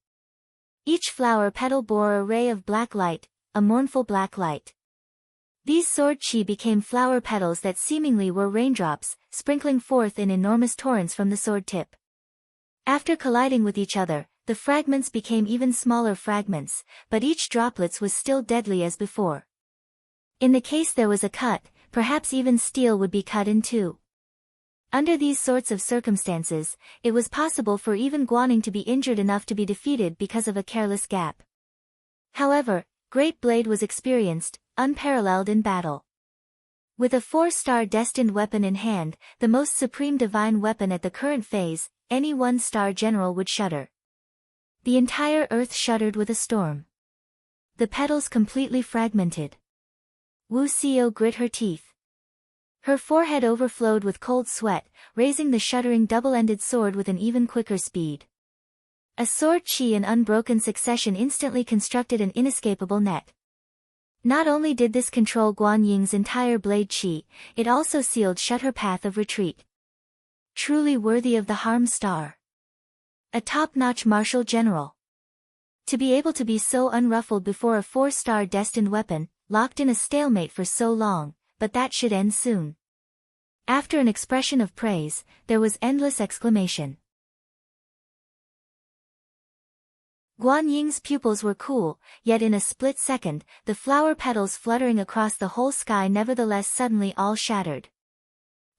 Each flower petal bore a ray of black light, a mournful black light. These sword chi became flower petals that seemingly were raindrops, sprinkling forth in enormous torrents from the sword tip. After colliding with each other, the fragments became even smaller fragments, but each droplet was still deadly as before. In the case there was a cut, perhaps even steel would be cut in two. Under these sorts of circumstances, it was possible for even Guaning to be injured enough to be defeated because of a careless gap. However, Great Blade was experienced, unparalleled in battle. With a 4-star destined weapon in hand, the most supreme divine weapon at the current phase, any 1-star general would shudder. The entire earth shuddered with a storm. The petals completely fragmented. Wuxio grit her teeth. Her forehead overflowed with cold sweat, raising the shuddering double-ended sword with an even quicker speed. A sword chi in unbroken succession instantly constructed an inescapable net. Not only did this control Guan Ying's entire blade chi, it also sealed shut her path of retreat. Truly worthy of the Harm Star. A top-notch martial general. To be able to be so unruffled before a 4-star destined weapon, locked in a stalemate for so long, but that should end soon. After an expression of praise, there was endless exclamation. Guan Ying's pupils were cool, yet in a split second, the flower petals fluttering across the whole sky nevertheless suddenly all shattered.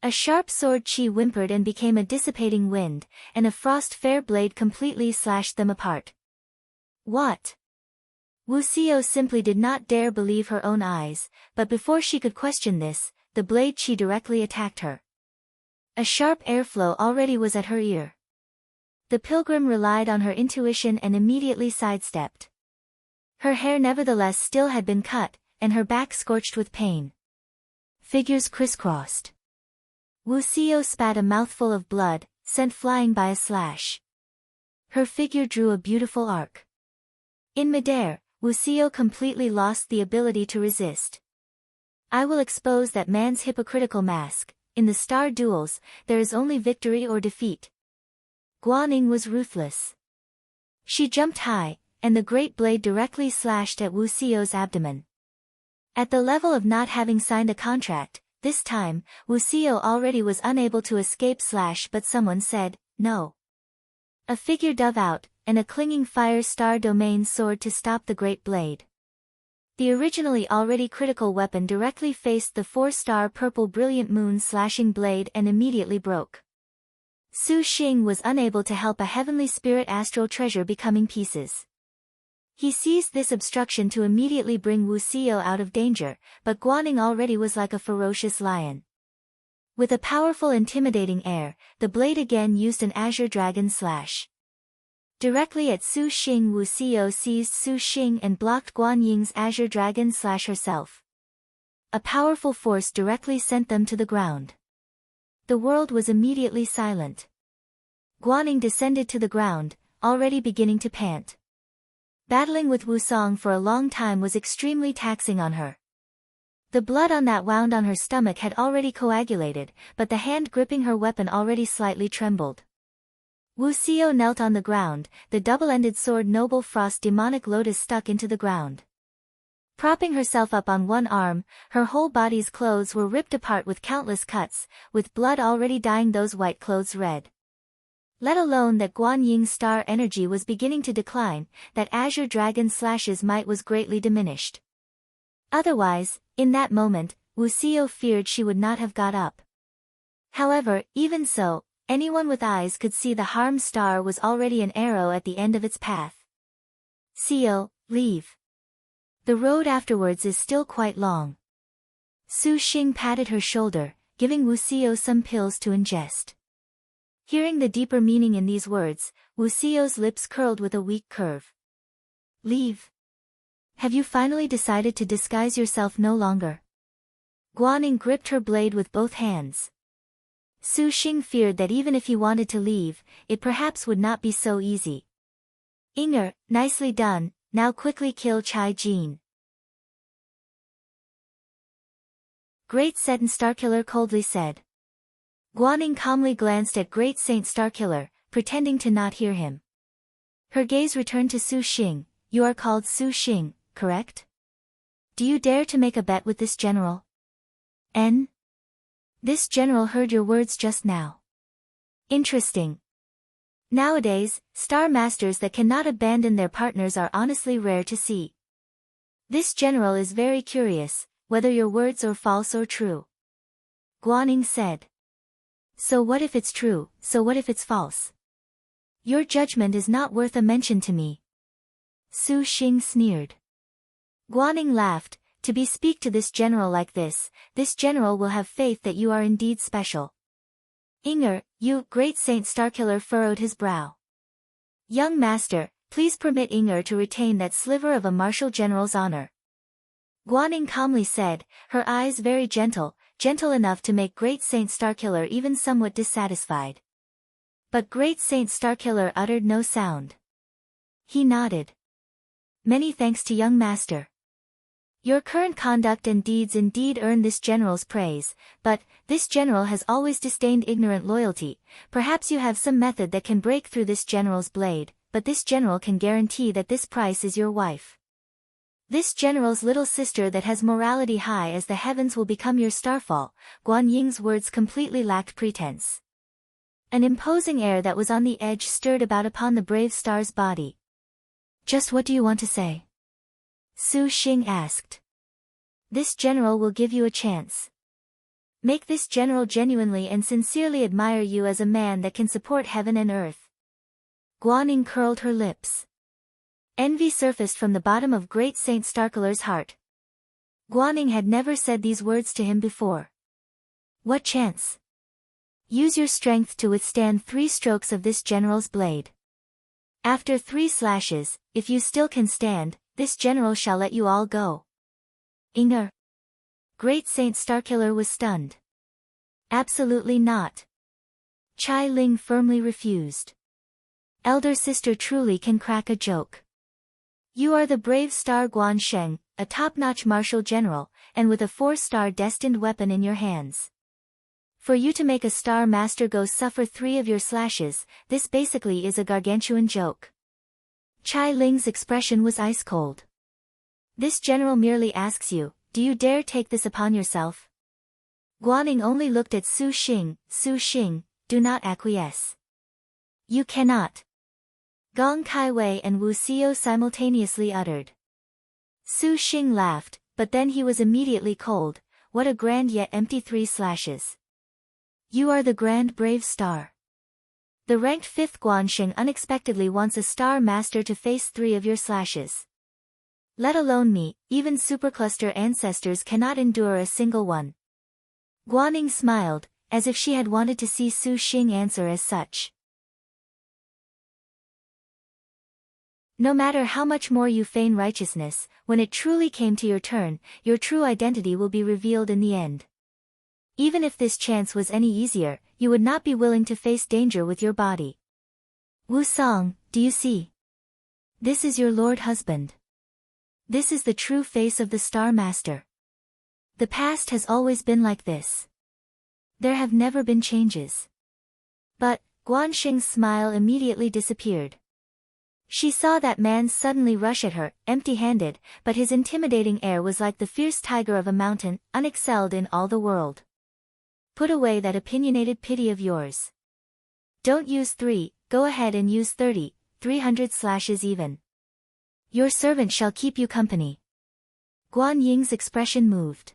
A sharp sword chi whimpered and became a dissipating wind, and a frost-fair blade completely slashed them apart. What? Wuxio simply did not dare believe her own eyes, but before she could question this, the blade chi directly attacked her. A sharp airflow already was at her ear. The pilgrim relied on her intuition and immediately sidestepped. Her hair nevertheless still had been cut, and her back scorched with pain. Figures crisscrossed. Wuxio spat a mouthful of blood, sent flying by a slash. Her figure drew a beautiful arc. In midair, Wuxio completely lost the ability to resist. I will expose that man's hypocritical mask. In the star duels, there is only victory or defeat. Guaning was ruthless. She jumped high, and the great blade directly slashed at Wuxio's abdomen. At the level of not having signed a contract, this time, Wuxio already was unable to escape slash, but someone said, no. A figure dove out, and a clinging fire star domain soared to stop the great blade. The originally already critical weapon directly faced the 4-star purple brilliant moon slashing blade and immediately broke. Su Xing was unable to help a heavenly spirit astral treasure becoming pieces. He seized this obstruction to immediately bring Wuxio out of danger, but Guaning already was like a ferocious lion. With a powerful intimidating air, the blade again used an azure dragon slash. Directly at Su Xing, Wuxio seized Su Xing and blocked Guan Ying's azure dragon slash herself. A powerful force directly sent them to the ground. The world was immediately silent. Guaning descended to the ground, already beginning to pant. Battling with Wusong for a long time was extremely taxing on her. The blood on that wound on her stomach had already coagulated, but the hand gripping her weapon already slightly trembled. Wu Xiao knelt on the ground, the double-ended sword Noble Frost Demonic Lotus stuck into the ground. Propping herself up on one arm, her whole body's clothes were ripped apart with countless cuts, with blood already dyeing those white clothes red. Let alone that Guan Ying's star energy was beginning to decline, that Azure Dragon Slash's might was greatly diminished. Otherwise, in that moment, Wu Xiao feared she would not have got up. However, even so, anyone with eyes could see the harmed star was already an arrow at the end of its path. Xiao, leave. The road afterwards is still quite long. Su Xing patted her shoulder, giving Wu Xiao some pills to ingest. Hearing the deeper meaning in these words, Wu Xiao's lips curled with a weak curve. Leave. Have you finally decided to disguise yourself no longer? Guaning gripped her blade with both hands. Su Xing feared that even if he wanted to leave, it perhaps would not be so easy. Inger, nicely done, now quickly kill Chai Jin. Great Satan Starkiller coldly said. Guaning calmly glanced at Great Saint Starkiller, pretending to not hear him. Her gaze returned to Su Xing. You are called Su Xing, correct? Do you dare to make a bet with this general? N? This general heard your words just now. Interesting. Nowadays, star masters that cannot abandon their partners are honestly rare to see. This general is very curious, whether your words are false or true. Guaning said. So what if it's true, so what if it's false? Your judgment is not worth a mention to me. Su Xing sneered. Guaning laughed. To speak to this general like this general will have faith that you are indeed special. Inger, you, Great Saint Starkiller furrowed his brow. Young master, please permit Inger to retain that sliver of a martial general's honor. Guaning calmly said, her eyes very gentle enough to make Great Saint Starkiller even somewhat dissatisfied. But Great Saint Starkiller uttered no sound. He nodded. Many thanks to young master. Your current conduct and deeds indeed earn this general's praise, but this general has always disdained ignorant loyalty. Perhaps you have some method that can break through this general's blade, but this general can guarantee that this price is your wife. This general's little sister that has morality high as the heavens will become your starfall. Guan Ying's words completely lacked pretense. An imposing air that was on the edge stirred about upon the brave star's body. Just what do you want to say? Su Xing asked. This general will give you a chance. Make this general genuinely and sincerely admire you as a man that can support heaven and earth. Guaning curled her lips. Envy surfaced from the bottom of Great Saint Starkiller's heart. Guaning had never said these words to him before. What chance? Use your strength to withstand 3 strokes of this general's blade. After 3 slashes, if you still can stand, this general shall let you all go. Inger. Great Saint Starkiller was stunned. Absolutely not. Chai Ling firmly refused. Elder sister truly can crack a joke. You are the brave star Guan Sheng, a top-notch martial general, and with a 4-star destined weapon in your hands. For you to make a star master go suffer 3 of your slashes, this basically is a gargantuan joke. Chai Ling's expression was ice-cold. This general merely asks you, do you dare take this upon yourself? Guaning only looked at Su Xing. Su Xing, do not acquiesce. You cannot. Gong Kaiwei and Wu Xiao simultaneously uttered. Su Xing laughed, but then he was immediately cold. What a grand yet empty 3 slashes. You are the grand brave star. The ranked 5th Guanxing unexpectedly wants a star master to face 3 of your slashes. Let alone me, even supercluster ancestors cannot endure a single one. Guaning smiled, as if she had wanted to see Su Xing answer as such. No matter how much more you feign righteousness, when it truly came to your turn, your true identity will be revealed in the end. Even if this chance was any easier, you would not be willing to face danger with your body. Wu Song, do you see? This is your lord husband. This is the true face of the Star Master. The past has always been like this. There have never been changes. But, Guanxing's smile immediately disappeared. She saw that man suddenly rush at her, empty-handed, but his intimidating air was like the fierce tiger of a mountain, unexcelled in all the world. Put away that opinionated pity of yours. Don't use 3, go ahead and use 30, 300 slashes even. Your servant shall keep you company. Guan Ying's expression moved.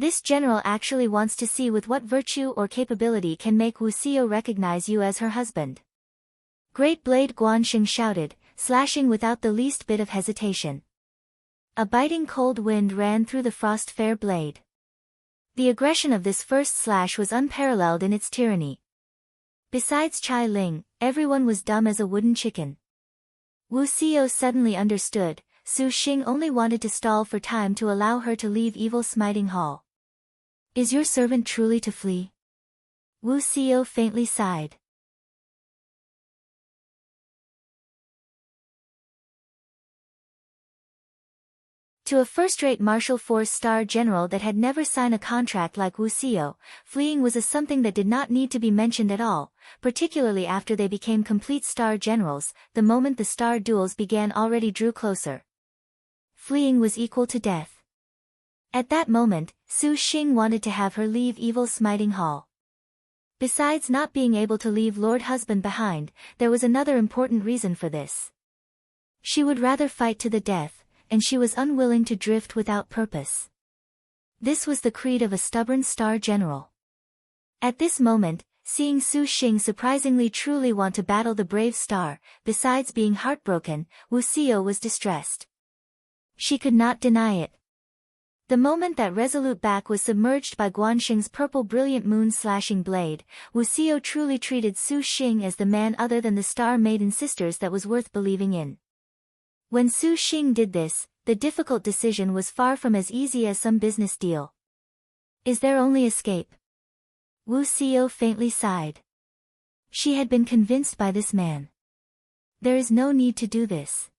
This general actually wants to see with what virtue or capability can make Wu Xiao recognize you as her husband. Great blade, Guanxing shouted, slashing without the least bit of hesitation. A biting cold wind ran through the frost-fair blade. The aggression of this first slash was unparalleled in its tyranny. Besides Chai Ling, everyone was dumb as a wooden chicken. Wu Xiao suddenly understood, Su Xing only wanted to stall for time to allow her to leave Evil Smiting Hall. Is your servant truly to flee? Wu Xiao faintly sighed. To a first-rate martial force star general that had never signed a contract like Wu Xiao, fleeing was something that did not need to be mentioned at all, particularly after they became complete star generals. The moment the star duels began already drew closer. Fleeing was equal to death. At that moment, Su Xing wanted to have her leave Evil Smiting Hall. Besides not being able to leave Lord Husband behind, there was another important reason for this. She would rather fight to the death, and she was unwilling to drift without purpose. This was the creed of a stubborn star general. At this moment, seeing Su Xing surprisingly truly want to battle the brave star, besides being heartbroken, Wu Xiao was distressed. She could not deny it. The moment that resolute back was submerged by Guanxing's purple brilliant moon-slashing blade, Wu Xiao truly treated Su Xing as the man other than the star maiden sisters that was worth believing in. When Su Xing did this, the difficult decision was far from as easy as some business deal. Is there only escape? Wu Xiao faintly sighed. She had been convinced by this man. There is no need to do this.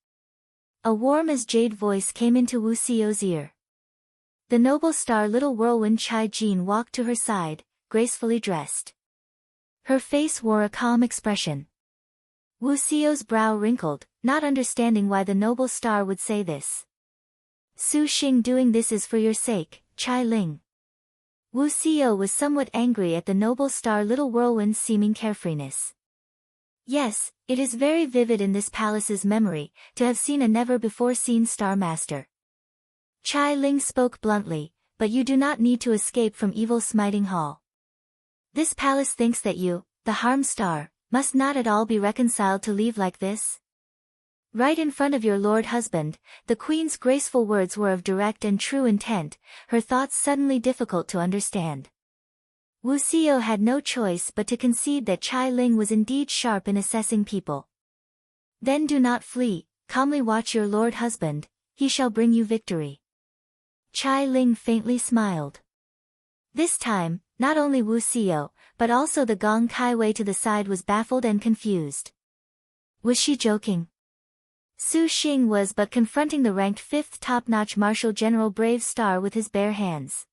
A warm as jade voice came into Wu Xiao's ear. The noble star little whirlwind Chai Jin walked to her side, gracefully dressed. Her face wore a calm expression. Wu Xiao's brow wrinkled, not understanding why the noble star would say this. Su Xing doing this is for your sake, Chai Ling. Wu Xiao was somewhat angry at the noble star little whirlwind's seeming carefreeness. Yes, it is very vivid in this palace's memory, to have seen a never-before-seen star master. Chai Ling spoke bluntly, but you do not need to escape from Evil Smiting Hall. This palace thinks that you, the harm star, must not at all be reconciled to leave like this. Right in front of your lord husband, the queen's graceful words were of direct and true intent, her thoughts suddenly difficult to understand. Wu Xiao had no choice but to concede that Chai Ling was indeed sharp in assessing people. Then do not flee, calmly watch your lord husband, he shall bring you victory. Chai Ling faintly smiled. This time, not only Wu Xiao, but also the Gong Kai Wei to the side was baffled and confused. Was she joking? Su Xing was but confronting the ranked 5th top-notch martial general brave star with his bare hands.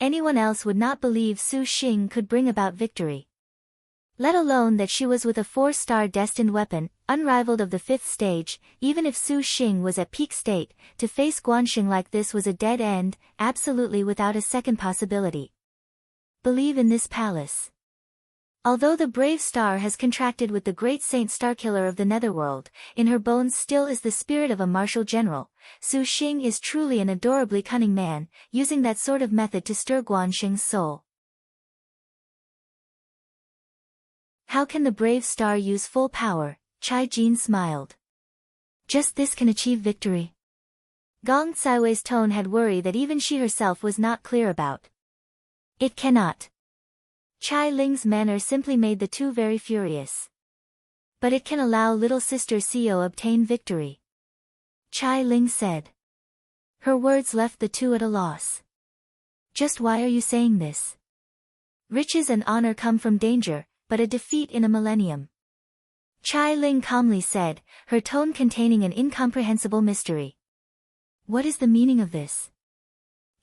Anyone else would not believe Su Xing could bring about victory. Let alone that she was with a 4-star destined weapon, unrivaled of the 5th stage. Even if Su Xing was at peak state, to face Guanxing like this was a dead end, absolutely without a second possibility. Believe in this palace. Although the brave star has contracted with the great saint Starkiller of the Netherworld, in her bones still is the spirit of a martial general. Su Xing is truly an adorably cunning man, using that sort of method to stir Guanxing's soul. How can the brave star use full power? Chai Jin smiled. Just this can achieve victory. Gong Caiwei's tone had worry that even she herself was not clear about. It cannot. Chai Ling's manner simply made the two very furious. But it can allow little sister Xiao obtain victory. Chai Ling said. Her words left the two at a loss. Just why are you saying this? Riches and honor come from danger, but a defeat in a millennium. Chai Ling calmly said, her tone containing an incomprehensible mystery. What is the meaning of this?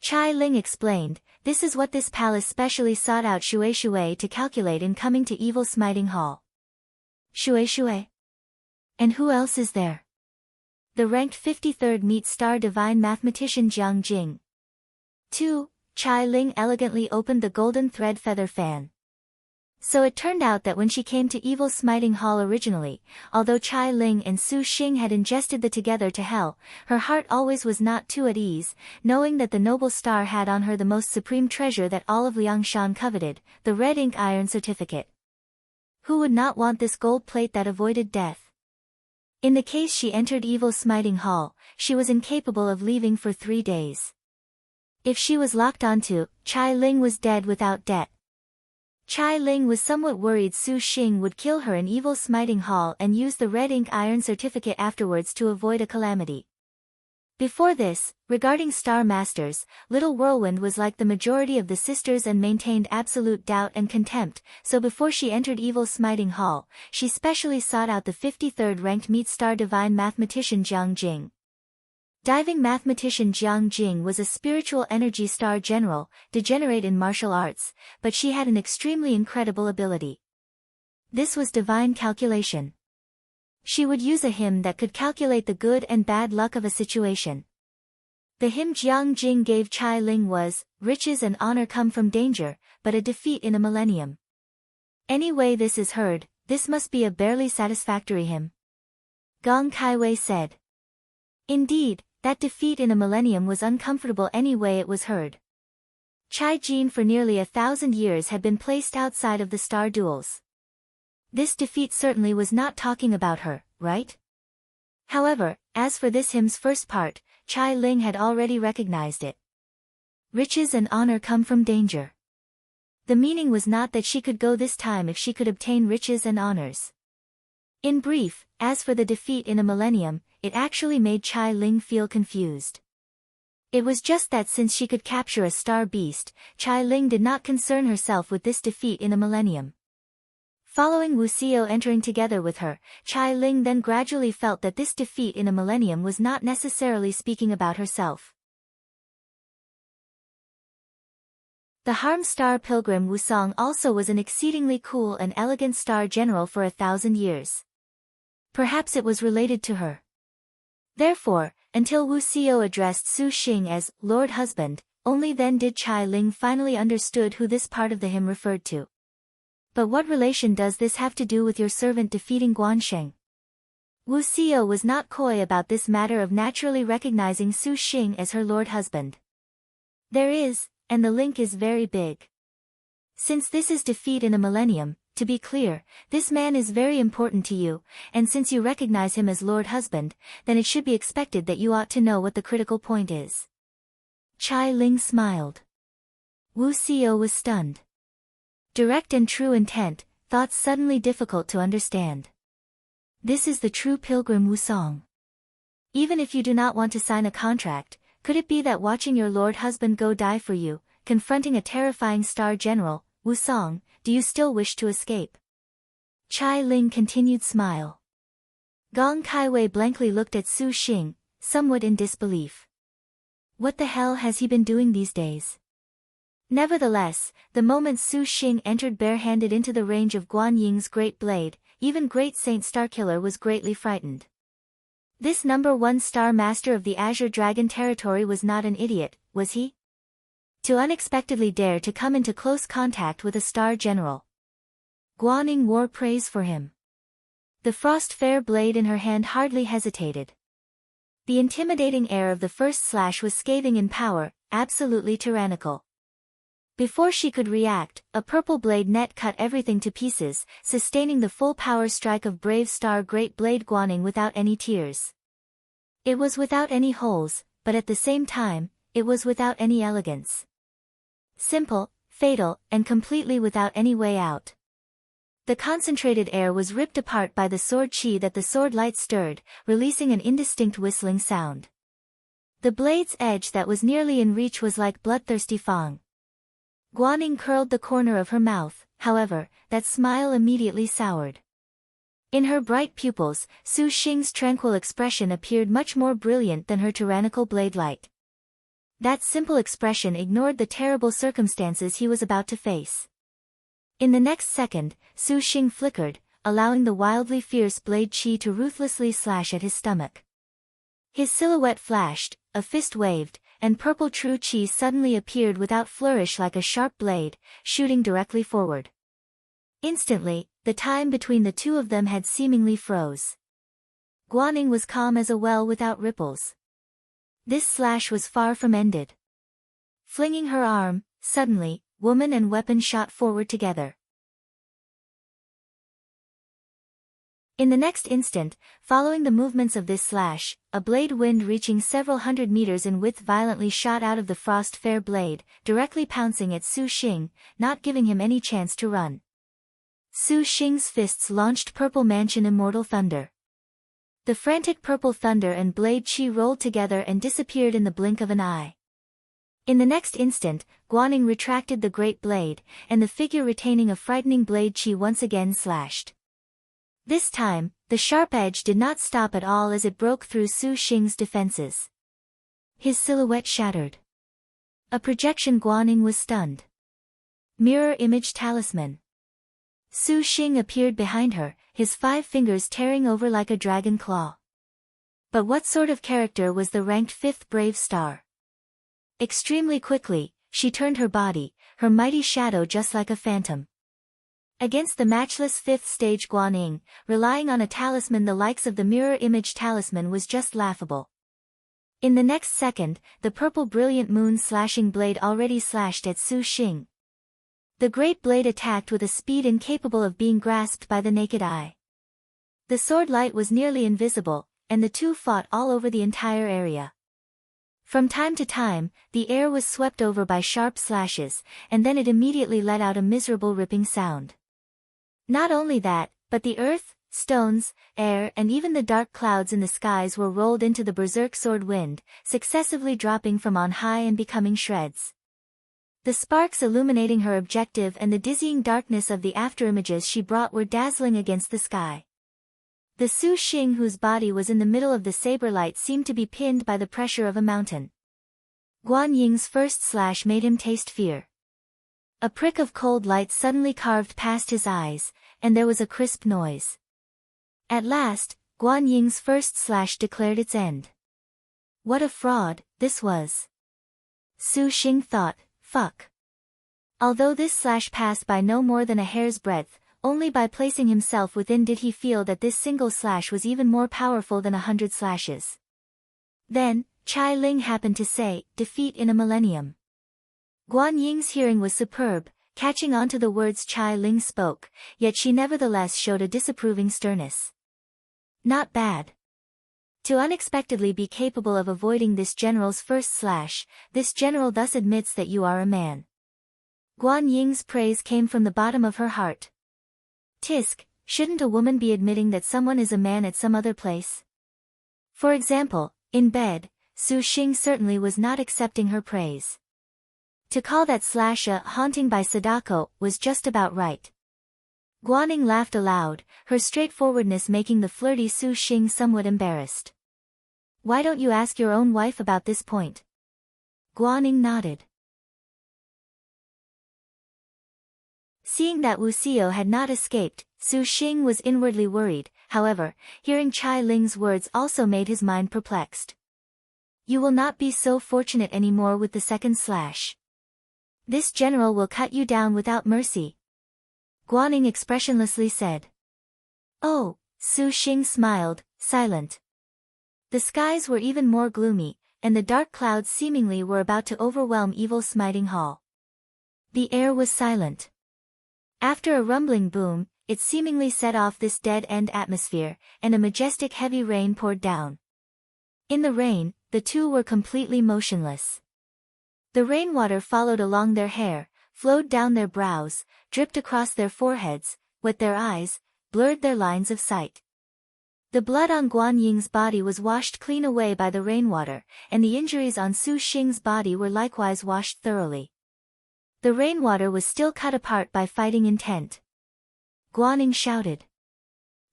Chai Ling explained, this is what this palace specially sought out Shui to calculate in coming to Evil Smiting Hall. Shui? And who else is there? The ranked 53rd meets star divine mathematician Jiang Jing. 2. Chai Ling elegantly opened the golden thread feather fan. So it turned out that when she came to Evil Smiting Hall originally, although Chai Ling and Su Xing had ingested the together to hell, her heart always was not too at ease, knowing that the noble star had on her the most supreme treasure that all of Liangshan coveted, the red ink iron certificate. Who would not want this gold plate that avoided death? In the case she entered Evil Smiting Hall, she was incapable of leaving for 3 days. If she was locked onto, Chai Ling was dead without debt. Chai Ling was somewhat worried Su Xing would kill her in Evil Smiting Hall and use the red ink iron certificate afterwards to avoid a calamity. Before this, regarding Star Masters, Little Whirlwind was like the majority of the sisters and maintained absolute doubt and contempt, so before she entered Evil Smiting Hall, she specially sought out the 53rd ranked meet star divine mathematician Jiang Jing. Diving mathematician Jiang Jing was a spiritual energy star general, degenerate in martial arts, but she had an extremely incredible ability. This was divine calculation. She would use a hymn that could calculate the good and bad luck of a situation. The hymn Jiang Jing gave Chai Ling was, riches and honor come from danger, but a defeat in a millennium. Anyway this is heard, this must be a barely satisfactory hymn. Gong Kaiwei said. Indeed, that defeat in a millennium was uncomfortable anyway it was heard. Chai Jin for nearly 1,000 years had been placed outside of the star duels. This defeat certainly was not talking about her, right? However, as for this hymn's first part, Chai Ling had already recognized it. Riches and honor come from danger. The meaning was not that she could go this time if she could obtain riches and honors. In brief, as for the defeat in a millennium, it actually made Chai Ling feel confused. It was just that since she could capture a star beast, Chai Ling did not concern herself with this defeat in a millennium. Following Wu Xiao entering together with her, Chai Ling then gradually felt that this defeat in a millennium was not necessarily speaking about herself. The Harm Star Pilgrim Wusong also was an exceedingly cool and elegant star general for 1,000 years. Perhaps it was related to her. Therefore, until Wu Xiao addressed Su Xing as Lord Husband, only then did Chai Ling finally understood who this part of the hymn referred to. But what relation does this have to do with your servant defeating Guansheng? Wu Xiao was not coy about this matter of naturally recognizing Su Xing as her Lord Husband. There is, and the link is very big. Since this is defeat in a millennium, to be clear, this man is very important to you, and since you recognize him as Lord Husband, then it should be expected that you ought to know what the critical point is. Chai Ling smiled. Wu Xiao was stunned. Direct and true intent, thoughts suddenly difficult to understand. This is the true Pilgrim Wusong. Even if you do not want to sign a contract, could it be that watching your Lord Husband go die for you, confronting a terrifying star general, Wusong, do you still wish to escape? Chai Ling continued smile. Gong Kaiwei blankly looked at Su Xing, somewhat in disbelief. What the hell has he been doing these days? Nevertheless, the moment Su Xing entered barehanded into the range of Guan Ying's great blade, even Great Saint Starkiller was greatly frightened. This #1 star master of the Azure Dragon territory was not an idiot, was he? To unexpectedly dare to come into close contact with a star general. Guaning wore praise for him. The frost fair blade in her hand hardly hesitated. The intimidating air of the first slash was scathing in power, absolutely tyrannical. Before she could react, a purple blade net cut everything to pieces, sustaining the full power strike of brave star Great Blade Guaning without any tears. It was without any holes, but at the same time, it was without any elegance. Simple, fatal, and completely without any way out. The concentrated air was ripped apart by the sword chi that the sword light stirred, releasing an indistinct whistling sound. The blade's edge that was nearly in reach was like bloodthirsty fang. Guaning curled the corner of her mouth, however, that smile immediately soured. In her bright pupils, Su Xing's tranquil expression appeared much more brilliant than her tyrannical blade light. That simple expression ignored the terrible circumstances he was about to face. In the next second, Su Xing flickered, allowing the wildly fierce blade Qi to ruthlessly slash at his stomach. His silhouette flashed, a fist waved, and purple true Qi suddenly appeared without flourish like a sharp blade, shooting directly forward. Instantly, the time between the two of them had seemingly froze. Guaning was calm as a well without ripples. This slash was far from ended. Flinging her arm, suddenly, woman and weapon shot forward together. In the next instant, following the movements of this slash, a blade wind reaching several hundred meters in width violently shot out of the frost-fair blade, directly pouncing at Su Xing, not giving him any chance to run. Su Xing's fists launched purple mansion immortal thunder. The frantic purple thunder and blade Qi rolled together and disappeared in the blink of an eye. In the next instant, Guaning retracted the great blade, and the figure retaining a frightening blade Qi once again slashed. This time, the sharp edge did not stop at all as it broke through Su Xing's defenses. His silhouette shattered. A projection. Guaning was stunned. Mirror image talisman. Su Xing appeared behind her, his 5 fingers tearing over like a dragon claw. But what sort of character was the ranked 5th brave star? Extremely quickly, she turned her body, her mighty shadow just like a phantom. Against the matchless 5th stage Guaning, relying on a talisman the likes of the mirror image talisman was just laughable. In the next second, the purple brilliant moon slashing blade already slashed at Su Xing. The great blade attacked with a speed incapable of being grasped by the naked eye. The sword light was nearly invisible, and the two fought all over the entire area. From time to time, the air was swept over by sharp slashes, and then it immediately let out a miserable ripping sound. Not only that, but the earth, stones, air and even the dark clouds in the skies were rolled into the berserk sword wind, successively dropping from on high and becoming shreds. The sparks illuminating her objective and the dizzying darkness of the afterimages she brought were dazzling against the sky. The Su Xing whose body was in the middle of the saber light seemed to be pinned by the pressure of a mountain. Guan Ying's first slash made him taste fear. A prick of cold light suddenly carved past his eyes, and there was a crisp noise. At last, Guan Ying's first slash declared its end. What a fraud this was. Su Xing thought, fuck. Although this slash passed by no more than a hair's breadth, only by placing himself within did he feel that this single slash was even more powerful than 100 slashes. Then, Chai Ling happened to say, defeat in a millennium. Guan Ying's hearing was superb, catching on to the words Chai Ling spoke, yet she nevertheless showed a disapproving sternness. Not bad. To unexpectedly be capable of avoiding this general's first slash, this general thus admits that you are a man. Guan Ying's praise came from the bottom of her heart. Tisk, shouldn't a woman be admitting that someone is a man at some other place? For example, in bed, Su Xing certainly was not accepting her praise. To call that slash a haunting by Sadako was just about right. Guaning laughed aloud, her straightforwardness making the flirty Su Xing somewhat embarrassed. Why don't you ask your own wife about this point? Guaning nodded. Seeing that Wu Xiao had not escaped, Su Xing was inwardly worried, however, hearing Chai Ling's words also made his mind perplexed. You will not be so fortunate anymore with the second slash. This general will cut you down without mercy. Guaning expressionlessly said. Oh, Su Xing smiled, silent. The skies were even more gloomy, and the dark clouds seemingly were about to overwhelm evil smiting hall. The air was silent. After a rumbling boom, it seemingly set off this dead-end atmosphere, and a majestic heavy rain poured down. In the rain, the two were completely motionless. The rainwater followed along their hair, flowed down their brows, dripped across their foreheads, wet their eyes, blurred their lines of sight. The blood on Guan Ying's body was washed clean away by the rainwater, and the injuries on Su Xing's body were likewise washed thoroughly. The rainwater was still cut apart by fighting intent. Guaning shouted.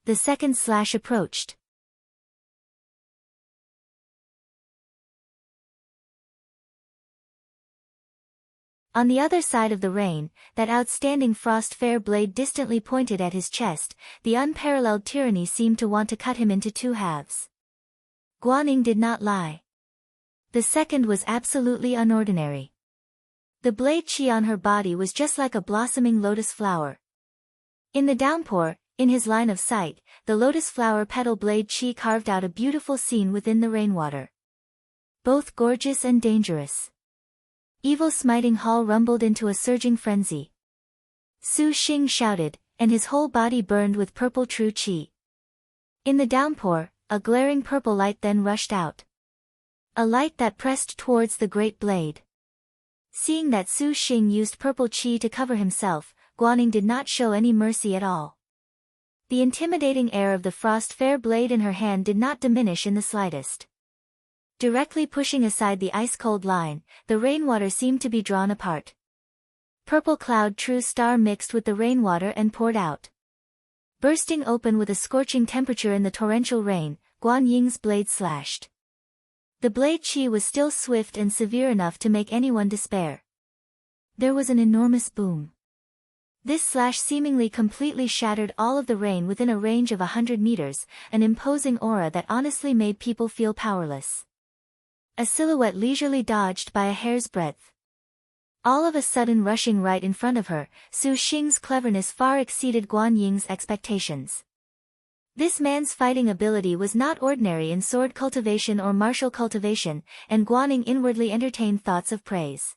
The second slash approached. On the other side of the rain, that outstanding frost-fair blade distantly pointed at his chest, the unparalleled tyranny seemed to want to cut him into two halves. Guanyin did not lie. The second was absolutely unordinary. The blade qi on her body was just like a blossoming lotus flower. In the downpour, in his line of sight, the lotus flower petal blade qi carved out a beautiful scene within the rainwater. Both gorgeous and dangerous. Evil smiting Hall rumbled into a surging frenzy. Su Xing shouted, and his whole body burned with purple true qi. In the downpour, a glaring purple light then rushed out. A light that pressed towards the great blade. Seeing that Su Xing used purple qi to cover himself, Guanyin did not show any mercy at all. The intimidating air of the frost-fair blade in her hand did not diminish in the slightest. Directly pushing aside the ice-cold line, the rainwater seemed to be drawn apart. Purple cloud true star mixed with the rainwater and poured out. Bursting open with a scorching temperature in the torrential rain, Guanying's blade slashed. The blade qi was still swift and severe enough to make anyone despair. There was an enormous boom. This slash seemingly completely shattered all of the rain within a range of 100 meters, an imposing aura that honestly made people feel powerless. A silhouette leisurely dodged by a hair's breadth. All of a sudden rushing right in front of her, Su Xing's cleverness far exceeded Guanying's expectations. This man's fighting ability was not ordinary in sword cultivation or martial cultivation, and Guanying inwardly entertained thoughts of praise.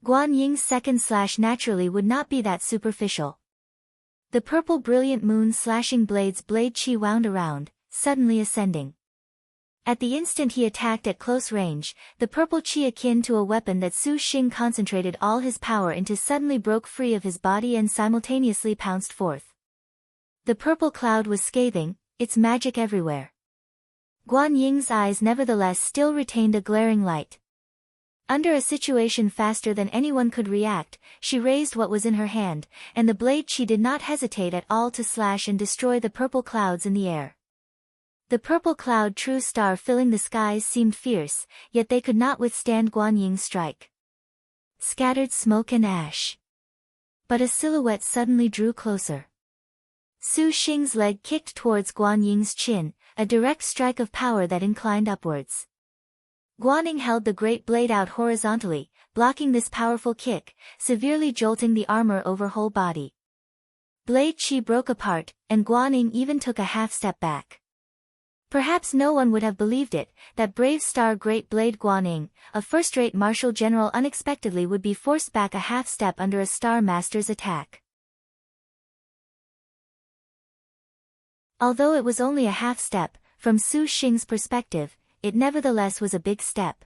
Guanying's second slash naturally would not be that superficial. The purple brilliant moon slashing blade's blade qi wound around, suddenly ascending. At the instant he attacked at close range, the purple qi akin to a weapon that Su Xing concentrated all his power into suddenly broke free of his body and simultaneously pounced forth. The purple cloud was scathing, its magic everywhere. Guanying's eyes nevertheless still retained a glaring light. Under a situation faster than anyone could react, she raised what was in her hand, and the blade qi did not hesitate at all to slash and destroy the purple clouds in the air. The purple cloud true star filling the skies seemed fierce, yet they could not withstand Guanying's strike. Scattered smoke and ash. But a silhouette suddenly drew closer. Su Xing's leg kicked towards Guanying's chin, a direct strike of power that inclined upwards. Guanying held the great blade out horizontally, blocking this powerful kick, severely jolting the armor over whole body. Blade qi broke apart, and Guanying even took a half-step back. Perhaps no one would have believed it, that brave star great blade Guanying, a first-rate martial general unexpectedly would be forced back a half-step under a star master's attack. Although it was only a half-step, from Su Xing's perspective, it nevertheless was a big step.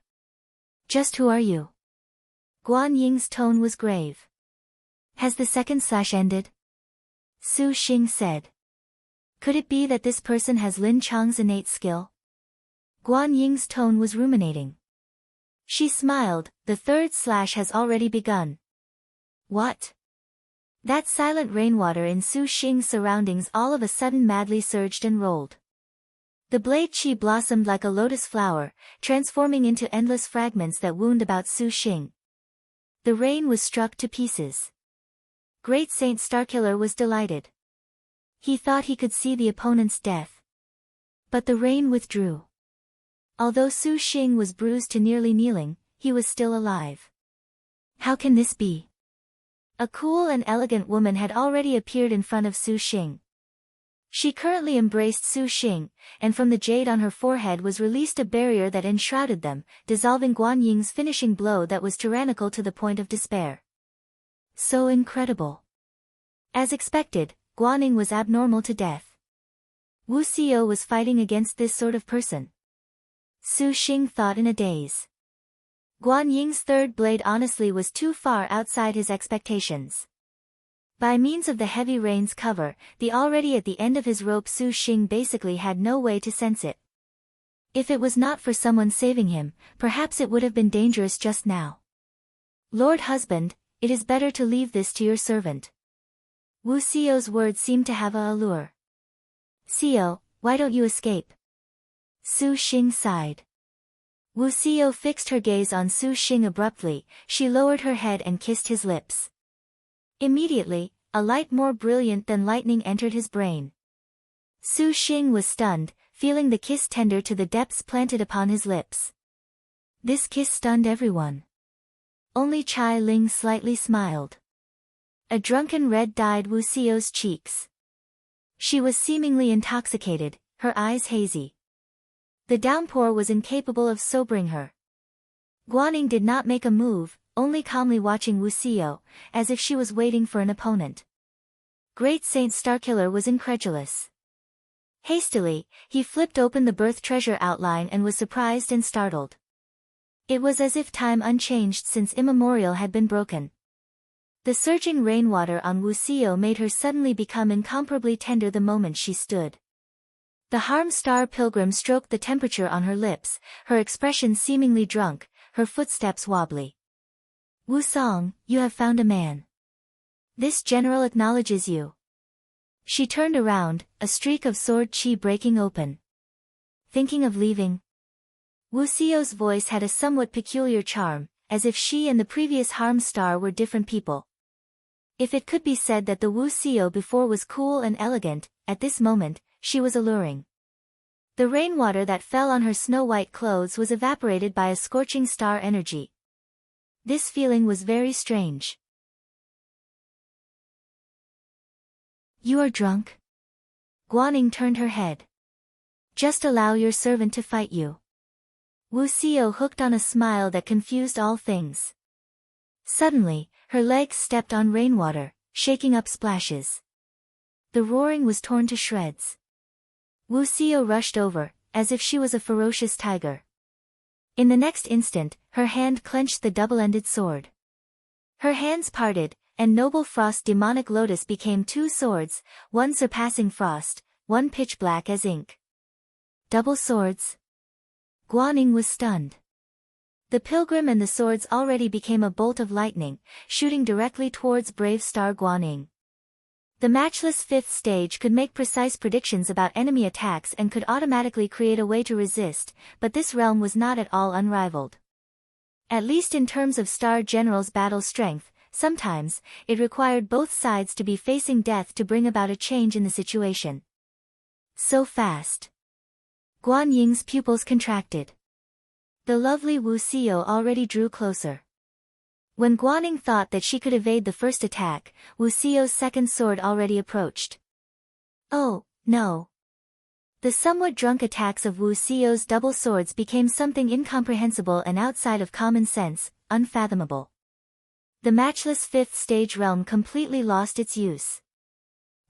Just who are you? Guanying's tone was grave. Has the second slash ended? Su Xing said. Could it be that this person has Lin Chang's innate skill? Guanying's tone was ruminating. She smiled, the third slash has already begun. What? That silent rainwater in Su Xing's surroundings all of a sudden madly surged and rolled. The blade qi blossomed like a lotus flower, transforming into endless fragments that wound about Su Xing. The rain was struck to pieces. Great Saint Starkiller was delighted. He thought he could see the opponent's death. But the rain withdrew. Although Su Xing was bruised to nearly kneeling, he was still alive. How can this be? A cool and elegant woman had already appeared in front of Su Xing. She currently embraced Su Xing, and from the jade on her forehead was released a barrier that enshrouded them, dissolving Guanying's finishing blow that was tyrannical to the point of despair. So incredible. As expected, Guanying was abnormal to death. Wu Xiao was fighting against this sort of person. Su Xing thought in a daze. Guanying's third blade honestly was too far outside his expectations. By means of the heavy rain's cover, the already at the end of his rope Su Xing basically had no way to sense it. If it was not for someone saving him, perhaps it would have been dangerous just now. Lord husband, it is better to leave this to your servant. Wu Xiao's words seemed to have a allure. Xiao, why don't you escape? Su Xing sighed. Wu Xiao fixed her gaze on Su Xing abruptly. She lowered her head and kissed his lips. Immediately, a light more brilliant than lightning entered his brain. Su Xing was stunned, feeling the kiss tender to the depths planted upon his lips. This kiss stunned everyone. Only Chai Ling slightly smiled. A drunken red dyed Wu Xiao's cheeks. She was seemingly intoxicated, her eyes hazy. The downpour was incapable of sobering her. Guaning did not make a move, only calmly watching Wu Xiao, as if she was waiting for an opponent. Great Saint Starkiller was incredulous. Hastily, he flipped open the birth treasure outline and was surprised and startled. It was as if time unchanged since immemorial had been broken. The surging rainwater on Wu Xiao made her suddenly become incomparably tender the moment she stood. The Harm Star Pilgrim stroked the temperature on her lips, her expression seemingly drunk, her footsteps wobbly. Wu Song, you have found a man. This general acknowledges you. She turned around, a streak of sword chi breaking open. Thinking of leaving? Wu Xiao's voice had a somewhat peculiar charm, as if she and the previous Harm Star were different people. If it could be said that the Wu Xiao before was cool and elegant, at this moment, she was alluring. The rainwater that fell on her snow-white clothes was evaporated by a scorching star energy. This feeling was very strange. You are drunk? Guaning turned her head. Just allow your servant to fight you. Wu Xiao hooked on a smile that confused all things. Suddenly, her legs stepped on rainwater, shaking up splashes. The roaring was torn to shreds. Wu Xiao rushed over, as if she was a ferocious tiger. In the next instant, her hand clenched the double-ended sword. Her hands parted, and Noble Frost Demonic Lotus became two swords, one surpassing frost, one pitch black as ink. Double swords? Guaning was stunned. The pilgrim and the swords already became a bolt of lightning, shooting directly towards brave star Guaning. The matchless fifth stage could make precise predictions about enemy attacks and could automatically create a way to resist, but this realm was not at all unrivaled. At least in terms of Star General's battle strength, sometimes, it required both sides to be facing death to bring about a change in the situation. So fast. Guan Ying's pupils contracted. The lovely Wu Xiao already drew closer. When Guaning thought that she could evade the first attack, Wu Xiao's second sword already approached. Oh, no. The somewhat drunk attacks of Wu Xiao's double swords became something incomprehensible and outside of common sense, unfathomable. The matchless fifth stage realm completely lost its use.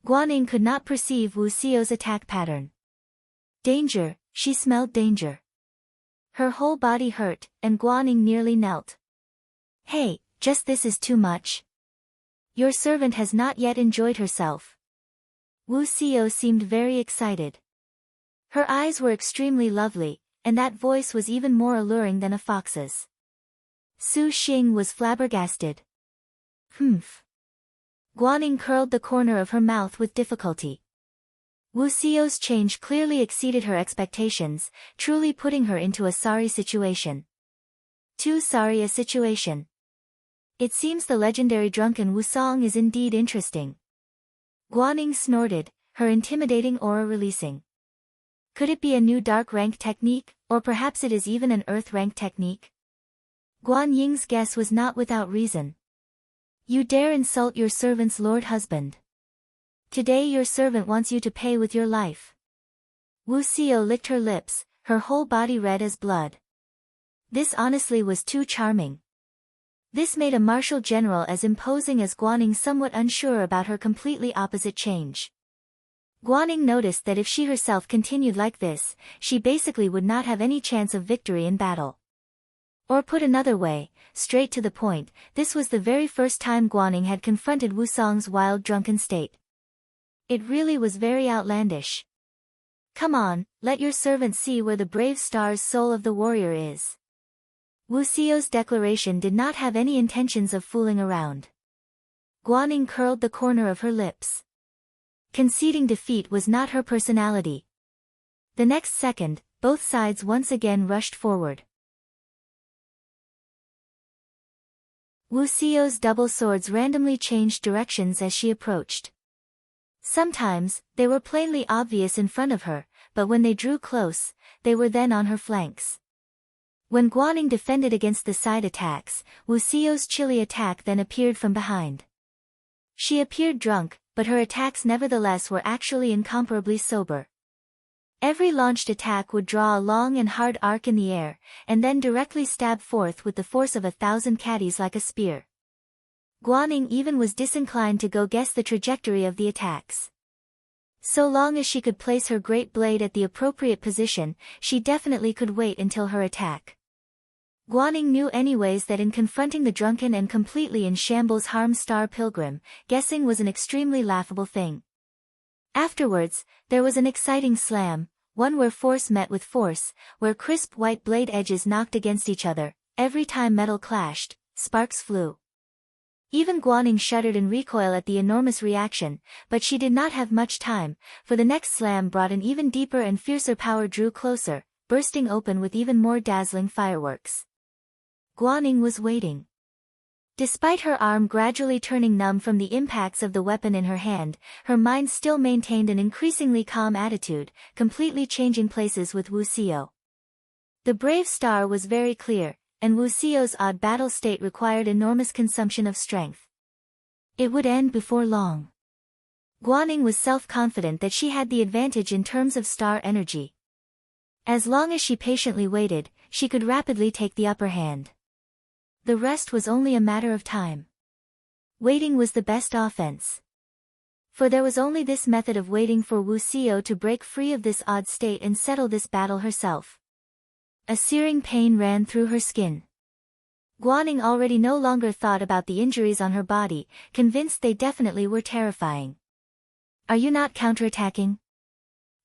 Guaning could not perceive Wu Xiao's attack pattern. Danger, she smelled danger. Her whole body hurt, and Guaning nearly knelt. Hey, just this is too much. Your servant has not yet enjoyed herself. Wu Xiao seemed very excited. Her eyes were extremely lovely, and that voice was even more alluring than a fox's. Su Xing was flabbergasted. Humph. Guaning curled the corner of her mouth with difficulty. Wu Xiao's change clearly exceeded her expectations, truly putting her into a sorry situation. Too sorry a situation. It seems the legendary drunken Wu Song is indeed interesting. Guaning snorted, her intimidating aura releasing. Could it be a new dark rank technique, or perhaps it is even an earth rank technique? Guan Ying's guess was not without reason. You dare insult your servant's lord husband. Today your servant wants you to pay with your life. Wu Xiao licked her lips, her whole body red as blood. This honestly was too charming. This made a martial general as imposing as Guaning somewhat unsure about her completely opposite change. Guaning noticed that if she herself continued like this, she basically would not have any chance of victory in battle. Or put another way, straight to the point, this was the very first time Guaning had confronted Wu Song's wild drunken state. It really was very outlandish. Come on, let your servant see where the brave star's soul of the warrior is. Wu Xiao's declaration did not have any intentions of fooling around. Guaning curled the corner of her lips. Conceding defeat was not her personality. The next second, both sides once again rushed forward. Wu Xiao's double swords randomly changed directions as she approached. Sometimes, they were plainly obvious in front of her, but when they drew close, they were then on her flanks. When Guaning defended against the side attacks, Wu Xiao's chilly attack then appeared from behind. She appeared drunk, but her attacks nevertheless were actually incomparably sober. Every launched attack would draw a long and hard arc in the air, and then directly stab forth with the force of 1,000 caddies like a spear. Guaning even was disinclined to go guess the trajectory of the attacks. So long as she could place her great blade at the appropriate position, she definitely could wait until her attack. Guaning knew anyways that in confronting the drunken and completely in shambles Harm-Star Pilgrim, guessing was an extremely laughable thing. Afterwards, there was an exciting slam, one where force met with force, where crisp white blade edges knocked against each other. Every time metal clashed, sparks flew. Even Guaning shuddered in recoil at the enormous reaction, but she did not have much time, for the next slam brought an even deeper and fiercer power drew closer, bursting open with even more dazzling fireworks. Guaning was waiting. Despite her arm gradually turning numb from the impacts of the weapon in her hand, her mind still maintained an increasingly calm attitude, completely changing places with Wu Xiao. The brave star was very clear, and Wu Xiao's odd battle state required enormous consumption of strength. It would end before long. Guaning was self-confident that she had the advantage in terms of star energy. As long as she patiently waited, she could rapidly take the upper hand. The rest was only a matter of time. Waiting was the best offense. For there was only this method of waiting for Wu Xiao to break free of this odd state and settle this battle herself. A searing pain ran through her skin. Guaning already no longer thought about the injuries on her body, convinced they definitely were terrifying. Are you not counterattacking?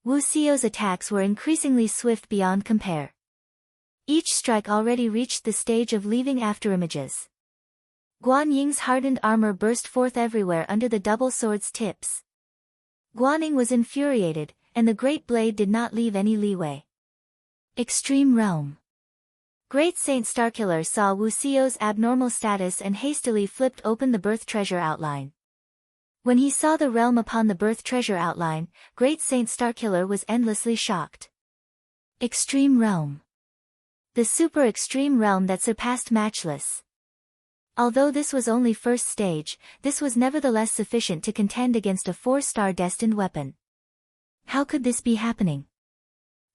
Wu Xiao's attacks were increasingly swift beyond compare. Each strike already reached the stage of leaving afterimages. Guan Ying's hardened armor burst forth everywhere under the double sword's tips. Guaning was infuriated, and the great blade did not leave any leeway. Extreme Realm. Great Saint Starkiller saw Wu Xiao's abnormal status and hastily flipped open the birth treasure outline. When he saw the realm upon the birth treasure outline, Great Saint Starkiller was endlessly shocked. Extreme Realm. The super extreme realm that surpassed matchless. Although this was only first stage, this was nevertheless sufficient to contend against a 4-star destined weapon. How could this be happening?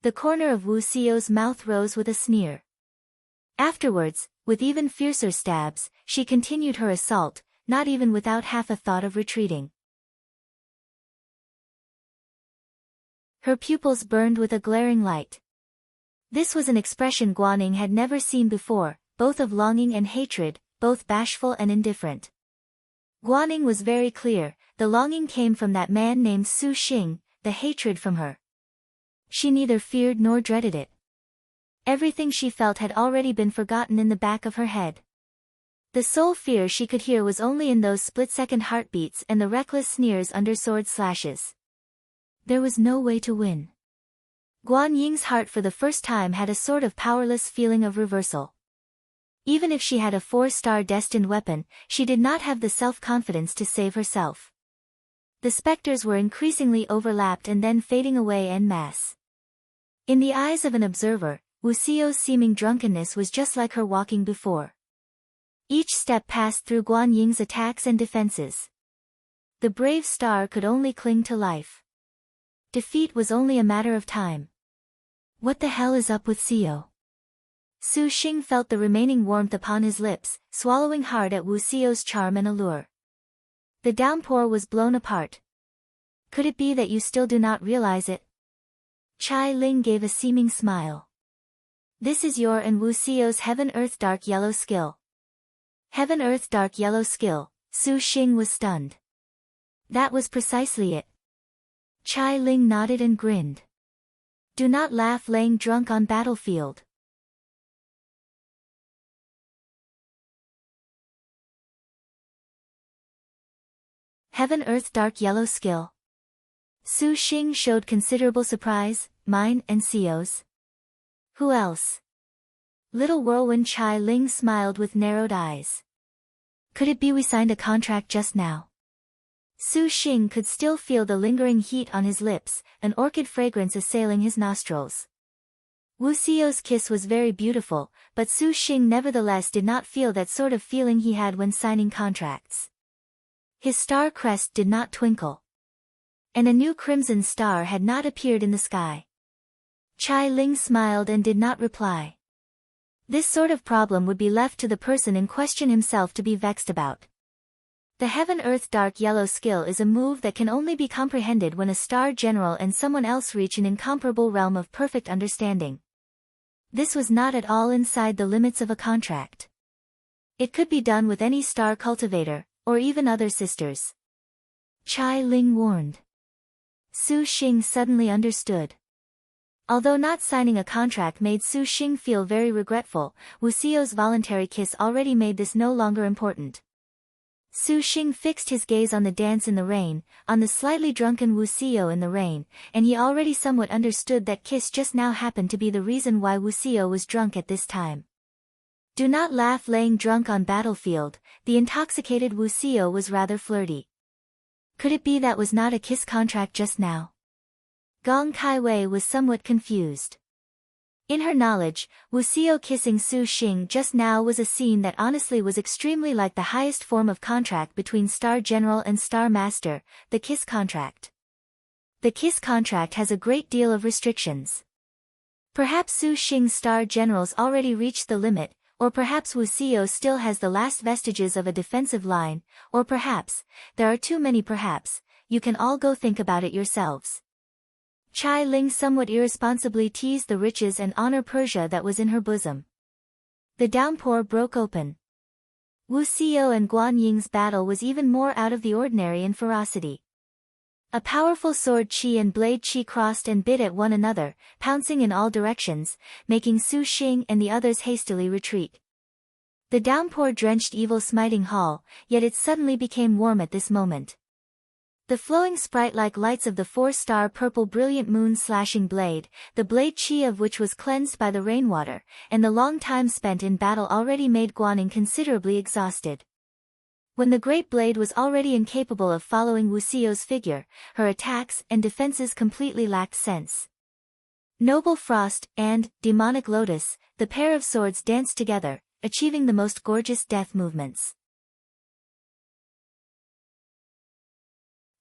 The corner of Wu Xiao's mouth rose with a sneer. Afterwards, with even fiercer stabs, she continued her assault, not even without half a thought of retreating. Her pupils burned with a glaring light. This was an expression Guaning had never seen before, both of longing and hatred, both bashful and indifferent. Guaning was very clear, the longing came from that man named Su Xing, the hatred from her. She neither feared nor dreaded it. Everything she felt had already been forgotten in the back of her head. The sole fear she could hear was only in those split-second heartbeats and the reckless sneers under sword slashes. There was no way to win. Guan Ying's heart for the first time had a sort of powerless feeling of reversal. Even if she had a 4-star destined weapon, she did not have the self-confidence to save herself. The specters were increasingly overlapped and then fading away en masse. In the eyes of an observer, Wu Xiao's seeming drunkenness was just like her walking before. Each step passed through Guan Ying's attacks and defenses. The brave star could only cling to life. Defeat was only a matter of time. What the hell is up with Xiao? Su Xing felt the remaining warmth upon his lips, swallowing hard at Wu Xiao's charm and allure. The downpour was blown apart. Could it be that you still do not realize it? Chai Ling gave a seeming smile. This is your and Wu Xiao's Heaven-Earth Dark Yellow skill. Heaven-Earth Dark Yellow skill, Su Xing was stunned. That was precisely it. Chai Ling nodded and grinned. Do not laugh laying drunk on battlefield. Heaven-Earth Dark Yellow skill. Su Xing showed considerable surprise, mine and Xiao's. Who else? Little Whirlwind Chai Ling smiled with narrowed eyes. Could it be we signed a contract just now? Su Xing could still feel the lingering heat on his lips, an orchid fragrance assailing his nostrils. Wu Xiao's kiss was very beautiful, but Su Xing nevertheless did not feel that sort of feeling he had when signing contracts. His star crest did not twinkle. And a new crimson star had not appeared in the sky. Chai Ling smiled and did not reply. This sort of problem would be left to the person in question himself to be vexed about. The Heaven-Earth Dark Yellow skill is a move that can only be comprehended when a star general and someone else reach an incomparable realm of perfect understanding. This was not at all inside the limits of a contract. It could be done with any star cultivator, or even other sisters. Chai Ling warned. Su Xing suddenly understood. Although not signing a contract made Su Xing feel very regretful, Wu Xiao's voluntary kiss already made this no longer important. Su Xing fixed his gaze on the dance in the rain, on the slightly drunken Wu Xiao in the rain, and he already somewhat understood that kiss just now happened to be the reason why Wu Xiao was drunk at this time. Do not laugh laying drunk on battlefield, the intoxicated Wu Xiao was rather flirty. Could it be that was not a kiss contract just now? Gong Kaiwei was somewhat confused. In her knowledge, Wu Xiao kissing Su Xing just now was a scene that honestly was extremely like the highest form of contract between Star General and Star Master, the kiss contract. The kiss contract has a great deal of restrictions. Perhaps Su Xing's Star Generals already reached the limit, or perhaps Wu Xiao still has the last vestiges of a defensive line, or perhaps, there are too many perhaps, you can all go think about it yourselves. Chai Ling somewhat irresponsibly teased the riches and honor Persia that was in her bosom. The downpour broke open. Wu Xiao and Guan Ying's battle was even more out of the ordinary in ferocity. A powerful sword chi and blade chi crossed and bit at one another, pouncing in all directions, making Su Xing and the others hastily retreat. The downpour drenched evil smiting hall, yet it suddenly became warm at this moment. The flowing sprite-like lights of the four-star purple brilliant moon slashing blade, the blade chi of which was cleansed by the rainwater, and the long time spent in battle already made Guaning considerably exhausted. When the great blade was already incapable of following Wu Xiao's figure, her attacks and defenses completely lacked sense. Noble Frost and Demonic Lotus, the pair of swords danced together, achieving the most gorgeous death movements.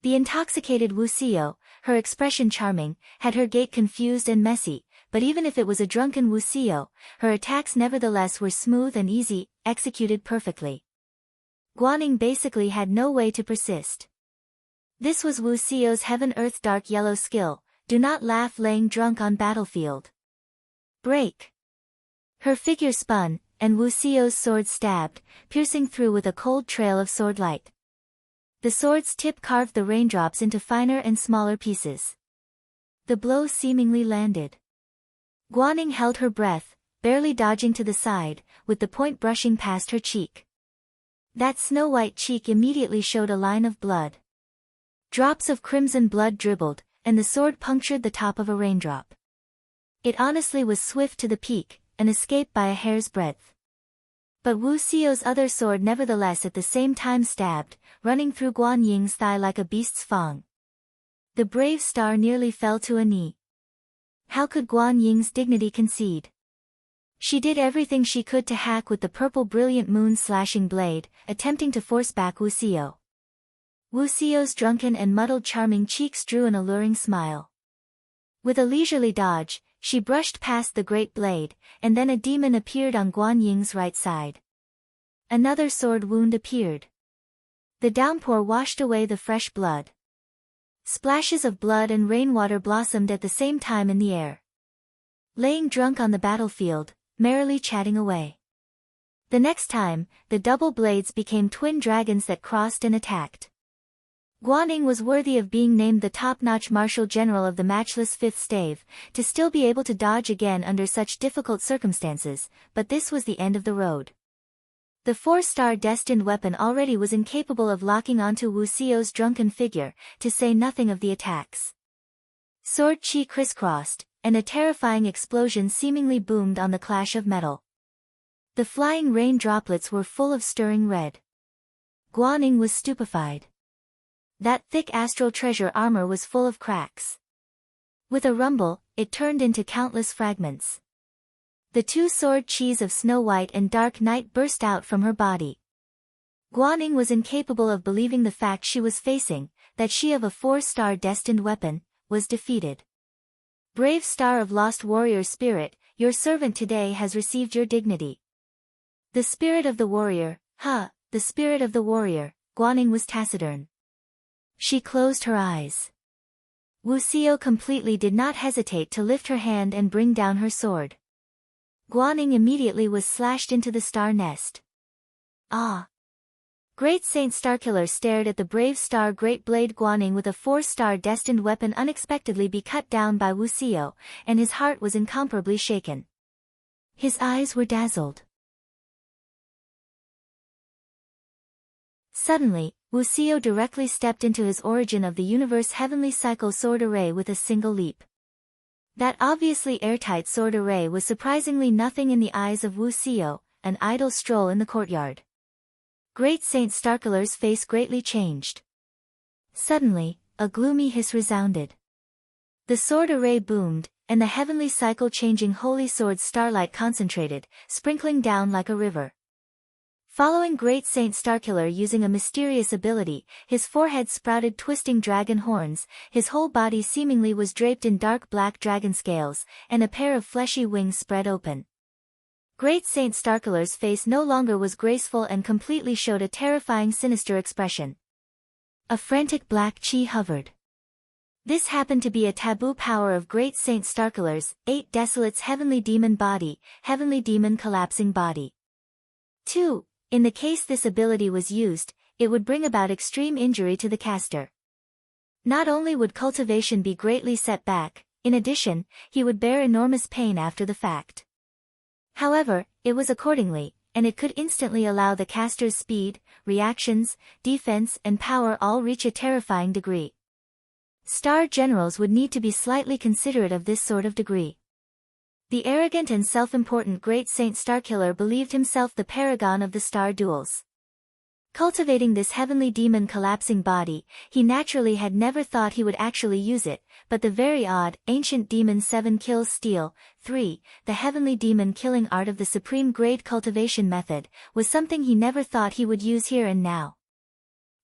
The intoxicated Wu Xiao, her expression charming, had her gait confused and messy, but even if it was a drunken Wu Xiao, her attacks nevertheless were smooth and easy, executed perfectly. Guaning basically had no way to persist. This was Wu Xiao's Heaven-Earth Dark Yellow skill, do not laugh laying drunk on battlefield. Break. Her figure spun, and Wu Xiao's sword stabbed, piercing through with a cold trail of sword light. The sword's tip carved the raindrops into finer and smaller pieces. The blow seemingly landed. Guaning held her breath, barely dodging to the side, with the point brushing past her cheek. That snow-white cheek immediately showed a line of blood. Drops of crimson blood dribbled, and the sword punctured the top of a raindrop. It honestly was swift to the peak, an escape by a hair's breadth. But Wu Xiao's other sword nevertheless at the same time stabbed, running through Guan Ying's thigh like a beast's fang. The brave star nearly fell to a knee. How could Guan Ying's dignity concede? She did everything she could to hack with the purple brilliant moon slashing blade, attempting to force back Wu Xiao. Wu Xiao's drunken and muddled charming cheeks drew an alluring smile. With a leisurely dodge, she brushed past the great blade, and then a demon appeared on Guan Ying's right side. Another sword wound appeared. The downpour washed away the fresh blood. Splashes of blood and rainwater blossomed at the same time in the air. Laying drunk on the battlefield, merrily chatting away. The next time, the double blades became twin dragons that crossed and attacked. Guaning was worthy of being named the top-notch martial general of the matchless fifth stave, to still be able to dodge again under such difficult circumstances, but this was the end of the road. The four-star destined weapon already was incapable of locking onto Wu Xiao's drunken figure, to say nothing of the attacks. Sword chi crisscrossed, and a terrifying explosion seemingly boomed on the clash of metal. The flying rain droplets were full of stirring red. Guaning was stupefied. That thick astral treasure armor was full of cracks. With a rumble, it turned into countless fragments. The two-sword cheese of Snow White and Dark Knight burst out from her body. Guaning was incapable of believing the fact she was facing, that she of a 4-star destined weapon, was defeated. Brave star of lost warrior spirit, your servant today has received your dignity. The spirit of the warrior, the spirit of the warrior, Guaning was taciturn. She closed her eyes. Wuxiu completely did not hesitate to lift her hand and bring down her sword. Guaning immediately was slashed into the star nest. Ah! Great Saint Starkiller stared at the brave star Great Blade Guaning with a 4-star destined weapon unexpectedly be cut down by Wuxiu, and his heart was incomparably shaken. His eyes were dazzled. Suddenly, Wuxiu directly stepped into his Origin of the Universe Heavenly Cycle sword array with a single leap. That obviously airtight sword array was surprisingly nothing in the eyes of Wuxiu, an idle stroll in the courtyard. Great Saint Starkiller's face greatly changed. Suddenly, a gloomy hiss resounded. The sword array boomed, and the heavenly cycle-changing holy sword's starlight concentrated, sprinkling down like a river. Following Great Saint Starkiller using a mysterious ability, his forehead sprouted twisting dragon horns, his whole body seemingly was draped in dark black dragon scales, and a pair of fleshy wings spread open. Great Saint Starkiller's face no longer was graceful and completely showed a terrifying sinister expression. A frantic black chi hovered. This happened to be a taboo power of Great Saint Starkiller's, 8 Desolate's heavenly demon body, heavenly demon collapsing body. 2. In the case this ability was used, it would bring about extreme injury to the caster. Not only would cultivation be greatly set back, in addition, he would bear enormous pain after the fact. However, it was accordingly, and it could instantly allow the caster's speed, reactions, defense and power all reach a terrifying degree. Star generals would need to be slightly considerate of this sort of degree. The arrogant and self-important Great Saint Starkiller believed himself the paragon of the star duels. Cultivating this heavenly demon collapsing body, he naturally had never thought he would actually use it, but the very odd, ancient demon 7 kills steal, 3, the heavenly demon killing art of the supreme grade cultivation method, was something he never thought he would use here and now.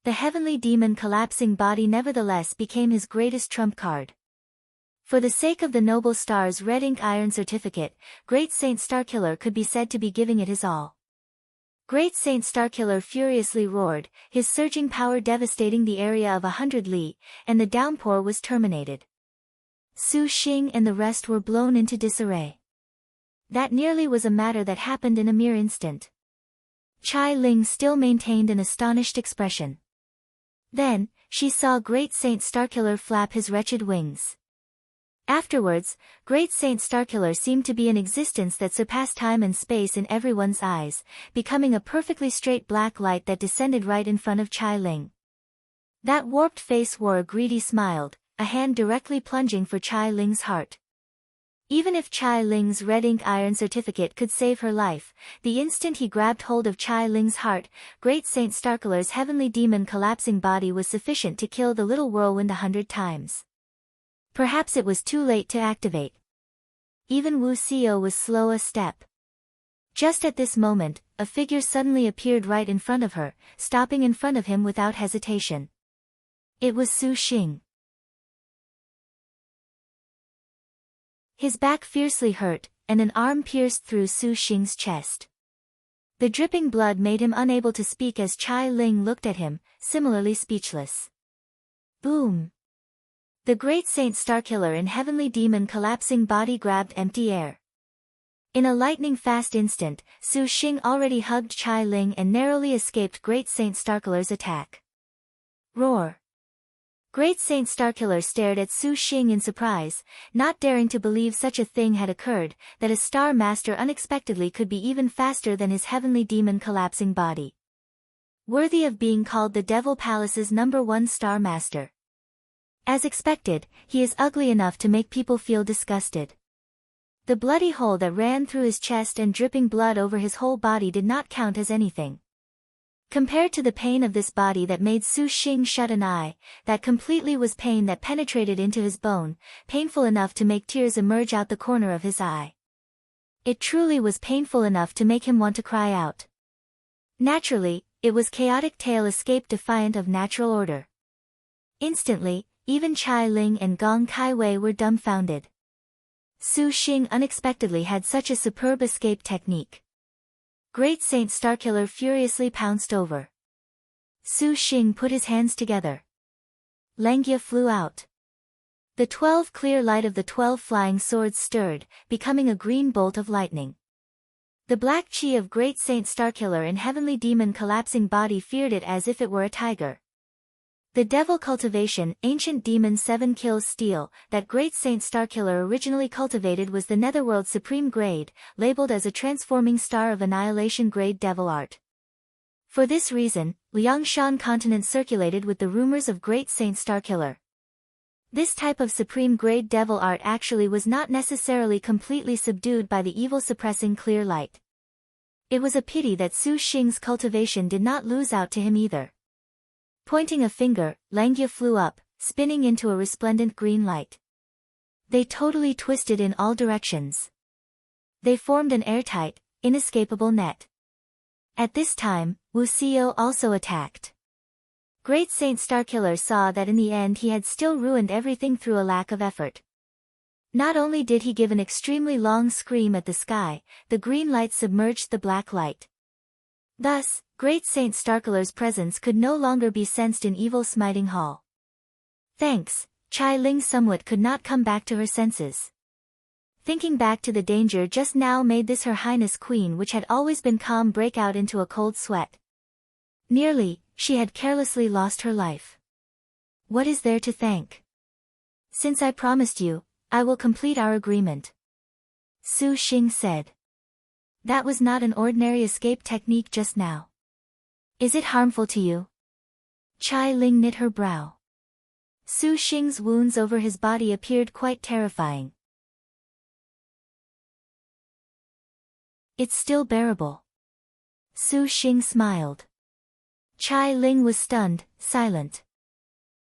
The heavenly demon collapsing body nevertheless became his greatest trump card. For the sake of the noble star's red ink iron certificate, Great Saint Starkiller could be said to be giving it his all. Great Saint Starkiller furiously roared, his surging power devastating the area of 100 li, and the downpour was terminated. Su Xing and the rest were blown into disarray. That nearly was a matter that happened in a mere instant. Chai Ling still maintained an astonished expression. Then, she saw Great Saint Starkiller flap his wretched wings. Afterwards, Great Saint Starkiller seemed to be an existence that surpassed time and space in everyone's eyes, becoming a perfectly straight black light that descended right in front of Chai Ling. That warped face wore a greedy smile, a hand directly plunging for Chai Ling's heart. Even if Chai Ling's red ink iron certificate could save her life, the instant he grabbed hold of Chai Ling's heart, Great Saint Starkiller's heavenly demon collapsing body was sufficient to kill the little whirlwind 100 times. Perhaps it was too late to activate. Even Wuxiu was slow a step. Just at this moment, a figure suddenly appeared right in front of her, stopping in front of him without hesitation. It was Su Xing. His back fiercely hurt, and an arm pierced through Su Xing's chest. The dripping blood made him unable to speak as Chai Ling looked at him, similarly speechless. Boom! The Great Saint Starkiller in heavenly demon collapsing body grabbed empty air. In a lightning-fast instant, Su Xing already hugged Chai Ling and narrowly escaped Great Saint Starkiller's attack. Roar! Great Saint Starkiller stared at Su Xing in surprise, not daring to believe such a thing had occurred, that a Star Master unexpectedly could be even faster than his heavenly demon collapsing body. Worthy of being called the Devil Palace's #1 Star Master. As expected, he is ugly enough to make people feel disgusted. The bloody hole that ran through his chest and dripping blood over his whole body did not count as anything. Compared to the pain of this body that made Su Xing shut an eye, that completely was pain that penetrated into his bone, painful enough to make tears emerge out the corner of his eye. It truly was painful enough to make him want to cry out. Naturally, it was chaotic tail escape defiant of natural order. Instantly, even Chai Ling and Gong Kai Wei were dumbfounded. Su Xing unexpectedly had such a superb escape technique. Great Saint Starkiller furiously pounced over. Su Xing put his hands together. Langia flew out. The 12 clear light of the 12 flying swords stirred, becoming a green bolt of lightning. The black chi of Great Saint Starkiller and Heavenly Demon collapsing body feared it as if it were a tiger. The Devil Cultivation, Ancient Demon 7 kills steel, that Great Saint Starkiller originally cultivated was the Netherworld Supreme Grade, labeled as a Transforming Star of Annihilation Grade Devil Art. For this reason, Liangshan continent circulated with the rumors of Great Saint Starkiller. This type of Supreme Grade Devil Art actually was not necessarily completely subdued by the evil-suppressing clear light. It was a pity that Su Xing's cultivation did not lose out to him either. Pointing a finger, Langia flew up, spinning into a resplendent green light. They totally twisted in all directions. They formed an airtight, inescapable net. At this time, Wu Xiao also attacked. Great Saint Starkiller saw that in the end he had still ruined everything through a lack of effort. Not only did he give an extremely long scream at the sky, the green light submerged the black light. Thus, Great Saint Starkiller's presence could no longer be sensed in Evil Smiting Hall. Thanks, Chai Ling somewhat could not come back to her senses. Thinking back to the danger just now made this Her Highness Queen which had always been calm break out into a cold sweat. Nearly, she had carelessly lost her life. What is there to thank? Since I promised you, I will complete our agreement. Su Xing said. That was not an ordinary escape technique just now. Is it harmful to you? Chai Ling knit her brow. Su Xing's wounds over his body appeared quite terrifying. It's still bearable. Su Xing smiled. Chai Ling was stunned, silent.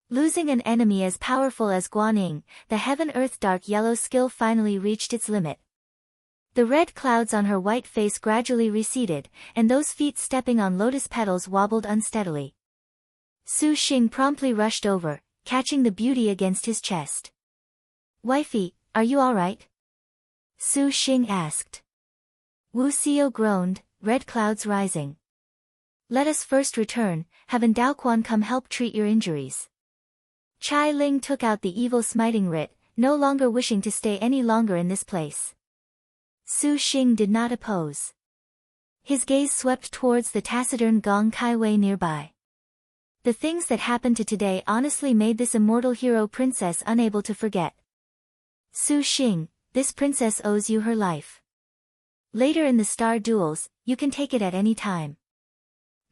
Losing an enemy as powerful as Guanyin, the Heaven-Earth Dark Yellow skill finally reached its limit. The red clouds on her white face gradually receded, and those feet stepping on lotus petals wobbled unsteadily. Su Xing promptly rushed over, catching the beauty against his chest. Wifey, are you alright? Su Xing asked. Wu Xiao groaned, red clouds rising. Let us first return, have Daoquan come help treat your injuries. Chai Ling took out the evil smiting writ, no longer wishing to stay any longer in this place. Su Xing did not oppose. His gaze swept towards the taciturn Gong Kai Wei nearby. The things that happened to today honestly made this immortal hero princess unable to forget. Su Xing, this princess owes you her life. Later in the star duels, you can take it at any time.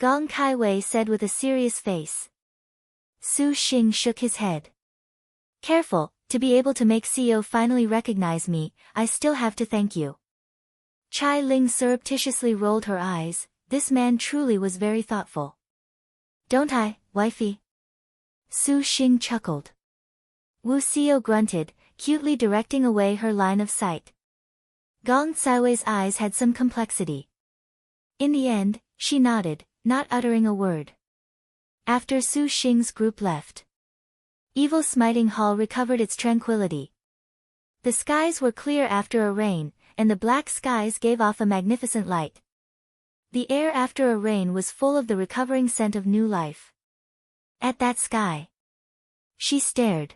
Gong Kai Wei said with a serious face. Su Xing shook his head. Careful, to be able to make Xiao finally recognize me, I still have to thank you. Chai Ling surreptitiously rolled her eyes, this man truly was very thoughtful. Don't I, wifey? Su Xing chuckled. Wu Xiao grunted, cutely directing away her line of sight. Gong Caiwei's eyes had some complexity. In the end, she nodded, not uttering a word. After Su Xing's group left, Evil Smiting Hall recovered its tranquility. The skies were clear after a rain, and the black skies gave off a magnificent light. The air after a rain was full of the recovering scent of new life. At that sky, she stared.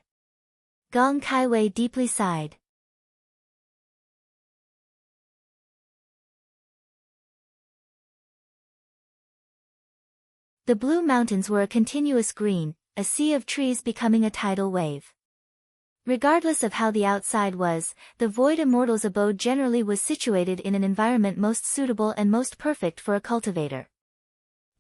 Gong Kai Wei deeply sighed. The blue mountains were a continuous green, a sea of trees becoming a tidal wave. Regardless of how the outside was, the Void Immortal's abode generally was situated in an environment most suitable and most perfect for a cultivator.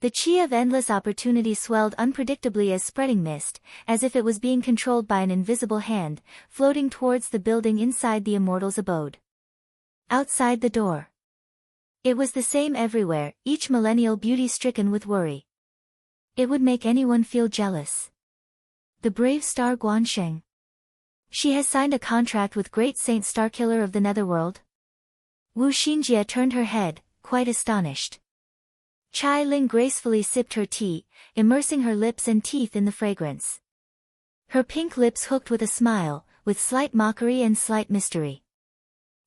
The chi of endless opportunity swelled unpredictably as spreading mist, as if it was being controlled by an invisible hand, floating towards the building inside the Immortal's abode. Outside the door. It was the same everywhere, each millennial beauty stricken with worry. It would make anyone feel jealous. The brave star Guansheng. She has signed a contract with Great Saint Starkiller of the Netherworld? Wu Xinjie turned her head, quite astonished. Chai Ling gracefully sipped her tea, immersing her lips and teeth in the fragrance. Her pink lips hooked with a smile, with slight mockery and slight mystery.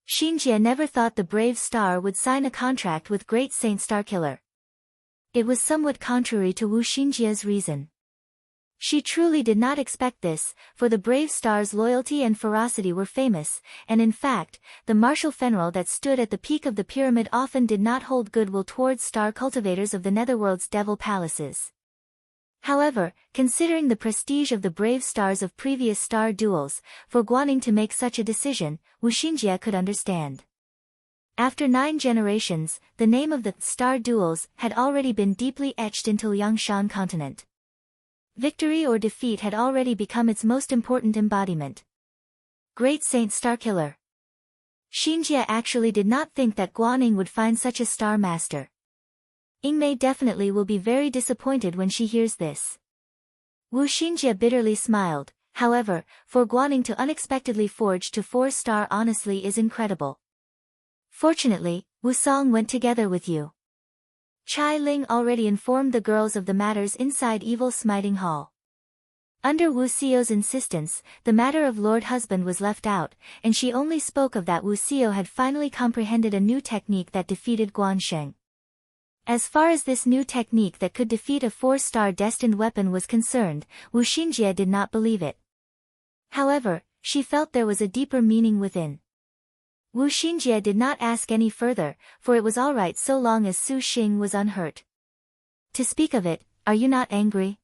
Xinjie never thought the brave star would sign a contract with Great Saint Starkiller. It was somewhat contrary to Wu Xinjie's reason. She truly did not expect this, for the brave star's loyalty and ferocity were famous, and in fact, the martial Fenrir that stood at the peak of the pyramid often did not hold goodwill towards star cultivators of the Netherworld's devil palaces. However, considering the prestige of the brave stars of previous star duels, for Guaning to make such a decision, Wu Xinjie could understand. After 9 generations, the name of the star duels had already been deeply etched into Liangshan continent. Victory or defeat had already become its most important embodiment. Great Saint Starkiller. Xinjie actually did not think that Guaning would find such a star master. Yingmei definitely will be very disappointed when she hears this. Wu Xinjie bitterly smiled, however, for Guaning to unexpectedly forge to 4-star honestly is incredible. Fortunately, Wu Song went together with you. Chai Ling already informed the girls of the matters inside Evil Smiting Hall. Under Wu Xiao's insistence, the matter of Lord Husband was left out, and she only spoke of that Wu Xiao had finally comprehended a new technique that defeated Guansheng. As far as this new technique that could defeat a 4-star destined weapon was concerned, Wu Xinjie did not believe it. However, she felt there was a deeper meaning within. Wu Xinjie did not ask any further, for it was alright so long as Su Xing was unhurt. To speak of it, are you not angry?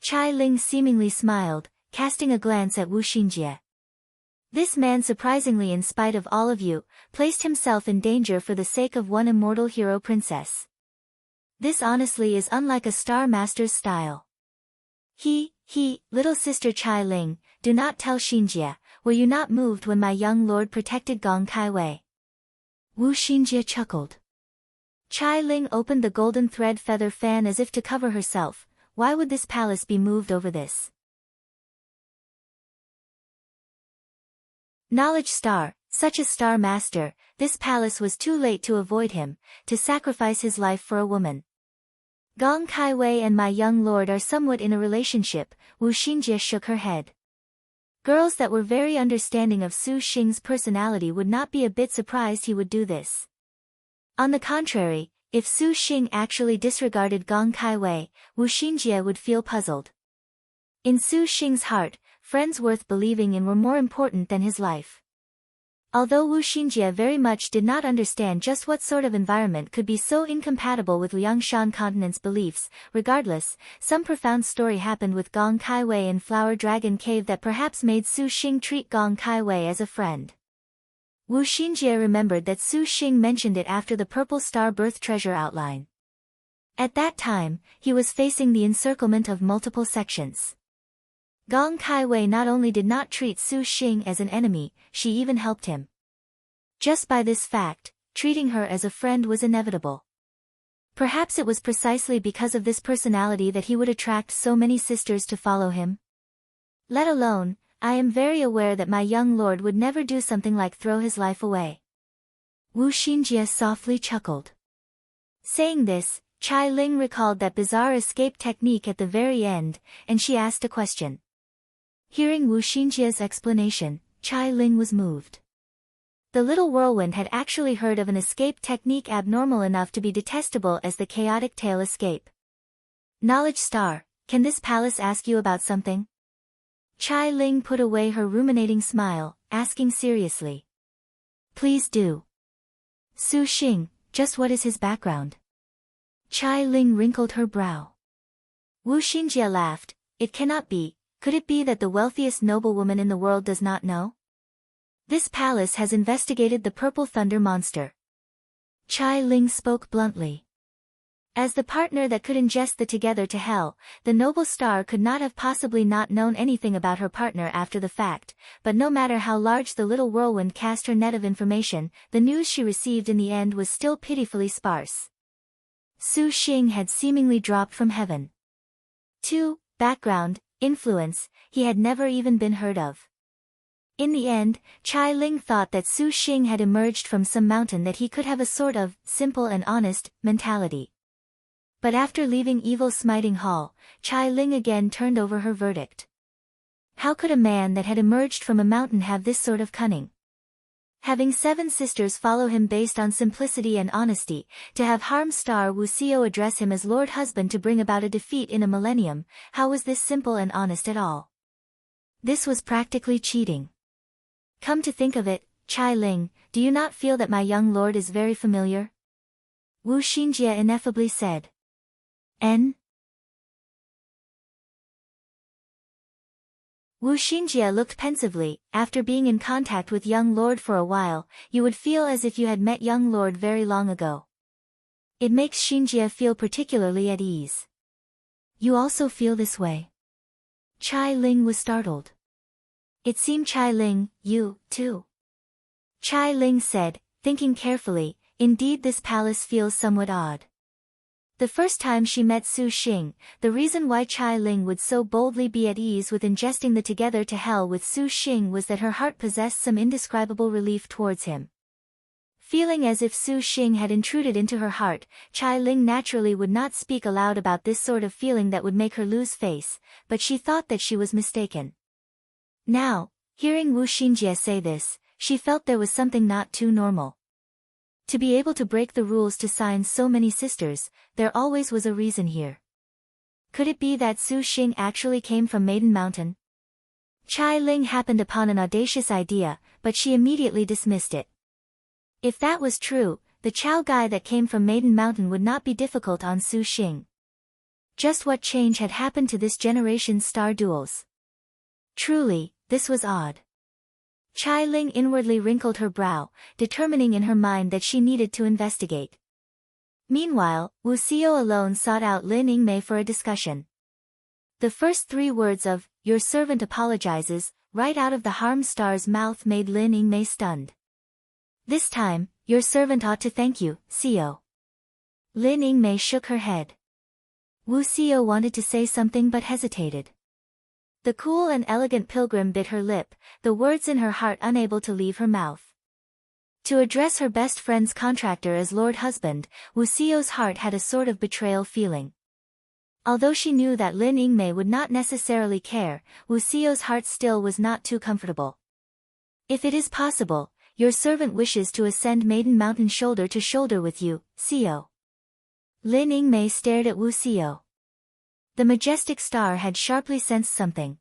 Chai Ling seemingly smiled, casting a glance at Wu Xinjie. This man surprisingly in spite of all of you, placed himself in danger for the sake of one immortal hero princess. This honestly is unlike a star master's style. Little sister Chai Ling, do not tell Xinjie, were you not moved when my young lord protected Gong Kai Wei? Wu Xinjie chuckled. Chai Ling opened the golden thread feather fan as if to cover herself. Why would this palace be moved over this? Knowledge star, such a star master, this palace was too late to avoid him, to sacrifice his life for a woman. Gong Kai Wei and my young lord are somewhat in a relationship. Wu Xinjie shook her head. Girls that were very understanding of Su Xing's personality would not be a bit surprised he would do this. On the contrary, if Su Xing actually disregarded Gong Kai Wei, Wu Xinjie would feel puzzled. In Su Xing's heart, friends worth believing in were more important than his life. Although Wu Xinjie very much did not understand just what sort of environment could be so incompatible with Liangshan continent's beliefs, regardless, some profound story happened with Gong Kai Wei in Flower Dragon Cave that perhaps made Su Xing treat Gong Kai Wei as a friend. Wu Xinjie remembered that Su Xing mentioned it after the Purple Star birth treasure outline. At that time, he was facing the encirclement of multiple sections. Gong Kai Wei not only did not treat Su Xing as an enemy, she even helped him. Just by this fact, treating her as a friend was inevitable. Perhaps it was precisely because of this personality that he would attract so many sisters to follow him. Let alone, I am very aware that my young lord would never do something like throw his life away. Wu Xinjie softly chuckled. Saying this, Chai Ling recalled that bizarre escape technique at the very end, and she asked a question. Hearing Wu Xinjie's explanation, Chai Ling was moved. The little whirlwind had actually heard of an escape technique abnormal enough to be detestable as the chaotic tail escape. Knowledge star, can this palace ask you about something? Chai Ling put away her ruminating smile, asking seriously. Please do. Su Xing, just what is his background? Chai Ling wrinkled her brow. Wu Xinjie laughed. It cannot be. Could it be that the wealthiest noblewoman in the world does not know? This palace has investigated the Purple Thunder monster. Chai Ling spoke bluntly. As the partner that could ingest the together to hell, the noble star could not have possibly not known anything about her partner after the fact, but no matter how large the little whirlwind cast her net of information, the news she received in the end was still pitifully sparse. Su Xing had seemingly dropped from heaven. 2. Background, influence, he had never even been heard of. In the end, Chai Ling thought that Su Xing had emerged from some mountain that he could have a sort of simple and honest mentality. But after leaving Evil Smiting Hall, Chai Ling again turned over her verdict. How could a man that had emerged from a mountain have this sort of cunning? Having 7 sisters follow him based on simplicity and honesty, to have Harm Star Wu Xiao address him as Lord Husband to bring about a defeat in a millennium, how was this simple and honest at all? This was practically cheating. Come to think of it, Chai Ling, do you not feel that my young lord is very familiar? Wu Xinjie ineffably said. N. Wu Xinjie looked pensively. After being in contact with young lord for a while, you would feel as if you had met young lord very long ago. It makes Xinjie feel particularly at ease. You also feel this way? Chai Ling was startled. It seemed Chai Ling, you, too. Chai Ling said, thinking carefully, indeed this palace feels somewhat odd. The first time she met Su Xing, the reason why Chai Ling would so boldly be at ease with ingesting the together to hell with Su Xing was that her heart possessed some indescribable relief towards him. Feeling as if Su Xing had intruded into her heart, Chai Ling naturally would not speak aloud about this sort of feeling that would make her lose face, but she thought that she was mistaken. Now, hearing Wu Xinjie say this, she felt there was something not too normal. To be able to break the rules to sign so many sisters, there always was a reason here. Could it be that Su Xing actually came from Maiden Mountain? Chai Ling happened upon an audacious idea, but she immediately dismissed it. If that was true, the Chao guy that came from Maiden Mountain would not be difficult on Su Xing. Just what change had happened to this generation's star duels? Truly, this was odd. Chai Ling inwardly wrinkled her brow, determining in her mind that she needed to investigate. Meanwhile, Wu Xiao alone sought out Lin Yingmei for a discussion. The first 3 words of, "Your servant apologizes," right out of the Harm Star's mouth made Lin Yingmei stunned. This time, "Your servant ought to thank you, Xiao." Lin Yingmei shook her head. Wu Xiao wanted to say something but hesitated. The cool and elegant pilgrim bit her lip, the words in her heart unable to leave her mouth. To address her best friend's contractor as Lord Husband, Wu Xiao's heart had a sort of betrayal feeling. Although she knew that Lin Yingmei would not necessarily care, Wu Xiao's heart still was not too comfortable. "If it is possible, your servant wishes to ascend Maiden Mountain shoulder to shoulder with you, Xiao." Lin Yingmei stared at Wu Xiao. The majestic star had sharply sensed something.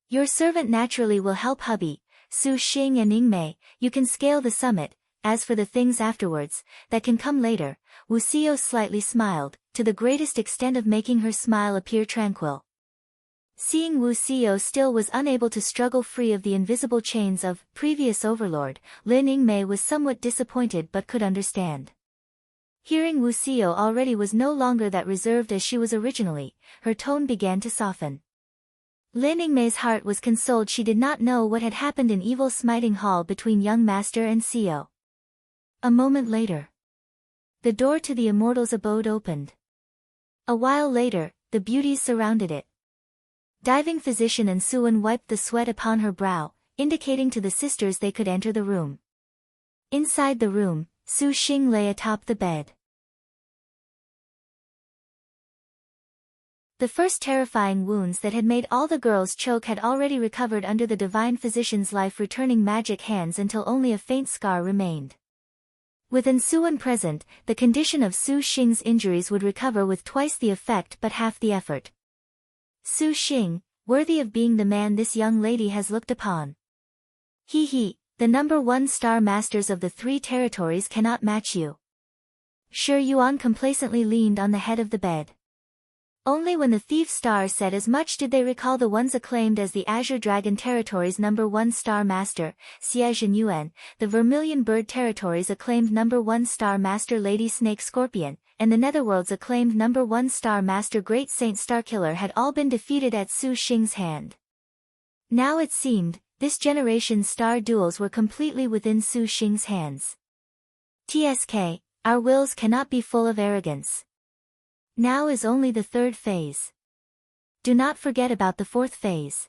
"Your servant naturally will help hubby, Su Xing and Yingmei, you can scale the summit, as for the things afterwards, that can come later." Wu Xiao slightly smiled, to the greatest extent of making her smile appear tranquil. Seeing Wu Xiao still was unable to struggle free of the invisible chains of previous overlord, Lin Yingmei was somewhat disappointed but could understand. Hearing Wu Xiao already was no longer that reserved as she was originally, her tone began to soften. Lin Yingmei's heart was consoled she did not know what had happened in Evil Smiting Hall between young master and Xiao. A moment later, the door to the immortal's abode opened. A while later, the beauties surrounded it. Diving physician and Suan wiped the sweat upon her brow, indicating to the sisters they could enter the room. Inside the room, Su Xing lay atop the bed. The first terrifying wounds that had made all the girls choke had already recovered under the divine physician's life-returning magic hands until only a faint scar remained. With Suan present, the condition of Su Xing's injuries would recover with twice the effect but half the effort. "Su Xing, worthy of being the man this young lady has looked upon. He, the #1 star masters of the 3 territories cannot match you." Shi Yuan complacently leaned on the head of the bed. Only when the thief star said as much did they recall the ones acclaimed as the Azure Dragon Territories #1 Star Master, Xie Zhenyuan, the Vermilion Bird Territories acclaimed #1 Star Master Lady Snake Scorpion, and the Netherworld's acclaimed #1 Star Master Great Saint Starkiller had all been defeated at Su Xing's hand. Now it seemed, this generation's star duels were completely within Su Xing's hands. "TSK, our wills cannot be full of arrogance. Now is only the 3rd phase. do not forget about the fourth phase.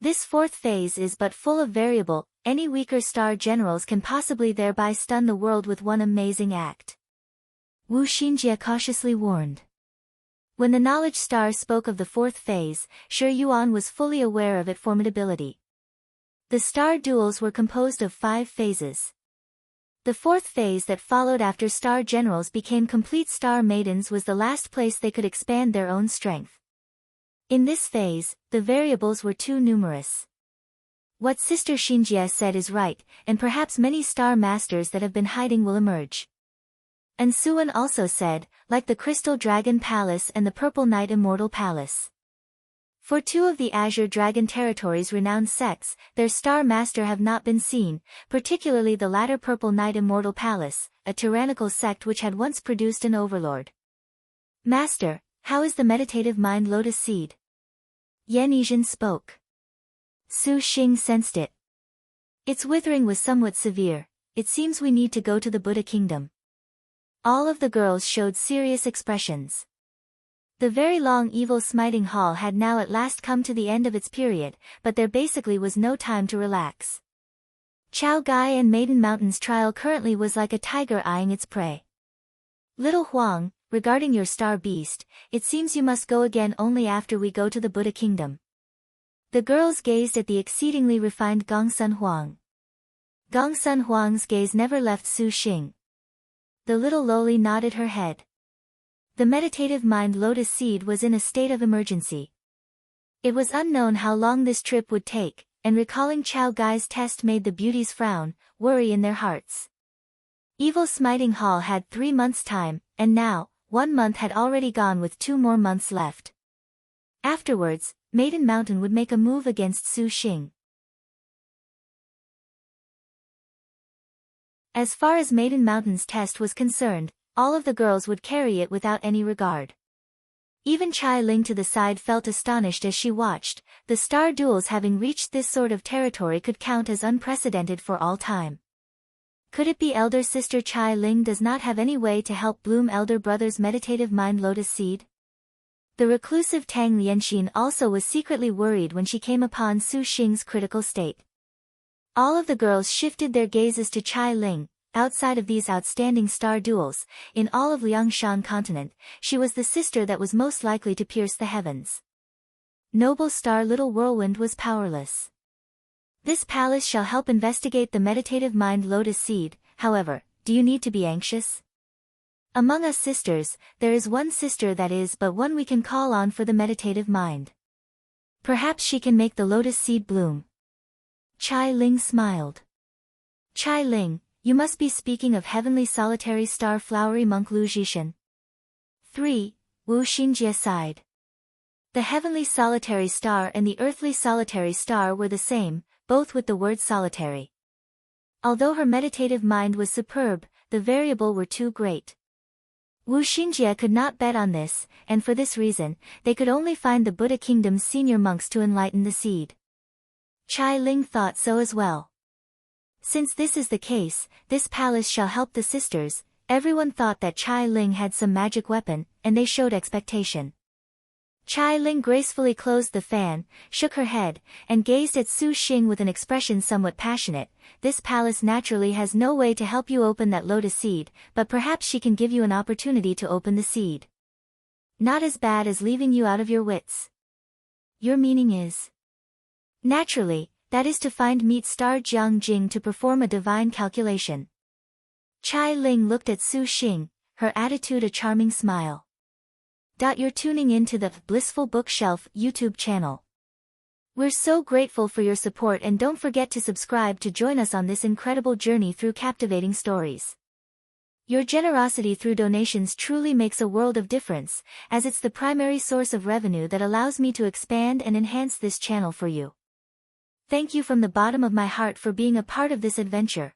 This fourth phase is but full of variable, any weaker star generals can possibly thereby stun the world with one amazing act. Wu Xinjie cautiously warned. When the knowledge star spoke of the fourth phase, Shi Yuan was fully aware of its formidability. The star duels were composed of 5 phases. The fourth phase that followed after star generals became complete star maidens was the last place they could expand their own strength. In this phase, the variables were too numerous. What Sister Xinjie said is right, and perhaps many star masters that have been hiding will emerge. And Suan also said, like the Crystal Dragon Palace and the Purple Knight Immortal Palace. For 2 of the Azure Dragon territories' renowned sects, their star master have not been seen, particularly the latter Purple Knight Immortal Palace, a tyrannical sect which had once produced an overlord. Master, how is the meditative mind lotus seed? Yan Yizhen spoke. Su Xing sensed it. Its withering was somewhat severe. It seems we need to go to the Buddha kingdom. All of the girls showed serious expressions. The very long evil smiting hall had now at last come to the end of its period, but there basically was no time to relax. Chao Gai and Maiden Mountain's trial currently was like a tiger eyeing its prey. Little Huang, regarding your star beast, it seems you must go again only after we go to the Buddha kingdom. The girls gazed at the exceedingly refined Gongsun Huang. Gongsun Huang's gaze never left Su Xing. The little loli nodded her head. The meditative mind lotus seed was in a state of emergency. It was unknown how long this trip would take, and recalling Chao Gai's test made the beauties frown, worry in their hearts. Evil Smiting Hall had 3 months' time, and now, 1 month had already gone with 2 more months left. Afterwards, Maiden Mountain would make a move against Su Xing. As far as Maiden Mountain's test was concerned, all of the girls would carry it without any regard. Even Chai Ling to the side felt astonished as she watched. The star duels having reached this sort of territory could count as unprecedented for all time. Could it be elder sister Chai Ling does not have any way to help bloom elder brother's meditative mind lotus seed? The reclusive Tang Lianxin also was secretly worried when she came upon Su Xing's critical state. All of the girls shifted their gazes to Chai Ling. Outside of these outstanding star duels, in all of Liangshan continent, she was the sister that was most likely to pierce the heavens. Noble star Little Whirlwind was powerless. This palace shall help investigate the meditative mind lotus seed. However, do you need to be anxious? Among us sisters, there is one sister that is but one we can call on for the meditative mind. Perhaps she can make the lotus seed bloom. Chai Ling smiled. Chai Ling, you must be speaking of heavenly solitary star flowery monk Lu Zhishan. 3. Wu Xinjie sighed. The heavenly solitary star and the earthly solitary star were the same, both with the word solitary. Although her meditative mind was superb, the variable were too great. Wu Xinjie could not bet on this, and for this reason, they could only find the Buddha kingdom's senior monks to enlighten the seed. Chai Ling thought so as well. Since this is the case, this palace shall help the sisters. Everyone thought that Chai Ling had some magic weapon, and they showed expectation. Chai Ling gracefully closed the fan, shook her head, and gazed at Su Xing with an expression somewhat passionate. This palace naturally has no way to help you open that lotus seed, but perhaps she can give you an opportunity to open the seed. Not as bad as leaving you out of your wits. Your meaning is? Naturally, that is to find meet star Jiang Jing to perform a divine calculation. Chai Ling looked at Su Xing, her attitude a charming smile. You're tuning in to the Blissful Bookshelf YouTube channel. We're so grateful for your support, and don't forget to subscribe to join us on this incredible journey through captivating stories. Your generosity through donations truly makes a world of difference, as it's the primary source of revenue that allows me to expand and enhance this channel for you. Thank you from the bottom of my heart for being a part of this adventure.